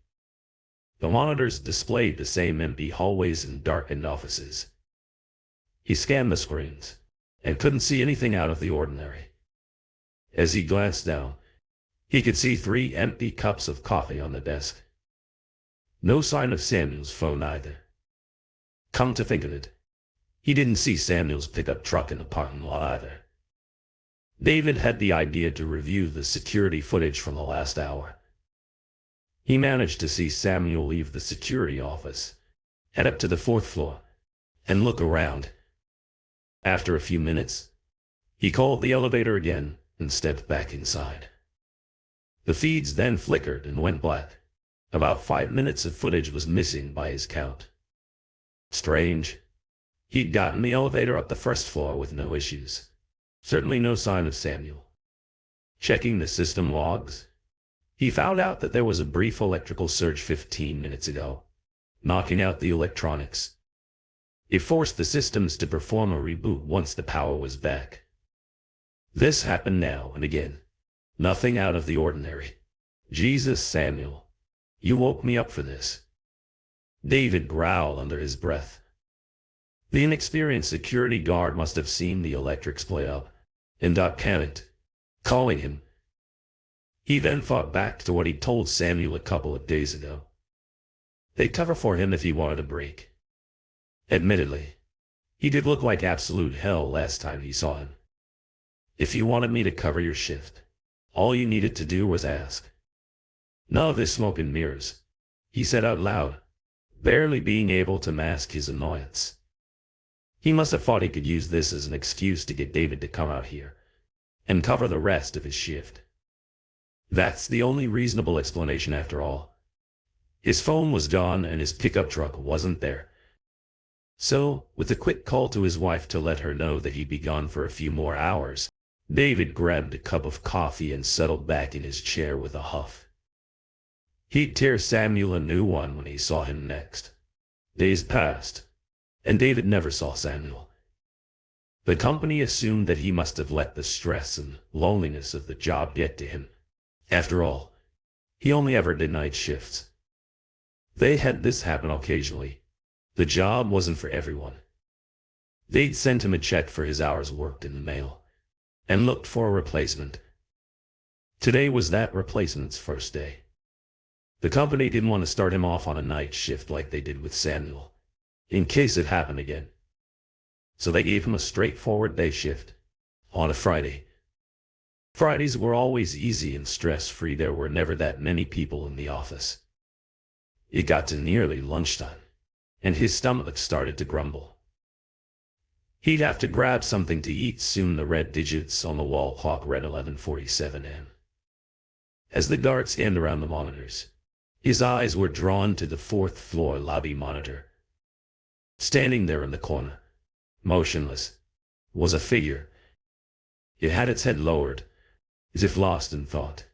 The monitors displayed the same empty hallways and darkened offices. He scanned the screens, and couldn't see anything out of the ordinary. As he glanced down, he could see 3 empty cups of coffee on the desk. No sign of Samuel's phone either. Come to think of it, he didn't see Samuel's pickup truck in the parking lot either. David had the idea to review the security footage from the last hour. He managed to see Samuel leave the security office, head up to the 4th floor, and look around. After a few minutes, he called the elevator again and stepped back inside. The feeds then flickered and went black. About 5 minutes of footage was missing by his count. Strange. He'd gotten the elevator up the 1st floor with no issues. Certainly no sign of Samuel. Checking the system logs, he found out that there was a brief electrical surge 15 minutes ago, knocking out the electronics. It forced the systems to perform a reboot once the power was back. This happened now and again. Nothing out of the ordinary. Jesus, Samuel. You woke me up for this. David growled under his breath. The inexperienced security guard must have seen the electrics play up, and panicked, calling him. He then thought back to what he'd told Samuel a couple of days ago. They'd cover for him if he wanted a break. Admittedly, he did look like absolute hell last time he saw him. If you wanted me to cover your shift, all you needed to do was ask. None of this smoke and mirrors, he said out loud, barely being able to mask his annoyance. He must have thought he could use this as an excuse to get David to come out here and cover the rest of his shift. That's the only reasonable explanation after all. His phone was gone and his pickup truck wasn't there. So, with a quick call to his wife to let her know that he'd be gone for a few more hours, David grabbed a cup of coffee and settled back in his chair with a huff. He'd tear Samuel a new one when he saw him next. Days passed, and David never saw Samuel. The company assumed that he must have let the stress and loneliness of the job get to him. After all, he only ever did night shifts. They had this happen occasionally. The job wasn't for everyone. They'd sent him a check for his hours worked in the mail, and looked for a replacement. Today was that replacement's first day. The company didn't want to start him off on a night shift like they did with Samuel, in case it happened again. So they gave him a straightforward day shift, on a Friday. Fridays were always easy and stress-free. There were never that many people in the office. It got to nearly lunchtime, and his stomach started to grumble. He'd have to grab something to eat soon. The red digits on the wall clock read 11:47 a.m. As the guard scanned around the monitors, his eyes were drawn to the 4th floor lobby monitor. Standing there in the corner, motionless, was a figure. It had its head lowered, as if lost in thought.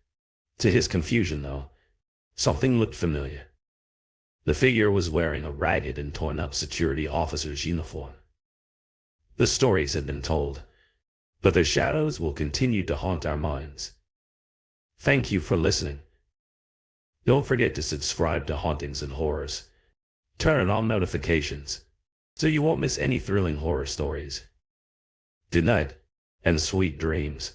To his confusion, though, something looked familiar. The figure was wearing a ragged and torn-up security officer's uniform. The stories had been told, but their shadows will continue to haunt our minds. Thank you for listening. Don't forget to subscribe to Hauntings and Horrors. Turn on notifications so you won't miss any thrilling horror stories. Good night, and sweet dreams.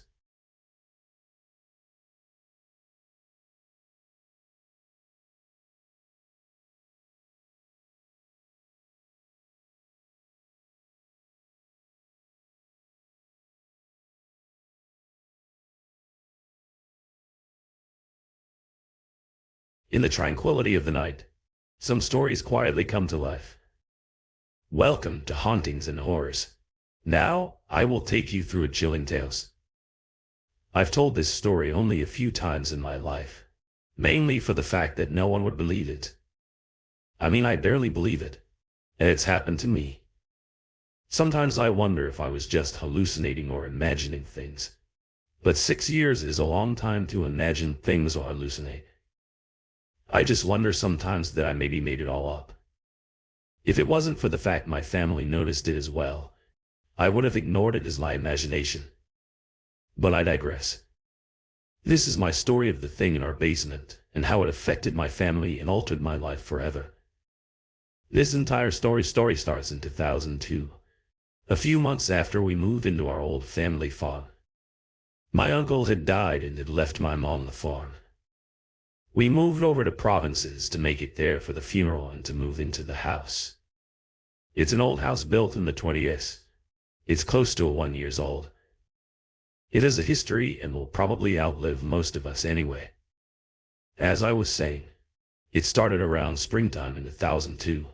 In the tranquility of the night, some stories quietly come to life. Welcome to Hauntings and Horrors. Now, I will take you through a chilling tales. I've told this story only a few times in my life, mainly for the fact that no one would believe it. I mean, I barely believe it, and it's happened to me. Sometimes I wonder if I was just hallucinating or imagining things. But 6 years is a long time to imagine things or hallucinate. I just wonder sometimes that I maybe made it all up. If it wasn't for the fact my family noticed it as well, I would have ignored it as my imagination. But I digress. This is my story of the thing in our basement and how it affected my family and altered my life forever. This entire story starts in 2002, a few months after we moved into our old family farm. My uncle had died and had left my mom the farm. We moved over to Provinces to make it there for the funeral and to move into the house. It's an old house built in the 20s. It's close to 1 year old. It has a history and will probably outlive most of us anyway. As I was saying, it started around springtime in 2002.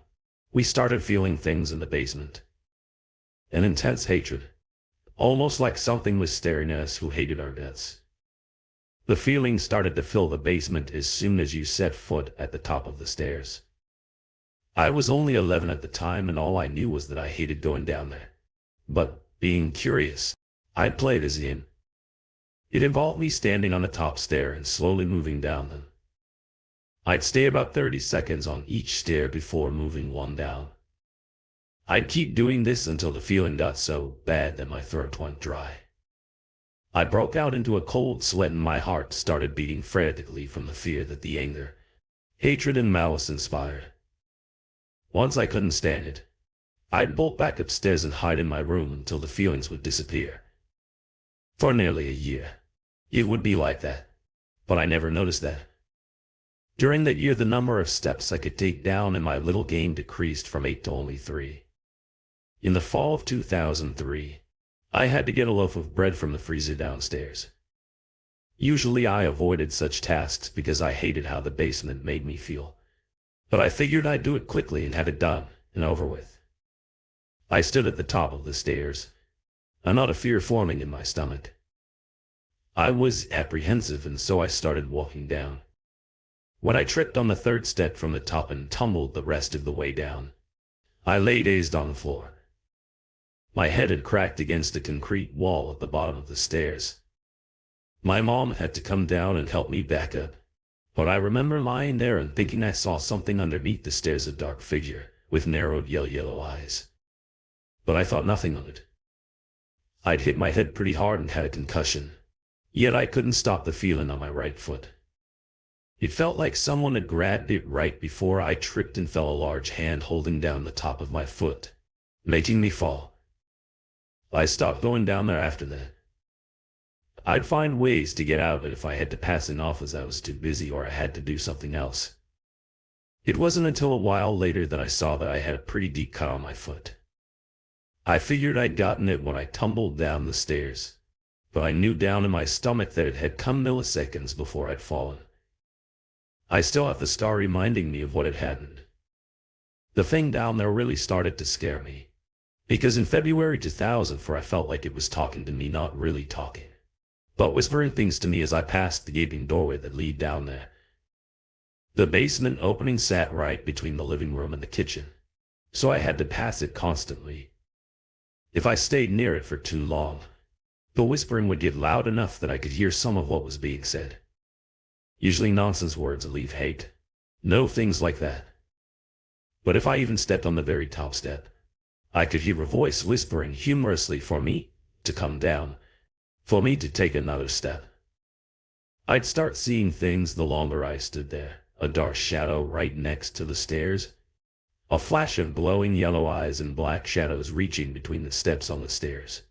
We started feeling things in the basement. An intense hatred, almost like something was staring at us who hated our guts. The feeling started to fill the basement as soon as you set foot at the top of the stairs. I was only 11 at the time and all I knew was that I hated going down there. But, being curious, I played as in. It involved me standing on the top stair and slowly moving down them. I'd stay about 30 seconds on each stair before moving one down. I'd keep doing this until the feeling got so bad that my throat went dry. I broke out into a cold sweat and my heart started beating frantically from the fear that the anger, hatred, and malice inspired. Once I couldn't stand it, I'd bolt back upstairs and hide in my room until the feelings would disappear. For nearly a year, it would be like that, but I never noticed that. During that year, the number of steps I could take down in my little game decreased from 8 to only 3. In the fall of 2003, I had to get a loaf of bread from the freezer downstairs. Usually I avoided such tasks because I hated how the basement made me feel. But I figured I'd do it quickly and have it done and over with. I stood at the top of the stairs, a knot of fear forming in my stomach. I was apprehensive and so I started walking down. When I tripped on the third step from the top and tumbled the rest of the way down, I lay dazed on the floor. My head had cracked against the concrete wall at the bottom of the stairs. My mom had to come down and help me back up, but I remember lying there and thinking I saw something underneath the stairs, a dark figure with narrowed yellow eyes. But I thought nothing of it. I'd hit my head pretty hard and had a concussion, yet I couldn't stop the feeling on my right foot. It felt like someone had grabbed it right before I tripped and felt a large hand holding down the top of my foot, making me fall. I stopped going down there after that. I'd find ways to get out of it if I had to pass it off as I was too busy or I had to do something else. It wasn't until a while later that I saw that I had a pretty deep cut on my foot. I figured I'd gotten it when I tumbled down the stairs, but I knew down in my stomach that it had come milliseconds before I'd fallen. I still have the scar reminding me of what had happened. The thing down there really started to scare me. Because in February 2004 I felt like it was talking to me, not really talking, but whispering things to me as I passed the gaping doorway that led down there. The basement opening sat right between the living room and the kitchen, so I had to pass it constantly. If I stayed near it for too long, the whispering would get loud enough that I could hear some of what was being said. Usually nonsense words that leave hate. No things like that. But if I even stepped on the very top step, I could hear a voice whispering humorously for me to come down, for me to take another step. I'd start seeing things the longer I stood there. A dark shadow right next to the stairs, a flash of glowing yellow eyes and black shadows reaching between the steps on the stairs.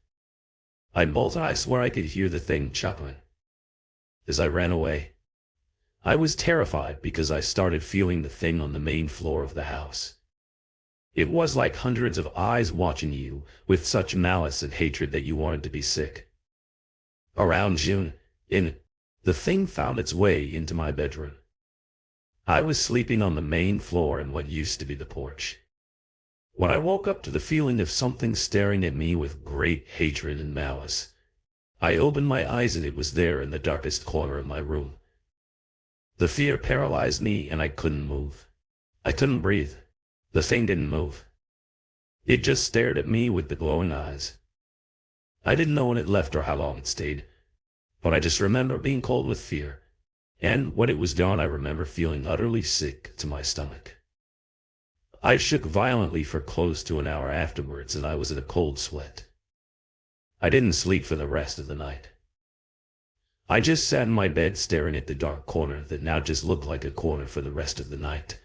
I swore I could hear the thing chuckling. As I ran away, I was terrified because I started feeling the thing on the main floor of the house. It was like hundreds of eyes watching you with such malice and hatred that you wanted to be sick. Around June, the thing found its way into my bedroom. I was sleeping on the main floor in what used to be the porch, when I woke up to the feeling of something staring at me with great hatred and malice. I opened my eyes and it was there in the darkest corner of my room. The fear paralyzed me and I couldn't move. I couldn't breathe. The thing didn't move. It just stared at me with the glowing eyes. I didn't know when it left or how long it stayed, but I just remember being cold with fear. And when it was gone, I remember feeling utterly sick to my stomach. I shook violently for close to an hour afterwards, and I was in a cold sweat. I didn't sleep for the rest of the night. I just sat in my bed staring at the dark corner that now just looked like a corner for the rest of the night.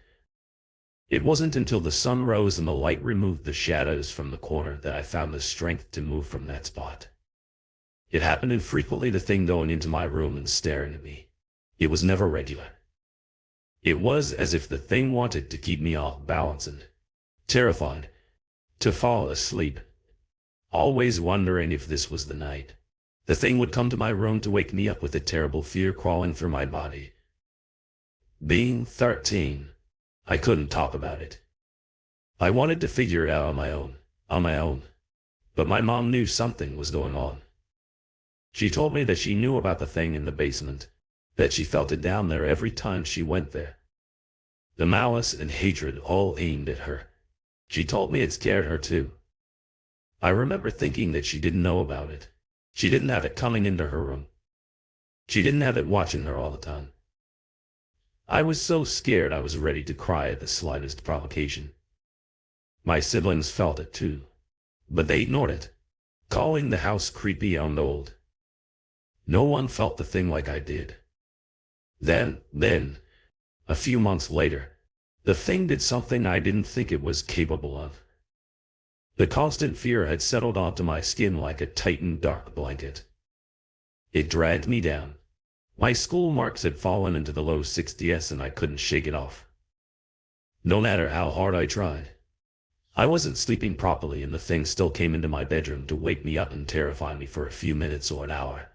It wasn't until the sun rose and the light removed the shadows from the corner that I found the strength to move from that spot. It happened infrequently, the thing going into my room and staring at me. It was never regular. It was as if the thing wanted to keep me off balance and, terrified, to fall asleep. Always wondering if this was the night, the thing would come to my room to wake me up with a terrible fear crawling through my body. Being 13, I couldn't talk about it. I wanted to figure it out on my own. But my mom knew something was going on. She told me that she knew about the thing in the basement, that she felt it down there every time she went there. The malice and hatred all aimed at her. She told me it scared her too. I remember thinking that she didn't know about it. She didn't have it coming into her room. She didn't have it watching her all the time. I was so scared I was ready to cry at the slightest provocation. My siblings felt it too, but they ignored it, calling the house creepy and old. No one felt the thing like I did. Then, a few months later, the thing did something I didn't think it was capable of. The constant fear had settled onto my skin like a tight and dark blanket. It dragged me down. My school marks had fallen into the low 60s and I couldn't shake it off. No matter how hard I tried. I wasn't sleeping properly and the thing still came into my bedroom to wake me up and terrify me for a few minutes or an hour.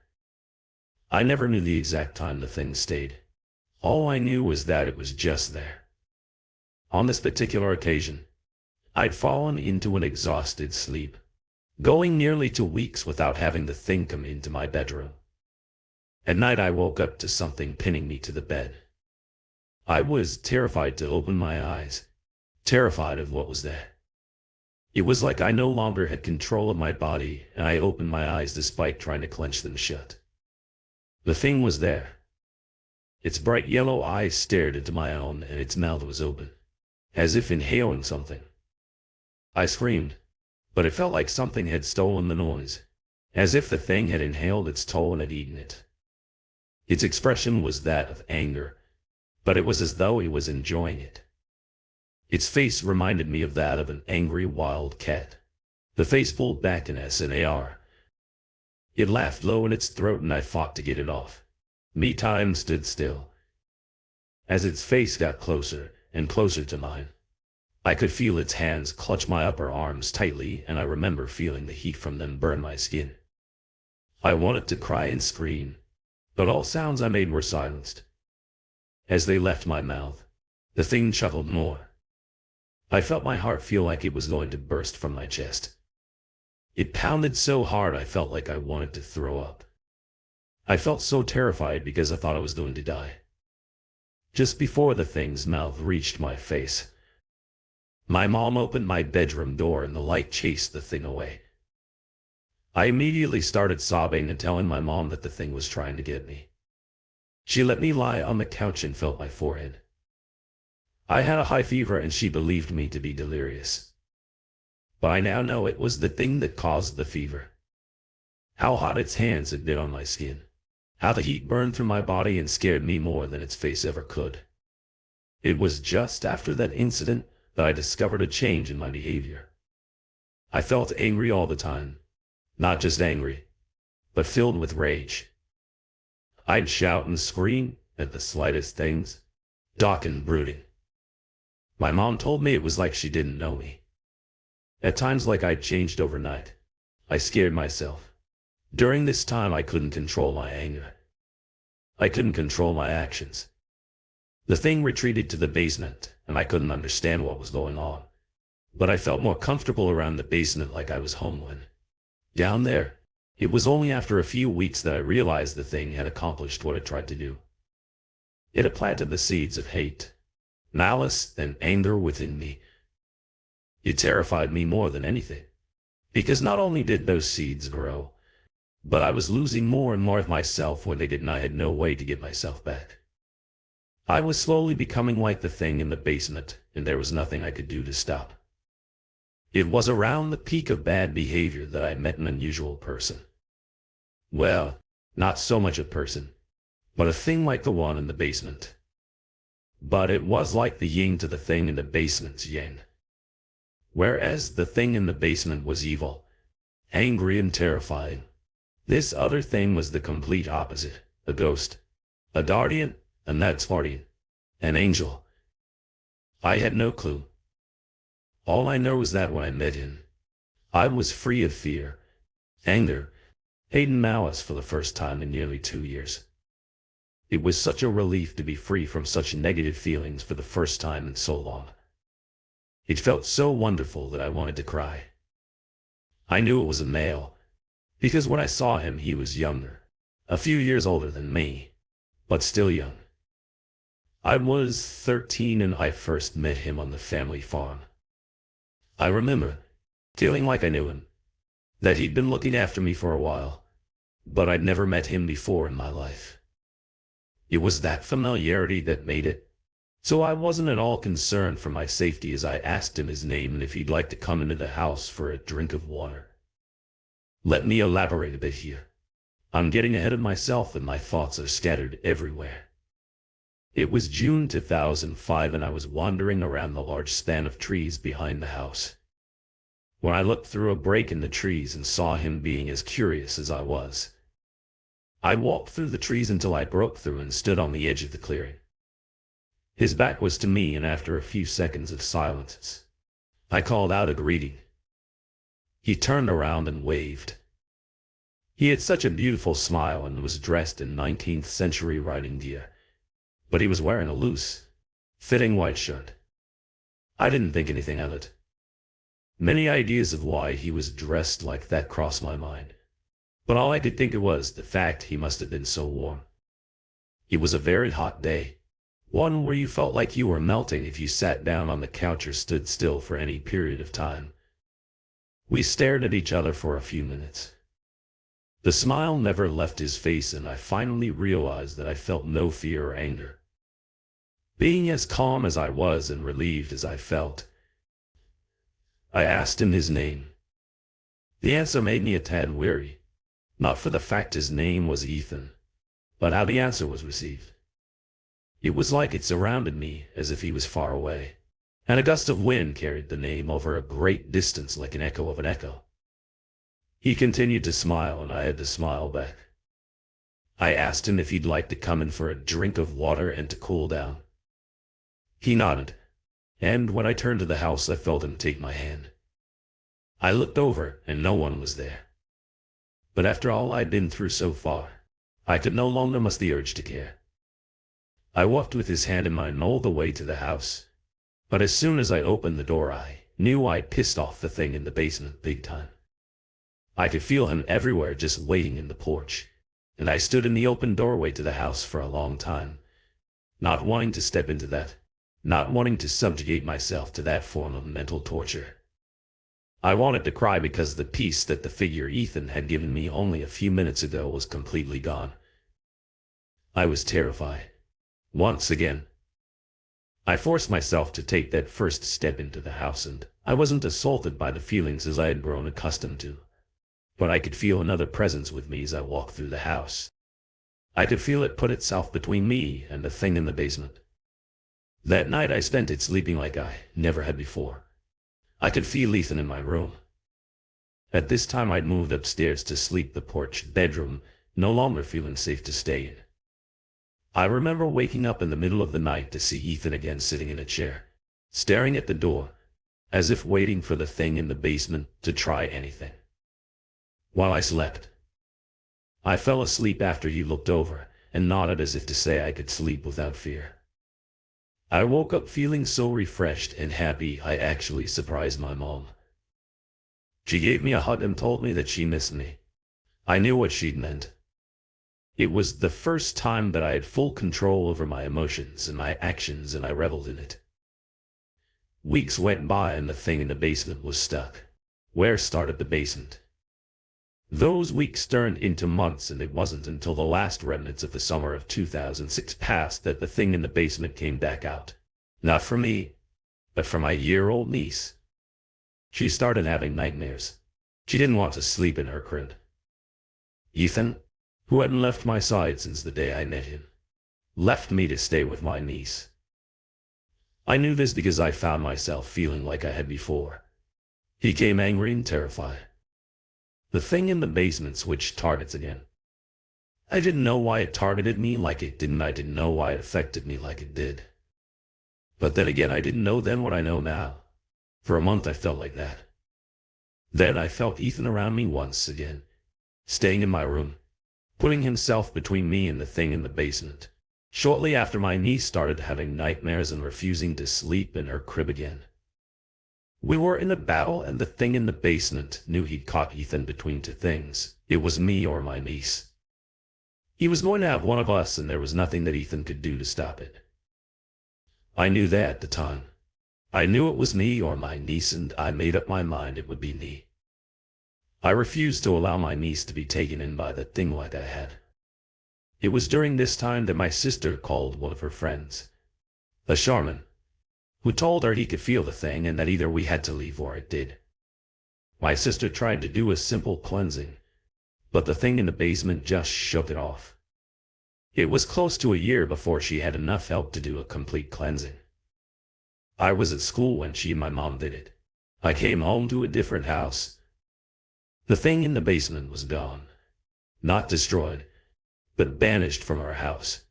I never knew the exact time the thing stayed. All I knew was that it was just there. On this particular occasion, I'd fallen into an exhausted sleep, going nearly 2 weeks without having the thing come into my bedroom. At night I woke up to something pinning me to the bed. I was terrified to open my eyes, terrified of what was there. It was like I no longer had control of my body, and I opened my eyes despite trying to clench them shut. The thing was there. Its bright yellow eyes stared into my own, and its mouth was open, as if inhaling something. I screamed, but it felt like something had stolen the noise, as if the thing had inhaled its toll and had eaten it. Its expression was that of anger, but it was as though it was enjoying it. Its face reminded me of that of an angry wild cat, the face pulled back in SNAR. It laughed low in its throat and I fought to get it off. Me time stood still. As its face got closer and closer to mine, I could feel its hands clutch my upper arms tightly, and I remember feeling the heat from them burn my skin. I wanted to cry and scream, but all sounds I made were silenced. As they left my mouth, the thing chuckled more. I felt my heart feel like it was going to burst from my chest. It pounded so hard I felt like I wanted to throw up. I felt so terrified because I thought I was going to die. Just before the thing's mouth reached my face, my mom opened my bedroom door and the light chased the thing away. I immediately started sobbing and telling my mom that the thing was trying to get me. She let me lie on the couch and felt my forehead. I had a high fever and she believed me to be delirious. But I now know it was the thing that caused the fever. How hot its hands had been on my skin. How the heat burned through my body and scared me more than its face ever could. It was just after that incident that I discovered a change in my behavior. I felt angry all the time. Not just angry, but filled with rage. I'd shout and scream at the slightest things, dark and brooding. My mom told me it was like she didn't know me. At times like I'd changed overnight. I scared myself. During this time I couldn't control my anger. I couldn't control my actions. The thing retreated to the basement, and I couldn't understand what was going on. But I felt more comfortable around the basement like I was home when. Down there, it was only after a few weeks that I realized the thing had accomplished what it tried to do. It had planted the seeds of hate, malice, and anger within me. It terrified me more than anything, because not only did those seeds grow, but I was losing more and more of myself when they did, and I had no way to get myself back. I was slowly becoming like the thing in the basement, and there was nothing I could do to stop. It was around the peak of bad behavior that I met an unusual person. Well, not so much a person, but a thing like the one in the basement. But it was like the yin to the thing in the basement's yang. Whereas the thing in the basement was evil, angry and terrifying, this other thing was the complete opposite, a ghost, a guardian, a night guardian, an angel. I had no clue. All I know is that when I met him, I was free of fear, anger, hate and malice for the first time in nearly 2 years. It was such a relief to be free from such negative feelings for the first time in so long. It felt so wonderful that I wanted to cry. I knew it was a male, because when I saw him he was younger, a few years older than me, but still young. I was 13 and I first met him on the family farm. I remember feeling like I knew him, that he'd been looking after me for a while, but I'd never met him before in my life. It was that familiarity that made it, so I wasn't at all concerned for my safety as I asked him his name and if he'd like to come into the house for a drink of water. Let me elaborate a bit here. I'm getting ahead of myself and my thoughts are scattered everywhere. It was June 2005 and I was wandering around the large span of trees behind the house, when I looked through a break in the trees and saw him being as curious as I was. I walked through the trees until I broke through and stood on the edge of the clearing. His back was to me, and after a few seconds of silence, I called out a greeting. He turned around and waved. He had such a beautiful smile and was dressed in 19th century riding gear, but he was wearing a loose, fitting white shirt. I didn't think anything of it. Many ideas of why he was dressed like that crossed my mind, but all I could think of was the fact he must have been so warm. It was a very hot day, one where you felt like you were melting if you sat down on the couch or stood still for any period of time. We stared at each other for a few minutes. The smile never left his face, and I finally realized that I felt no fear or anger. Being as calm as I was and relieved as I felt, I asked him his name. The answer made me a tad weary, not for the fact his name was Ethan, but how the answer was received. It was like it surrounded me as if he was far away, and a gust of wind carried the name over a great distance like an echo of an echo. He continued to smile, and I had to smile back. I asked him if he'd like to come in for a drink of water and to cool down. He nodded, and when I turned to the house I felt him take my hand. I looked over and no one was there. But after all I'd been through so far, I could no longer muster the urge to care. I walked with his hand in mine all the way to the house, but as soon as I opened the door I knew I'd pissed off the thing in the basement big time. I could feel him everywhere just waiting in the porch, and I stood in the open doorway to the house for a long time, not wanting to step into that, not wanting to subjugate myself to that form of mental torture. I wanted to cry because the peace that the figure Ethan had given me only a few minutes ago was completely gone. I was terrified. Once again. I forced myself to take that first step into the house, and I wasn't assaulted by the feelings as I had grown accustomed to. But I could feel another presence with me as I walked through the house. I could feel it put itself between me and the thing in the basement. That night I spent it sleeping like I never had before. I could feel Ethan in my room. At this time I'd moved upstairs to sleep the porch bedroom, no longer feeling safe to stay in. I remember waking up in the middle of the night to see Ethan again sitting in a chair, staring at the door, as if waiting for the thing in the basement to try anything. While I slept, I fell asleep after he looked over and nodded as if to say I could sleep without fear. I woke up feeling so refreshed and happy I actually surprised my mom. She gave me a hug and told me that she missed me. I knew what she'd meant. It was the first time that I had full control over my emotions and my actions, and I reveled in it. Weeks went by and the thing in the basement was stuck. Where started the basement? Those weeks turned into months, and it wasn't until the last remnants of the summer of 2006 passed that the thing in the basement came back out. Not for me, but for my year-old niece. She started having nightmares. She didn't want to sleep in her crib. Ethan, who hadn't left my side since the day I met him, left me to stay with my niece. I knew this because I found myself feeling like I had before. He came angry and terrified. The thing in the basement switched targets again. I didn't know why it targeted me like it didn't. I didn't know why it affected me like it did. But then again, I didn't know then what I know now. For a month I felt like that. Then I felt Ethan around me once again, staying in my room, putting himself between me and the thing in the basement. Shortly after, my niece started having nightmares and refusing to sleep in her crib again. We were in a battle, and the thing in the basement knew he'd caught Ethan between two things. It was me or my niece. He was going to have one of us, and there was nothing that Ethan could do to stop it. I knew that at the time. I knew it was me or my niece, and I made up my mind it would be me. I refused to allow my niece to be taken in by the thing like I had. It was during this time that my sister called one of her friends, a shaman, who told her he could feel the thing and that either we had to leave or it did. My sister tried to do a simple cleansing, but the thing in the basement just shook it off. It was close to a year before she had enough help to do a complete cleansing. I was at school when she and my mom did it. I came home to a different house. The thing in the basement was gone. Not destroyed, but banished from our house.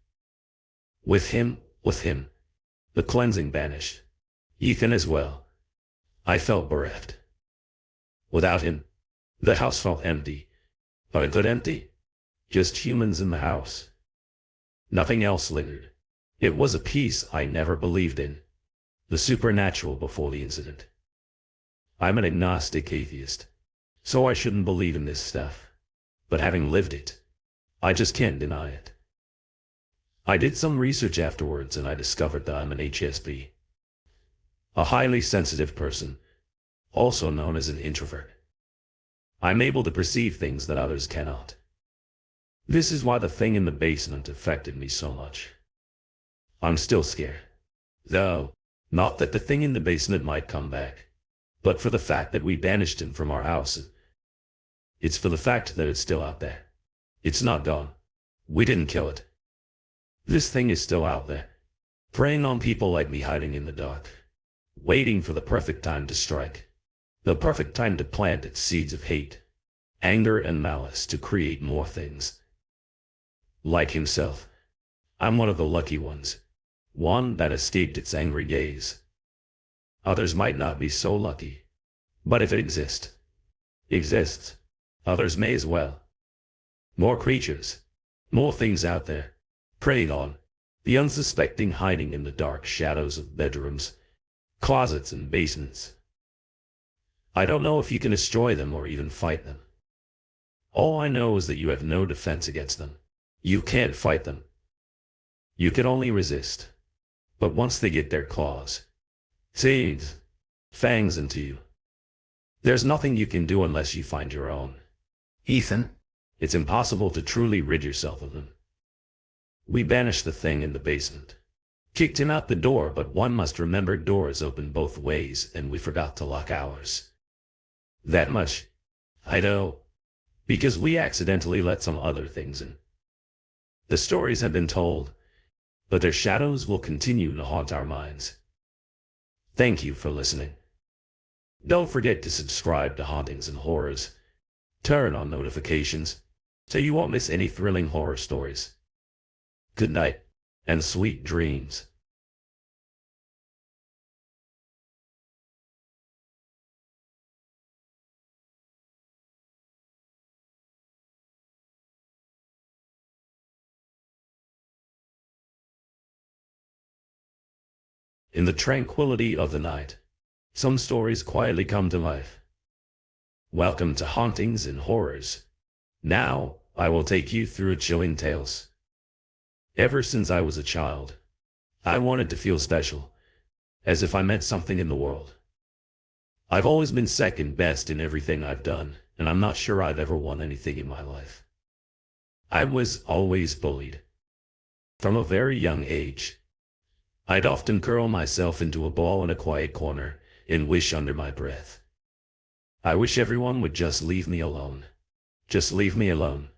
With him, the cleansing vanished. Ethan as well. I felt bereft. Without him, the house felt empty. But it got empty. Just humans in the house. Nothing else lingered. It was a peace I never believed in. The supernatural before the incident. I'm an agnostic atheist, so I shouldn't believe in this stuff. But having lived it, I just can't deny it. I did some research afterwards and I discovered that I'm an HSP. A highly sensitive person, also known as an introvert. I'm able to perceive things that others cannot. This is why the thing in the basement affected me so much. I'm still scared. Though, not that the thing in the basement might come back, but for the fact that we banished him from our house. It's for the fact that it's still out there. It's not gone. We didn't kill it. This thing is still out there, preying on people like me, hiding in the dark, waiting for the perfect time to strike, the perfect time to plant its seeds of hate, anger, and malice to create more things. Like himself, I'm one of the lucky ones, one that escaped its angry gaze. Others might not be so lucky, but if it exists, others may as well. More creatures, more things out there, preying on the unsuspecting, hiding in the dark shadows of bedrooms, closets, and basements. I don't know if you can destroy them or even fight them. All I know is that you have no defense against them. You can't fight them. You can only resist. But once they get their claws, teeth, fangs into you, there's nothing you can do unless you find your own. Ethan, it's impossible to truly rid yourself of them. We banished the thing in the basement. kicked him out the door, but one must remember doors open both ways, and we forgot to lock ours. That much, I know, because we accidentally let some other things in. The stories have been told, but their shadows will continue to haunt our minds. Thank you for listening. Don't forget to subscribe to Hauntings and Horrors. Turn on notifications so you won't miss any thrilling horror stories. Good night, and sweet dreams. In the tranquility of the night, some stories quietly come to life. Welcome to Hauntings and Horrors. Now, I will take you through chilling tales. Ever since I was a child, I wanted to feel special, as if I meant something in the world. I've always been second best in everything I've done, and I'm not sure I've ever won anything in my life. I was always bullied. From a very young age, I'd often curl myself into a ball in a quiet corner and wish under my breath, I wish everyone would just leave me alone. Just leave me alone.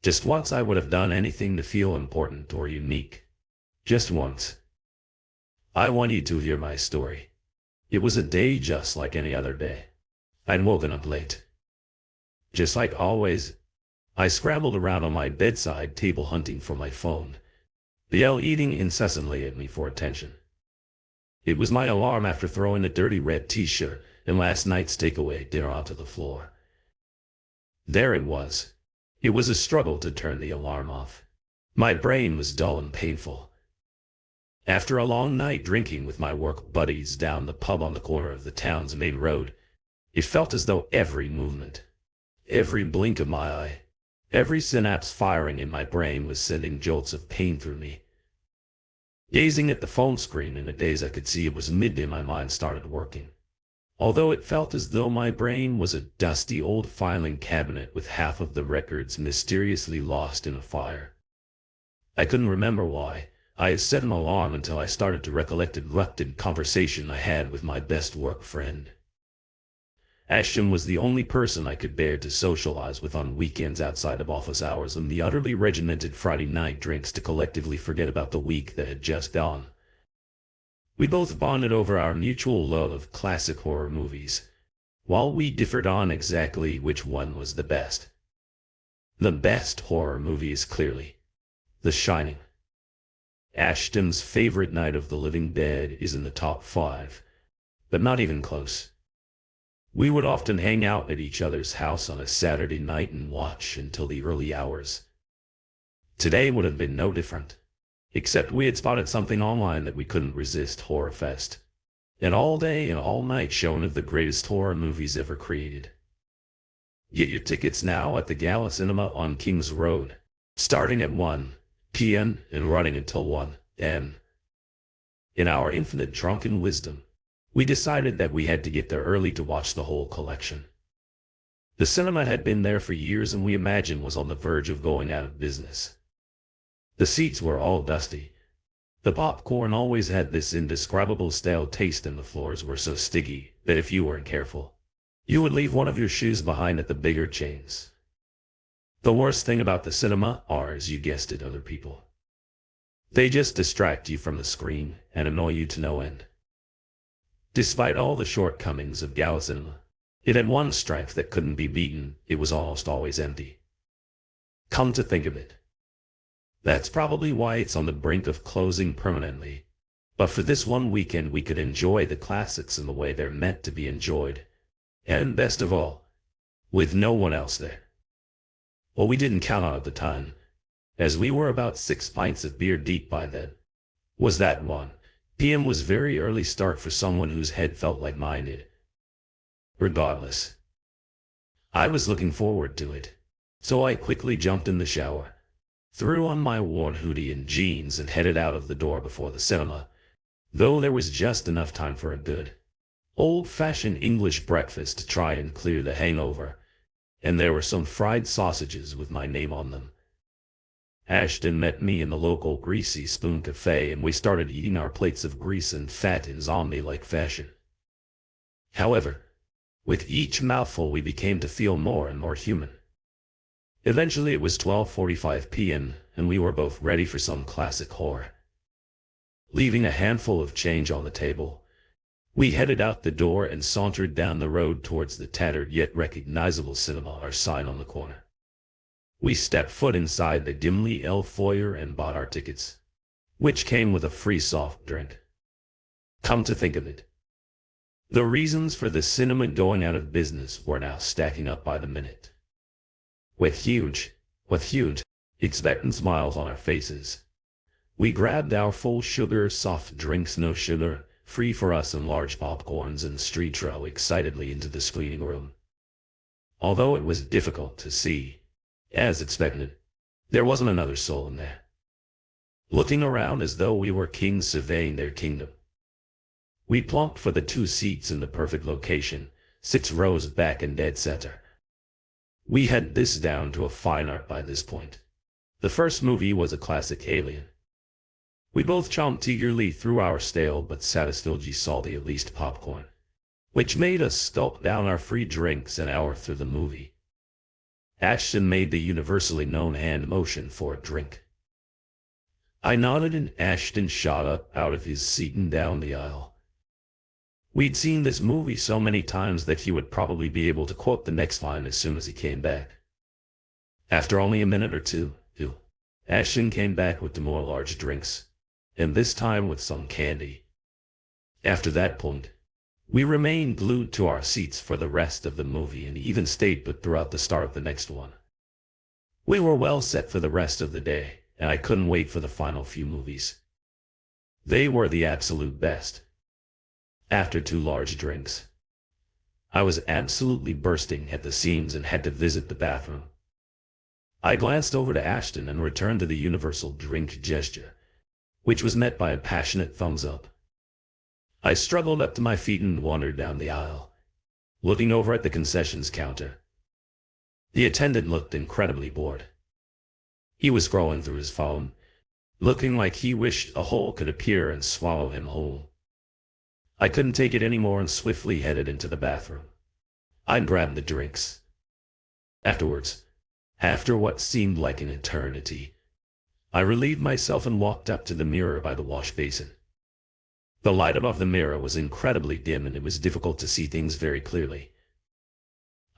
Just once I would have done anything to feel important or unique. Just once. I want you to hear my story. It was a day just like any other day. I'd woken up late. Just like always, I scrambled around on my bedside table hunting for my phone, the L eating incessantly at me for attention. It was my alarm after throwing a dirty red t-shirt and last night's takeaway dinner onto the floor. There it was. It was a struggle to turn the alarm off. My brain was dull and painful. After a long night drinking with my work buddies down the pub on the corner of the town's main road, it felt as though every movement, every blink of my eye, every synapse firing in my brain was sending jolts of pain through me. Gazing at the phone screen in a daze, I could see it was midday. My mind started working, although it felt as though my brain was a dusty old filing cabinet with half of the records mysteriously lost in a fire. I couldn't remember why I had set an alarm until I started to recollect a reluctant conversation I had with my best work friend. Ashton was the only person I could bear to socialize with on weekends outside of office hours and the utterly regimented Friday night drinks to collectively forget about the week that had just gone. We both bonded over our mutual love of classic horror movies, while we differed on exactly which one was the best. The best horror movie is clearly The Shining. Ashton's favorite Night of the Living Dead is in the top 5, but not even close. We would often hang out at each other's house on a Saturday night and watch until the early hours. Today would have been no different, except we had spotted something online that we couldn't resist: Horror Fest. An all-day and all-night showing of the greatest horror movies ever created. Get your tickets now at the Gala Cinema on Kings Road, starting at 1 p.m. and running until 1 a.m. In our infinite drunken wisdom, we decided that we had to get there early to watch the whole collection. The cinema had been there for years and we imagined was on the verge of going out of business. The seats were all dusty. The popcorn always had this indescribable stale taste and the floors were so sticky that if you weren't careful, you would leave one of your shoes behind at the bigger chains. The worst thing about the cinema are, as you guessed it, other people. They just distract you from the screen and annoy you to no end. Despite all the shortcomings of Gala Cinema, it had one strength that couldn't be beaten: it was almost always empty. Come to think of it, that's probably why it's on the brink of closing permanently. But for this one weekend we could enjoy the classics in the way they're meant to be enjoyed. And best of all, with no one else there. Well, we didn't count on it at the time, as we were about 6 pints of beer deep by then. Was that 1 p.m. was very early start for someone whose head felt like mine did. Regardless, I was looking forward to it, so I quickly jumped in the shower, threw on my worn hoodie and jeans and headed out of the door before the cinema, though there was just enough time for a good, old-fashioned English breakfast to try and clear the hangover, and there were some fried sausages with my name on them. Ashton met me in the local Greasy Spoon Cafe and we started eating our plates of grease and fat in zombie-like fashion. However, with each mouthful we became to feel more and more human. Eventually it was 12:45 p.m. and we were both ready for some classic horror. Leaving a handful of change on the table, we headed out the door and sauntered down the road towards the tattered yet recognizable cinema, our sign on the corner. We stepped foot inside the dimly lit foyer and bought our tickets, which came with a free soft drink. Come to think of it, the reasons for the cinema going out of business were now stacking up by the minute. With huge, expectant smiles on our faces, we grabbed our full sugar soft drinks, no sugar, free for us, and large popcorns and street-row excitedly into the screening room. Although it was difficult to see, as expected, there wasn't another soul in there, looking around as though we were kings surveying their kingdom. We plunked for the 2 seats in the perfect location, 6 rows back and dead center. We had this down to a fine art by this point. The first movie was a classic Alien. We both chomped eagerly through our stale but satisfyingly salty at least popcorn, which made us gulp down our free drinks an hour through the movie. Ashton made the universally known hand motion for a drink. I nodded and Ashton shot up out of his seat and down the aisle. We'd seen this movie so many times that he would probably be able to quote the next line as soon as he came back. After only a minute or two, Ashton came back with 2 more large drinks, and this time with some candy. After that point, we remained glued to our seats for the rest of the movie and even stayed put throughout the start of the next one. We were well set for the rest of the day, and I couldn't wait for the final few movies. They were the absolute best. After 2 large drinks, I was absolutely bursting at the seams and had to visit the bathroom. I glanced over to Ashton and returned to the universal drink gesture, which was met by a passionate thumbs up. I struggled up to my feet and wandered down the aisle, looking over at the concessions counter. The attendant looked incredibly bored. He was scrolling through his phone, looking like he wished a hole could appear and swallow him whole. I couldn't take it anymore and swiftly headed into the bathroom. I grabbed the drinks. Afterwards, after what seemed like an eternity, I relieved myself and walked up to the mirror by the wash basin. The light above the mirror was incredibly dim and it was difficult to see things very clearly.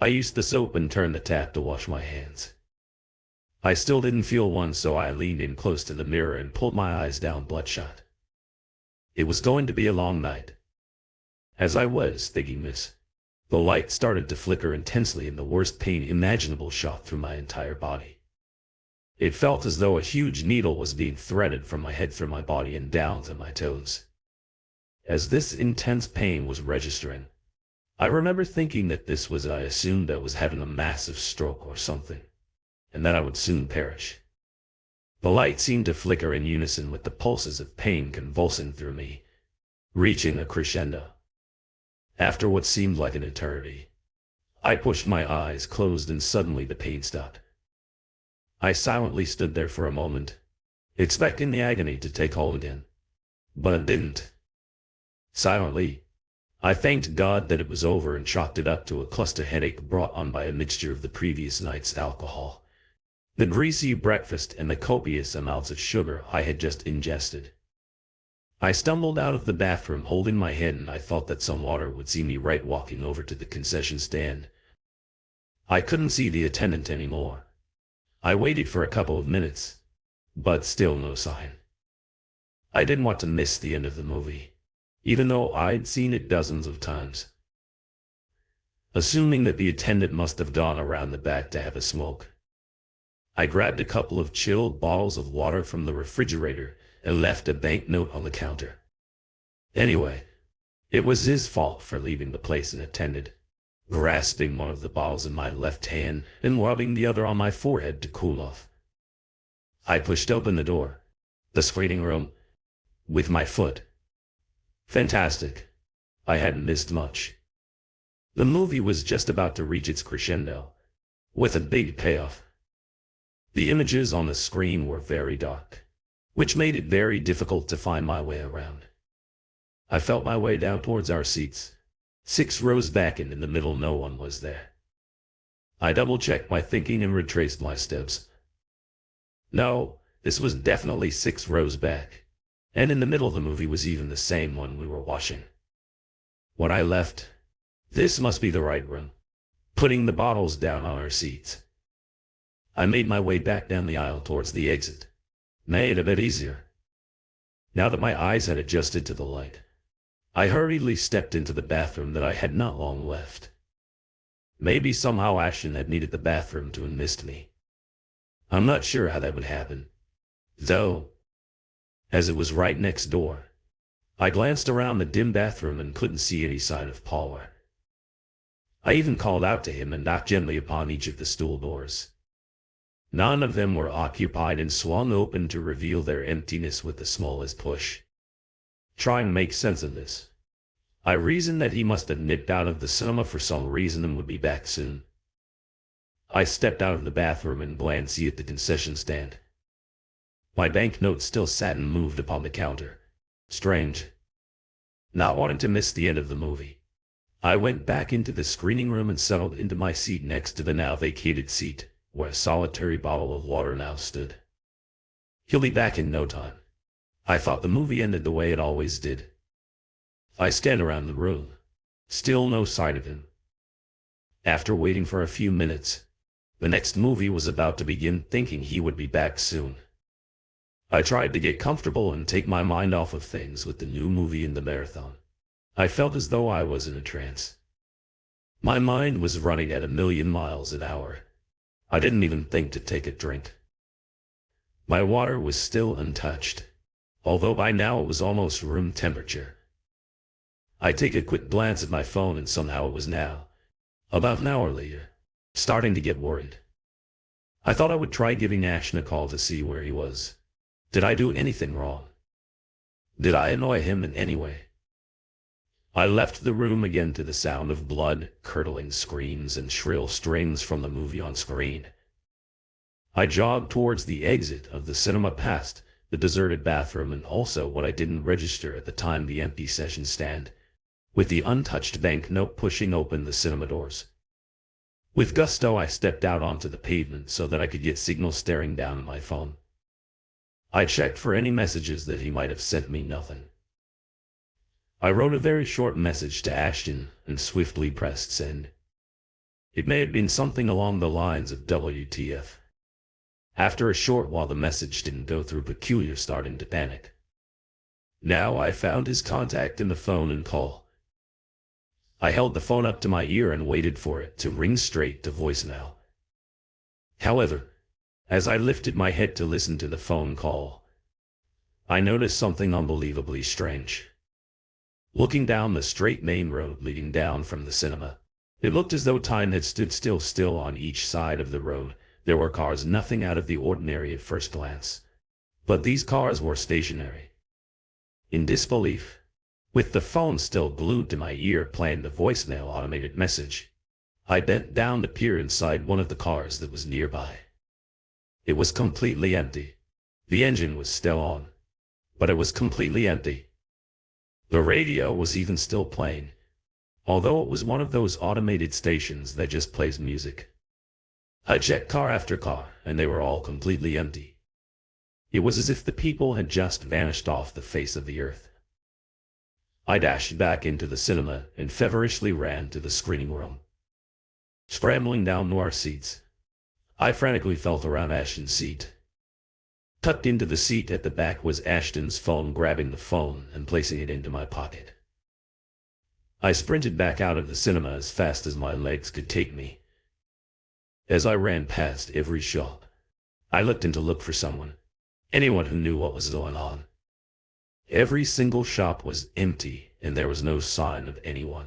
I used the soap and turned the tap to wash my hands. I still didn't feel one, so I leaned in close to the mirror and pulled my eyes down bloodshot. It was going to be a long night. As I was thinking this, the light started to flicker intensely and the worst pain imaginable shot through my entire body. It felt as though a huge needle was being threaded from my head through my body and down to my toes. As this intense pain was registering, I remember thinking that this was I assumed I was having a massive stroke or something, and that I would soon perish. The light seemed to flicker in unison with the pulses of pain convulsing through me, reaching a crescendo. After what seemed like an eternity, I pushed my eyes closed and suddenly the pain stopped. I silently stood there for a moment, expecting the agony to take hold again, but it didn't. Silently, I thanked God that it was over and chalked it up to a cluster headache brought on by a mixture of the previous night's alcohol, the greasy breakfast, and the copious amounts of sugar I had just ingested. I stumbled out of the bathroom holding my head and I thought that some water would see me right walking over to the concession stand. I couldn't see the attendant anymore. I waited for a couple of minutes, but still no sign. I didn't want to miss the end of the movie, even though I'd seen it dozens of times. Assuming that the attendant must have gone around the back to have a smoke, I grabbed a couple of chilled bottles of water from the refrigerator and left a banknote on the counter. Anyway, it was his fault for leaving the place unattended, grasping one of the bottles in my left hand and rubbing the other on my forehead to cool off. I pushed open the door, the screening room, with my foot. Fantastic. I hadn't missed much. The movie was just about to reach its crescendo, with a big payoff. The images on the screen were very dark, which made it very difficult to find my way around. I felt my way down towards our seats. 6 rows back and in the middle no one was there. I double-checked my thinking and retraced my steps. No, this was definitely 6 rows back, and in the middle of the movie was even the same one we were watching. When I left, this must be the right room, putting the bottles down on our seats. I made my way back down the aisle towards the exit. Made it a bit easier. Now that my eyes had adjusted to the light, I hurriedly stepped into the bathroom that I had not long left. Maybe somehow Ashton had needed the bathroom to enlist me. I'm not sure how that would happen, though, as it was right next door. I glanced around the dim bathroom and couldn't see any sign of Paula. I even called out to him and knocked gently upon each of the stool doors. None of them were occupied and swung open to reveal their emptiness with the smallest push. Trying to make sense of this, I reasoned that he must have nipped out of the cinema for some reason and would be back soon. I stepped out of the bathroom and glanced at the concession stand. My banknote still sat unmoved upon the counter. Strange. Not wanting to miss the end of the movie, I went back into the screening room and settled into my seat next to the now vacated seat, where a solitary bottle of water now stood. He'll be back in no time. I thought the movie ended the way it always did. I scanned around the room. Still no sign of him. After waiting for a few minutes, the next movie was about to begin, thinking he would be back soon. I tried to get comfortable and take my mind off of things with the new movie in the marathon. I felt as though I was in a trance. My mind was running at 1,000,000 miles an hour. I didn't even think to take a drink. My water was still untouched, although by now it was almost room temperature. I take a quick glance at my phone and somehow it was now, about an hour later, starting to get worried. I thought I would try giving Ashton a call to see where he was. Did I do anything wrong? Did I annoy him in any way? I left the room again to the sound of blood-curdling screams and shrill strains from the movie on screen. I jogged towards the exit of the cinema, past the deserted bathroom and also what I didn't register at the time, the empty session stand, with the untouched banknote pushing open the cinema doors. With gusto I stepped out onto the pavement so that I could get signal, staring down at my phone. I checked for any messages that he might have sent me. Nothing. I wrote a very short message to Ashton and swiftly pressed send. It may have been something along the lines of WTF. After a short while the message didn't go through, peculiar, starting to panic. Now I found his contact in the phone and call. I held the phone up to my ear and waited for it to ring straight to voicemail. However, as I lifted my head to listen to the phone call, I noticed something unbelievably strange. Looking down the straight main road leading down from the cinema, it looked as though time had stood still on each side of the road. There were cars, nothing out of the ordinary at first glance, but these cars were stationary. In disbelief, with the phone still glued to my ear playing the voicemail automated message, I bent down to peer inside one of the cars that was nearby. It was completely empty. The engine was still on, but it was completely empty. The radio was even still playing, although it was one of those automated stations that just plays music. I checked car after car, and they were all completely empty. It was as if the people had just vanished off the face of the earth. I dashed back into the cinema and feverishly ran to the screening room. Scrambling down to our seats, I frantically felt around Ashton's seat. Tucked into the seat at the back was Ashton's phone. Grabbing the phone and placing it into my pocket, I sprinted back out of the cinema as fast as my legs could take me. As I ran past every shop, I looked in to look for someone, anyone who knew what was going on. Every single shop was empty, and there was no sign of anyone.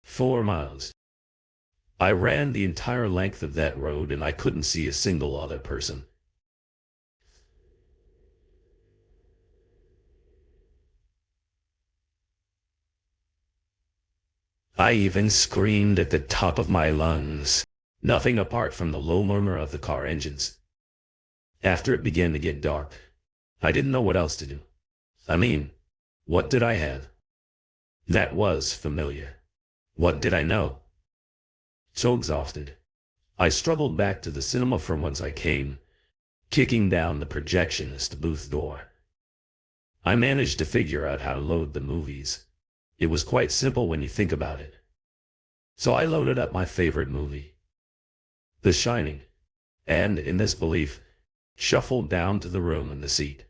4 miles. I ran the entire length of that road, and I couldn't see a single other person. I even screamed at the top of my lungs, nothing apart from the low murmur of the car engines. After it began to get dark, I didn't know what else to do. I mean, what did I have that was familiar? What did I know? So exhausted, I struggled back to the cinema from whence I came, kicking down the projectionist booth door. I managed to figure out how to load the movies. It was quite simple when you think about it. So I loaded up my favorite movie, The Shining, and, in this belief, shuffled down to the room in the seat,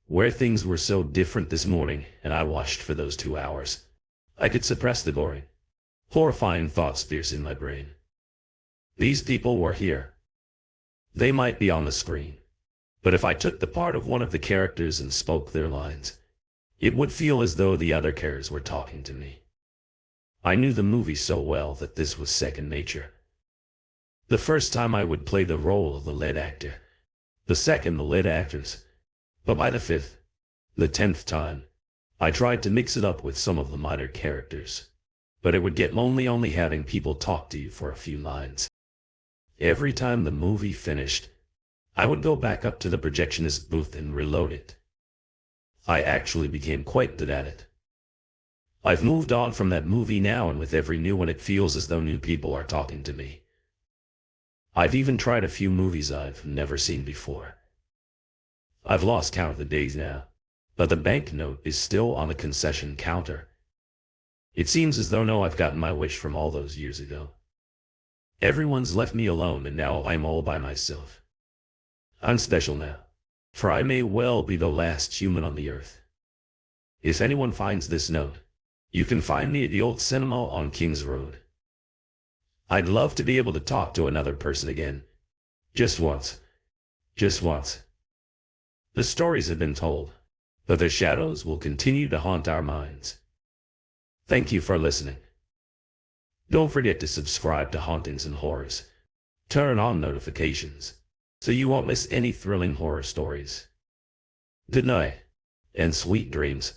where things were so different this morning, and I watched for those 2 hours. I could suppress the boring, horrifying thoughts piercing my brain. These people were here. They might be on the screen, but if I took the part of one of the characters and spoke their lines, it would feel as though the other characters were talking to me. I knew the movie so well that this was second nature. The first time I would play the role of the lead actor, the second the lead actress, but by the fifth, the 10th time, I tried to mix it up with some of the minor characters, but it would get lonely only having people talk to you for a few lines. Every time the movie finished, I would go back up to the projectionist booth and reload it. I actually became quite good at it. I've moved on from that movie now, and with every new one it feels as though new people are talking to me. I've even tried a few movies I've never seen before. I've lost count of the days now, but the banknote is still on the concession counter. It seems as though I've gotten my wish from all those years ago. Everyone's left me alone, and now I'm all by myself. I'm special now, for I may well be the last human on the earth. If anyone finds this note, you can find me at the old cinema on Kings Road. I'd love to be able to talk to another person again. Just once. Just once. The stories have been told, but their shadows will continue to haunt our minds. Thank you for listening. Don't forget to subscribe to Hauntings and Horrors. Turn on notifications, so you won't miss any thrilling horror stories. Good night, and sweet dreams.